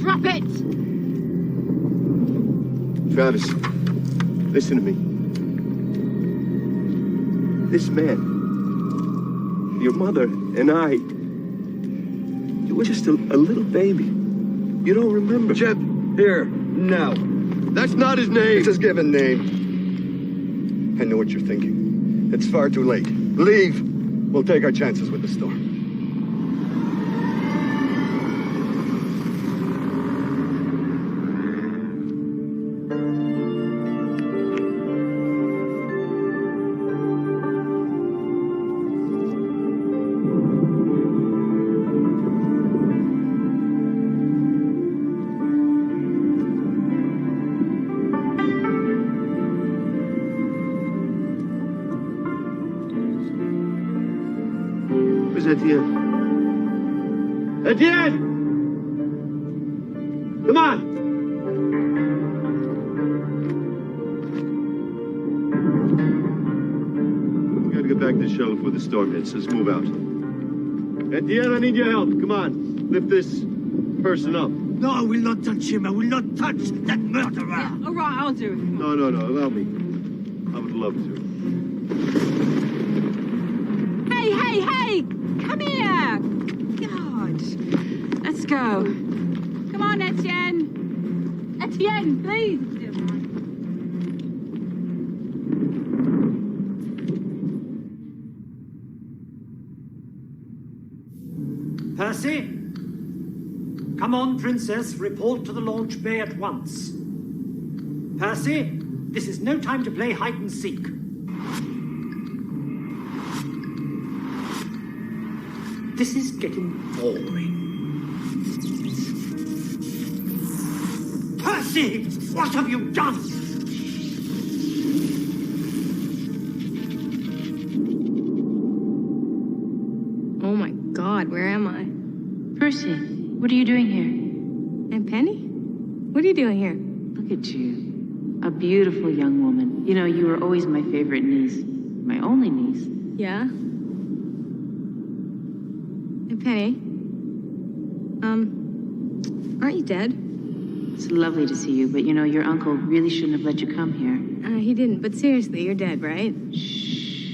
Drop it! Travis, listen to me. This man, your mother and I, you were just a little baby. You don't remember. Jet, here, now. That's not his name. It's his given name. I know what you're thinking. It's far too late. Leave. We'll take our chances with the storm. Etienne. Etienne! Come on! We gotta get back to the shuttle before the storm hits. Let's move out. Etienne, I need your help. Come on. Lift this person up. No, I will not touch him. I will not touch that murderer. Yeah, all right, I'll do it. No. Allow me. I would love to. Hey! Come here! God. Let's go. Come on, Etienne. Etienne, please. Percy? Come on, Princess. Report to the launch bay at once. Percy, this is no time to play hide and seek. This is getting boring. Percy! What have you done? Oh my God, where am I? Percy, what are you doing here? And Penny? What are you doing here? Look at you. A beautiful young woman. You know, you were always my favorite niece. My only niece. Yeah? And Penny? Aren't you dead? It's lovely to see you, but you know, your uncle really shouldn't have let you come here. He didn't, but seriously, you're dead, right? Shh.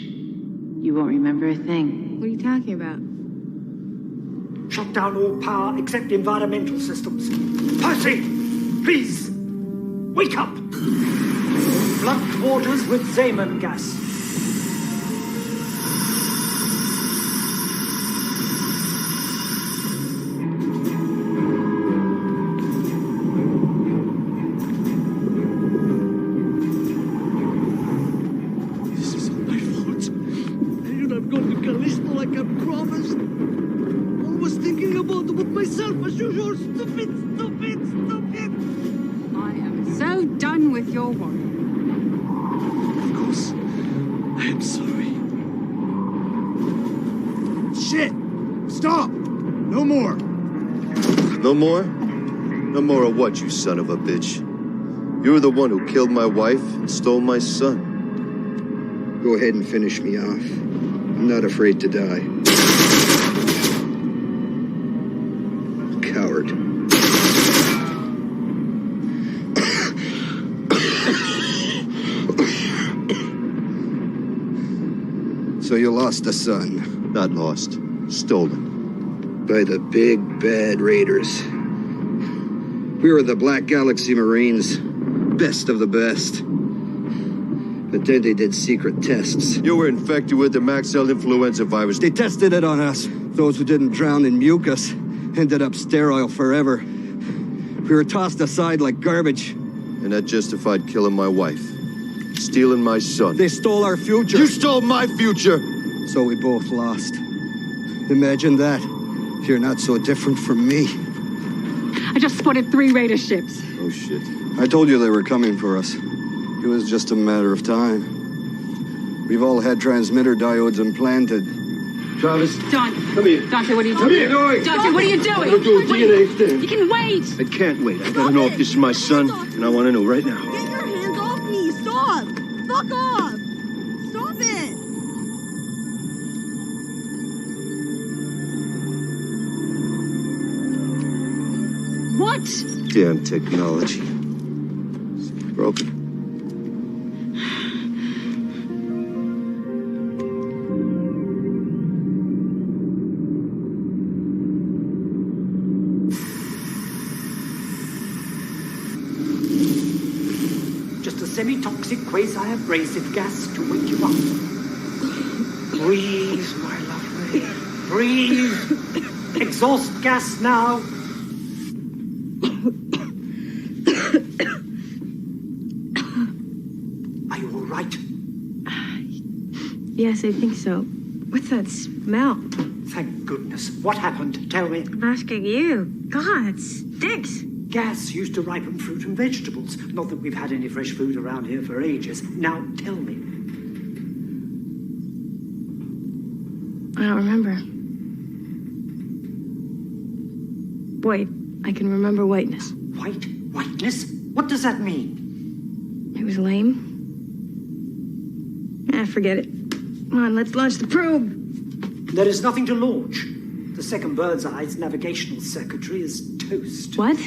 You won't remember a thing. What are you talking about? Shut down all power except environmental systems. Percy! Please! Wake up! Flood quarters with Zeman gas. as usual. Stupid, stupid, stupid. I am so done with your worry. Of course, I am sorry. Shit! Stop! No more! No more? No more of what, you son of a bitch? You were the one who killed my wife and stole my son. Go ahead and finish me off. I'm not afraid to die. Coward. So you lost a son? Not lost. Stolen. By the big bad raiders. We were the Black Galaxy Marines. Best of the best. But then they did secret tests. You were infected with the Maxell influenza virus. They tested it on us. Those who didn't drown in mucus ended up sterile forever. We were tossed aside like garbage. And that justified killing my wife. Stealing my son. They stole our future. You stole my future! So we both lost. Imagine that. You're not so different from me. I just spotted 3 raider ships. Oh, shit. I told you they were coming for us. It was just a matter of time. We've all had transmitter diodes implanted. Travis. Don. Come here. Dante, what are you Come doing? here. Doing. Dante, what are you doing? I'm gonna do a DNA thing. You can wait. I can't wait. I gotta know if this is my son, and I want to know right now. Get your hands off me! Stop! Fuck off! Stop it! What? Damn technology. It's broken. Just a semi-toxic quasi-abrasive gas to wake you up. Breathe, my lovely. Breathe. Exhaust gas now. Are you all right? Yes, I think so. What's that smell? Thank goodness. What happened? Tell me. I'm asking you. God, it stinks. Gas used to ripen fruit and vegetables. Not that we've had any fresh food around here for ages. Now, tell me. I don't remember. Wait, I can remember whiteness. White? Whiteness? What does that mean? It was lame. Forget it. Come on, let's launch the probe. There is nothing to launch. The second bird's eye's navigational circuitry is toast. What?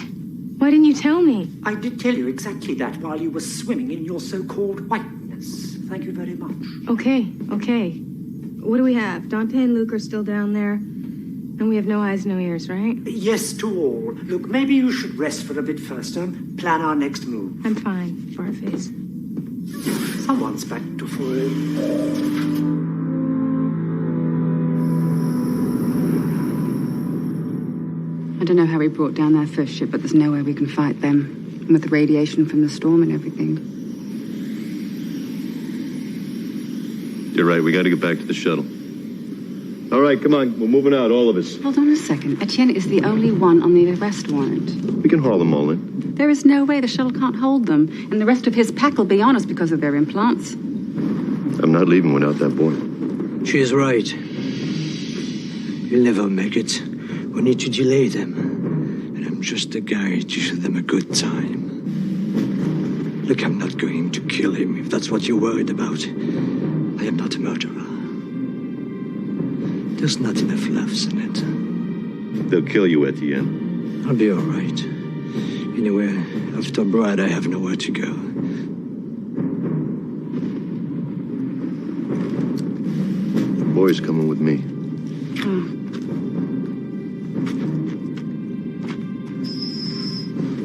Why didn't you tell me? I did tell you exactly that while you were swimming in your so-called whiteness. Thank you very much. Okay. What do we have? Dante and Luke are still down there. And we have no eyes, no ears, right? Yes to all. Look, maybe you should rest for a bit first and plan our next move. I'm fine. For our face. Someone's back to full. I don't know how we brought down their first ship, but there's no way we can fight them. And with the radiation from the storm and everything. You're right. We got to get back to the shuttle. All right, come on. We're moving out, all of us. Hold on a second. Etienne is the only one on the arrest warrant. We can haul them all in. There is no way the shuttle can't hold them. And the rest of his pack will be on us because of their implants. I'm not leaving without that boy. She is right. We'll never make it. We need to delay them. And I'm just the guy to show them a good time. Look, I'm not going to kill him if that's what you're worried about. I am not a murderer. There's not enough laughs in it. They'll kill you, Etienne. I'll be all right. Anyway, after Brad, I have nowhere to go. The boy's coming with me.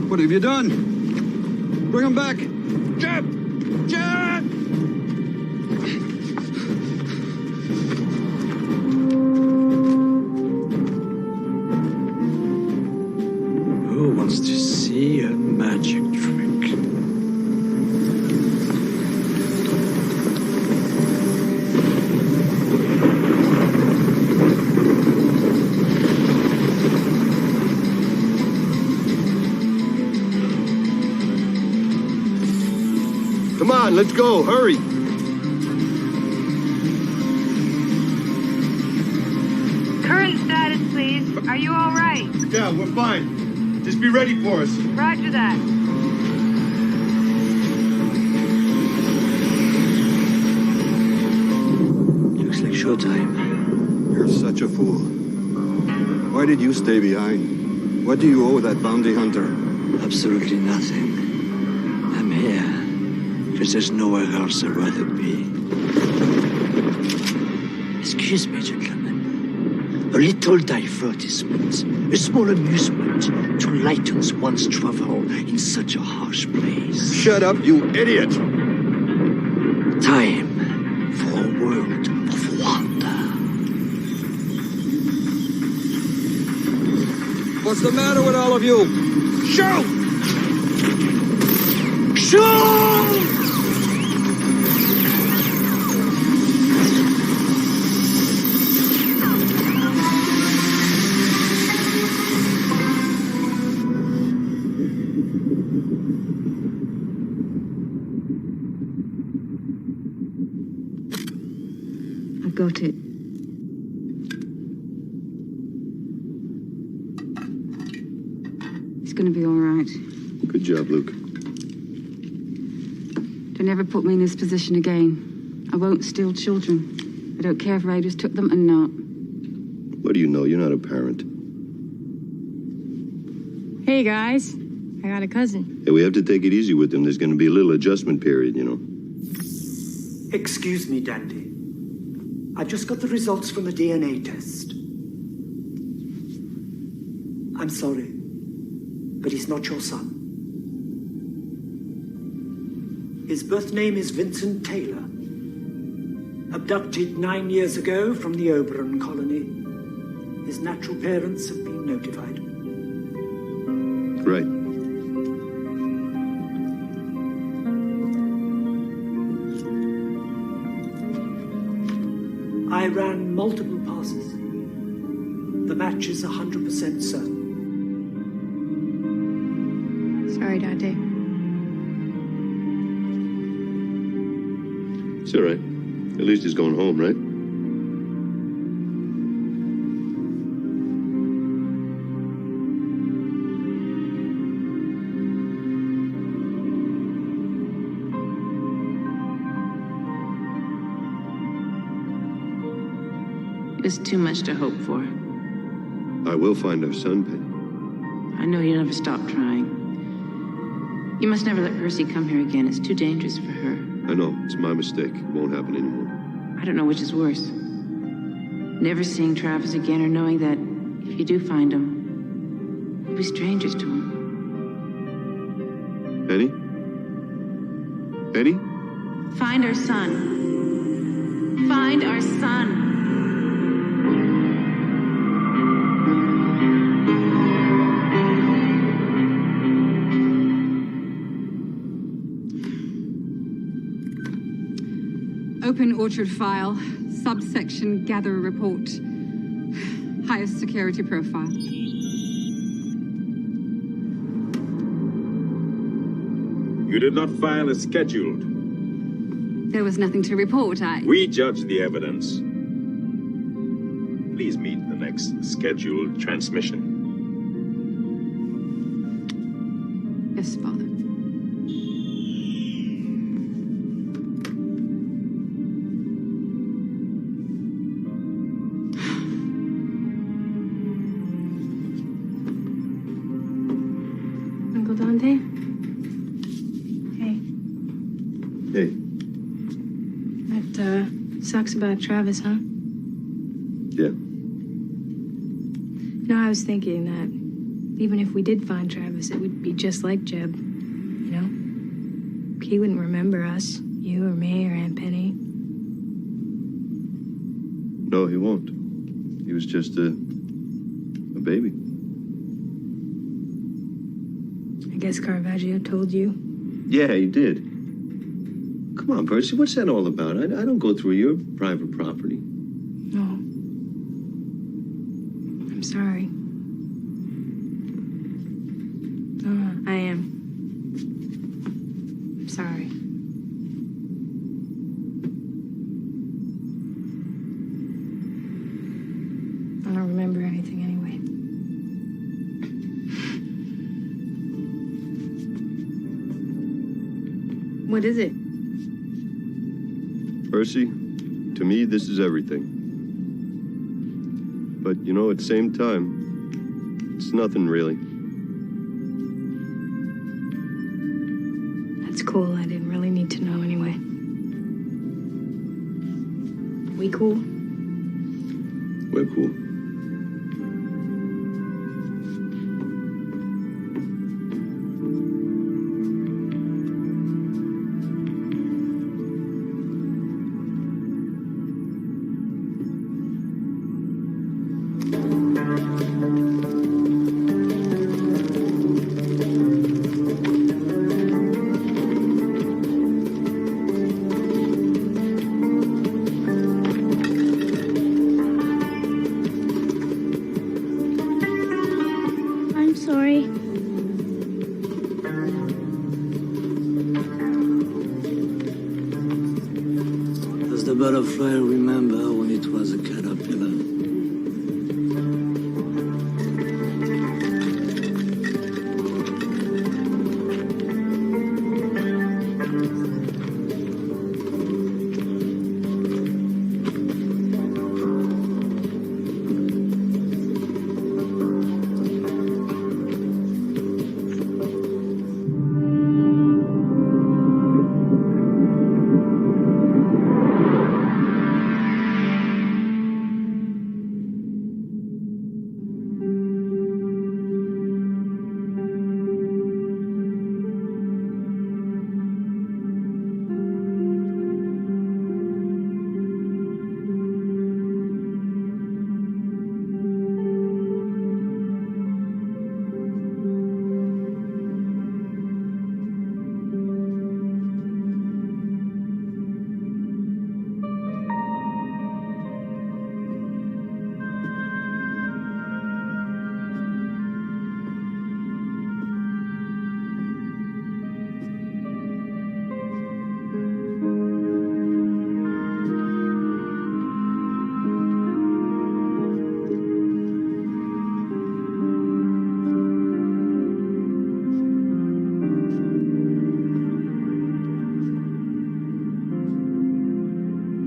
What have you done? Bring him back. Jeb! Jeb! Who wants to see a magic trick? Come on, let's go. Hurry. Current status, please. Are you all right? Yeah, we're fine. Just be ready for us. Roger that. Looks like showtime. You're such a fool. Why did you stay behind? What do you owe that bounty hunter? Absolutely nothing. I'm here because there's nowhere else I'd rather be. Excuse me, gentlemen. A little divertisement, a small amusement to lighten one's travel in such a harsh place. Shut up, you idiot! Time for a world of wonder. What's the matter with all of you? Shoot! Shoot! I've got it. It's gonna be all right. Good job, Luke. Don't ever put me in this position again. I won't steal children. I don't care if Raiders took them or not. What do you know? You're not a parent. Hey, guys. I got a cousin. Hey, we have to take it easy with him. There's going to be a little adjustment period, you know. Excuse me, Dandy. I've just got the results from the DNA test. I'm sorry, but he's not your son. His birth name is Vincent Taylor. Abducted 9 years ago from the Oberon colony. His natural parents have been notified. Right. I ran multiple passes. The match is 100% certain. Sorry, Dante. It's all right. At least he's going home, right? It's too much to hope for. I will find our son, Penny. I know you'll never stop trying. You must never let Percy come here again. It's too dangerous for her. I know. It's my mistake. It won't happen anymore. I don't know which is worse. Never seeing Travis again or knowing that if you do find him, you'll be strangers to him. Penny? Penny? Find our son. Find our son. Open orchard file, subsection gather report. Highest security profile. You did not file as scheduled. There was nothing to report. We judge the evidence. Please meet the next scheduled transmission. Yes, Father. Uncle Dante? Hey. Hey. That, sucks about Travis, huh? Yeah. You know, I was thinking that even if we did find Travis, it would be just like Jeb. You know? He wouldn't remember us, you or me or Aunt Penny. No, he won't. He was just a baby. I guess Caravaggio told you. Yeah, he did. Come on, Percy, what's that all about? I don't go through your private property. No. I'm sorry. I am. I'm sorry. What is it? Percy, to me, this is everything. But, you know, at the same time, it's nothing really. That's cool. I didn't really need to know anyway. We cool? We're cool. I'm sorry. Does the butterfly remember when it was a caterpillar?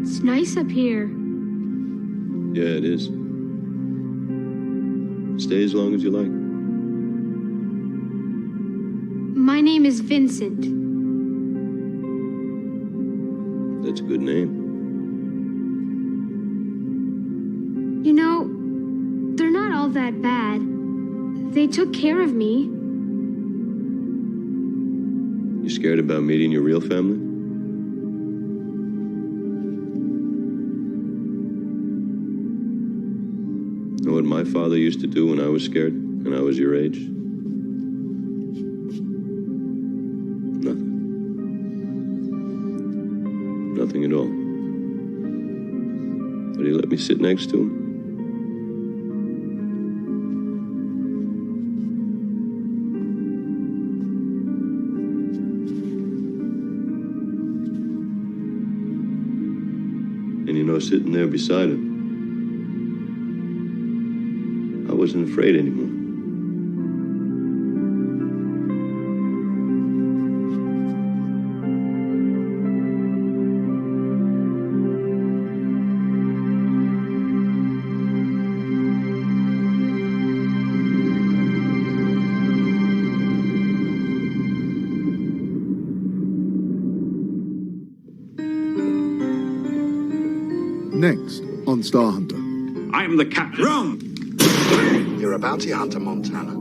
It's nice up here. Yeah, it is. Stay as long as you like. My name is Vincent. That's a good name. You know, they're not all that bad. They took care of me. You scared about meeting your real family? Know what my father used to do when I was scared and I was your age? Nothing. Nothing at all. But he let me sit next to him. And you know, sitting there beside him, I wasn't afraid anymore. Next on Star Hunter. I am the captain. Wrong! You're a bounty hunter, Montana.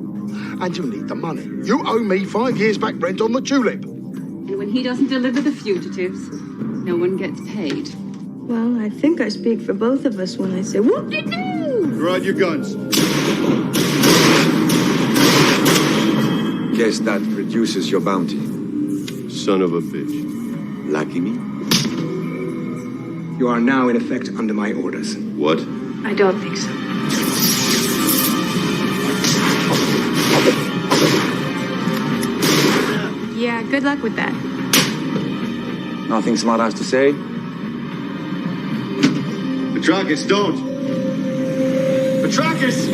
And you need the money. You owe me 5 years back rent on the Tulip. And when he doesn't deliver the fugitives, no one gets paid. Well, I think I speak for both of us when I say, whoop-de-doo! Draw your guns. Guess that reduces your bounty. Son of a bitch. Lucky me. You are now, in effect, under my orders. What? I don't think so. Yeah, good luck with that. Nothing smart ass to say? Petrarchus, don't! Petrarchus!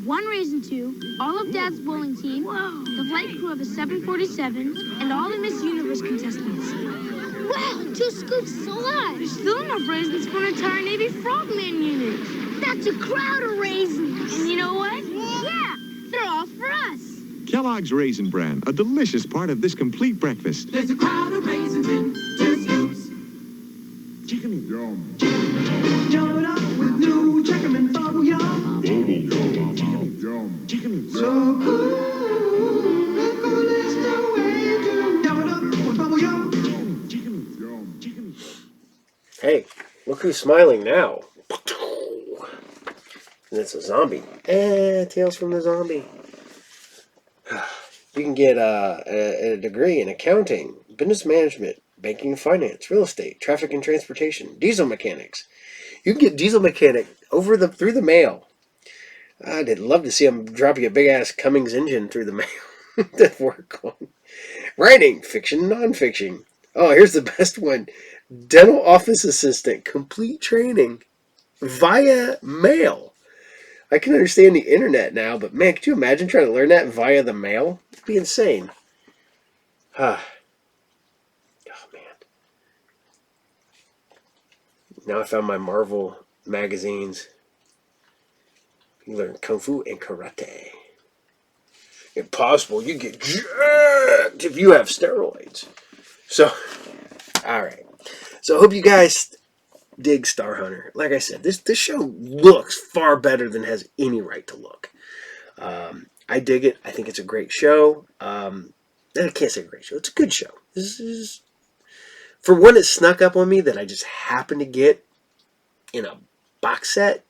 1 Raisin 2, all of Dad's bowling team, the flight crew of a 747, and all the Miss Universe contestants. Wow, 2 scoops is a lot. There's still enough raisins for an entire Navy Frogman unit. That's a crowd of raisins. And you know what? Yeah, they're all for us. Kellogg's Raisin Bran, a delicious part of this complete breakfast. There's a crowd of raisins in 2 scoops. Chicken yum. Jump it up with new Checkerman Bubble Yum. Chicken yum. Chicken So cool, look who lives the way you do. Jump it up with Bubble Yum. Hey, look who's smiling now. And it's a zombie. Tales from the Zombie. You can get a degree in accounting, business management, banking and finance, real estate, traffic and transportation, diesel mechanics. You can get diesel mechanic through the mail. I'd love to see them drop you a big ass Cummins engine through the mail to work on. Writing, fiction, non-fiction. Oh, here's the best one. Dental office assistant, complete training via mail. I can understand the internet now, but man, could you imagine trying to learn that via the mail? It'd be insane. Oh, man. Now I found my Marvel magazines. You learn Kung Fu and Karate. Impossible. You get jacked if you have steroids. So, alright. So I hope you guys dig Star Hunter. Like I said, this show looks far better than it has any right to look. I dig it. I think it's a great show. I can't say great show. It's a good show. This is, for one, it snuck up on me that I just happened to get in a box set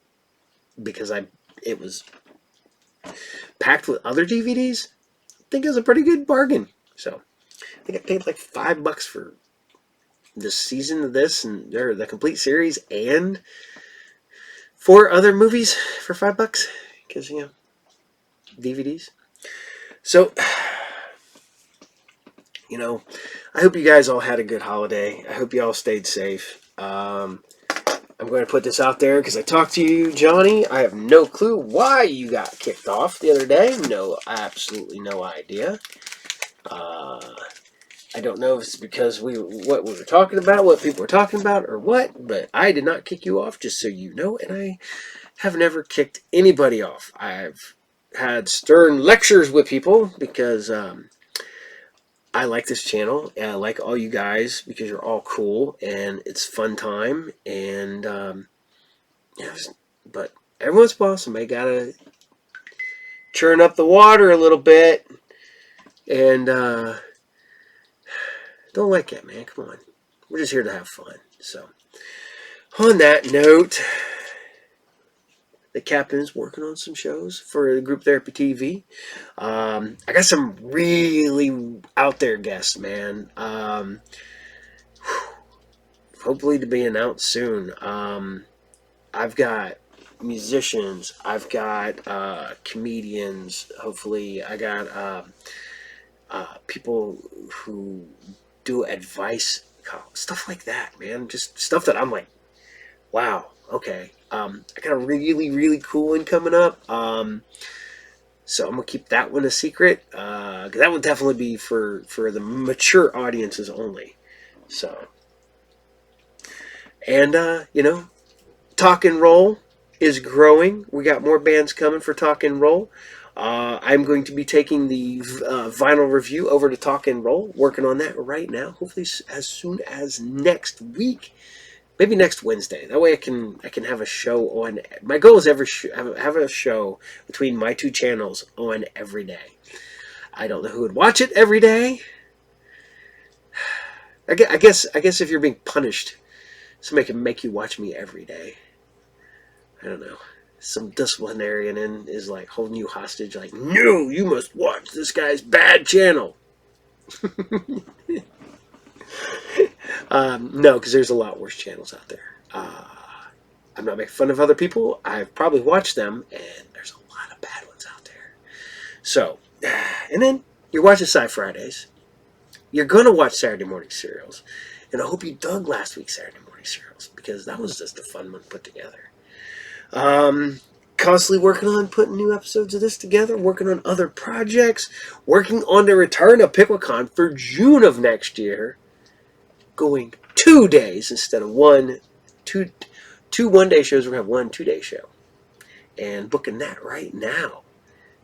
because it was packed with other DVDs. I think it was a pretty good bargain. So I think I paid like $5 for this season of this and the complete series and 4 other movies for $5 because DVDs. So I hope you guys all had a good holiday. I hope you all stayed safe. I'm going to put this out there because I talked to you, Johnny. I have no clue why you got kicked off the other day. Absolutely no idea. I don't know if it's because what we were talking about, what people were talking about, or what, but I did not kick you off, just so you know, and I have never kicked anybody off. I've had stern lectures with people because I like this channel, and I like all you guys because you're all cool, and it's fun time, and but every once in a while, somebody gotta churn up the water a little bit, and don't like that, man. Come on. We're just here to have fun. So, on that note, the captain is working on some shows for Group Therapy TV. I got some really out there guests, man. Hopefully to be announced soon. I've got musicians. I've got comedians. Hopefully, I got people who do advice, stuff like that, man. Just stuff that I'm like, wow, okay. I got a really, really cool one coming up. So I'm gonna keep that one a secret, because that would definitely be for the mature audiences only. So, and Talk and Roll is growing. We got more bands coming for Talk and Roll. I'm going to be taking the vinyl review over to Talk and Roll, working on that right now. Hopefully as soon as next week, maybe next Wednesday. That way I can have a show on. My goal is have a show between my 2 channels on every day. I don't know who would watch it every day. I guess if you're being punished, somebody can make you watch me every day. I don't know. Some disciplinarian is like holding you hostage, like, no, you must watch this guy's bad channel. No, because there's a lot worse channels out there. I'm not making fun of other people. I've probably watched them, and there's a lot of bad ones out there. So, and then you're watching SciFridays. You're going to watch Saturday Morning Serials. And I hope you dug last week's Saturday Morning Serials, because that was just a fun one put together. constantly working on putting new episodes of this together, working on other projects, working on the return of PickleCon for June of next year, going 2 days instead of two 1-day shows. We're going to have 1 2-day show. And booking that right now.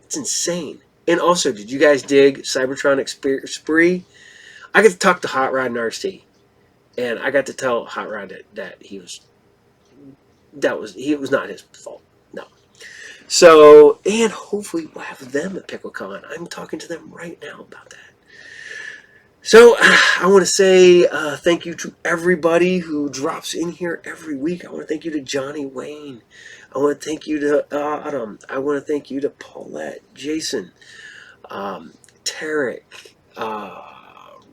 It's insane. And also, did you guys dig Cybertronic Spree? I got to talk to Hot Rod and RC. And I got to tell Hot Rod that it was not his fault. No. So, and hopefully we'll have them at PickleCon. I'm talking to them right now about that. So, I want to say thank you to everybody who drops in here every week. I want to thank you to Johnny Wayne. I want to thank you to Adam. I want to thank you to Paulette, Jason, Tarek,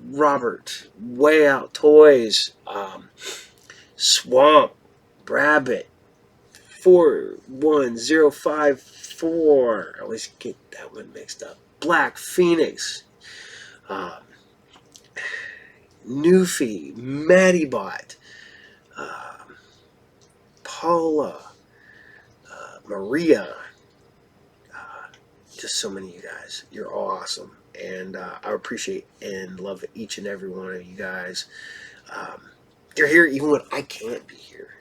Robert, Way Out Toys, Swamp, Rabbit, 41054. I always get that one mixed up. Black Phoenix, Newfie, Maddybot, Paula, Maria, just so many of you guys. You're all awesome. And I appreciate and love each and every one of you guys. You're here even when I can't be here.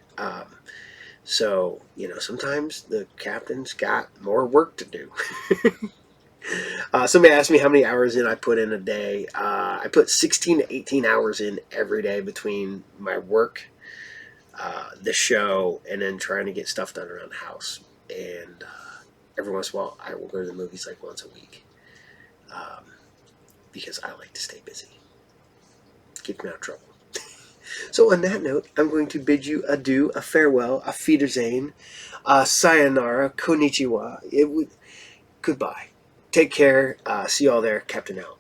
So, sometimes the captain's got more work to do. Somebody asked me how many hours I put in a day. I put 16 to 18 hours in every day between my work, the show, and then trying to get stuff done around the house. And every once in a while, I will go to the movies like once a week. Because I like to stay busy. Keep me out of trouble. So on that note, I'm going to bid you adieu, a farewell, a Wiedersehen, sayonara, konnichiwa. Goodbye. Take care. See you all there. Captain out.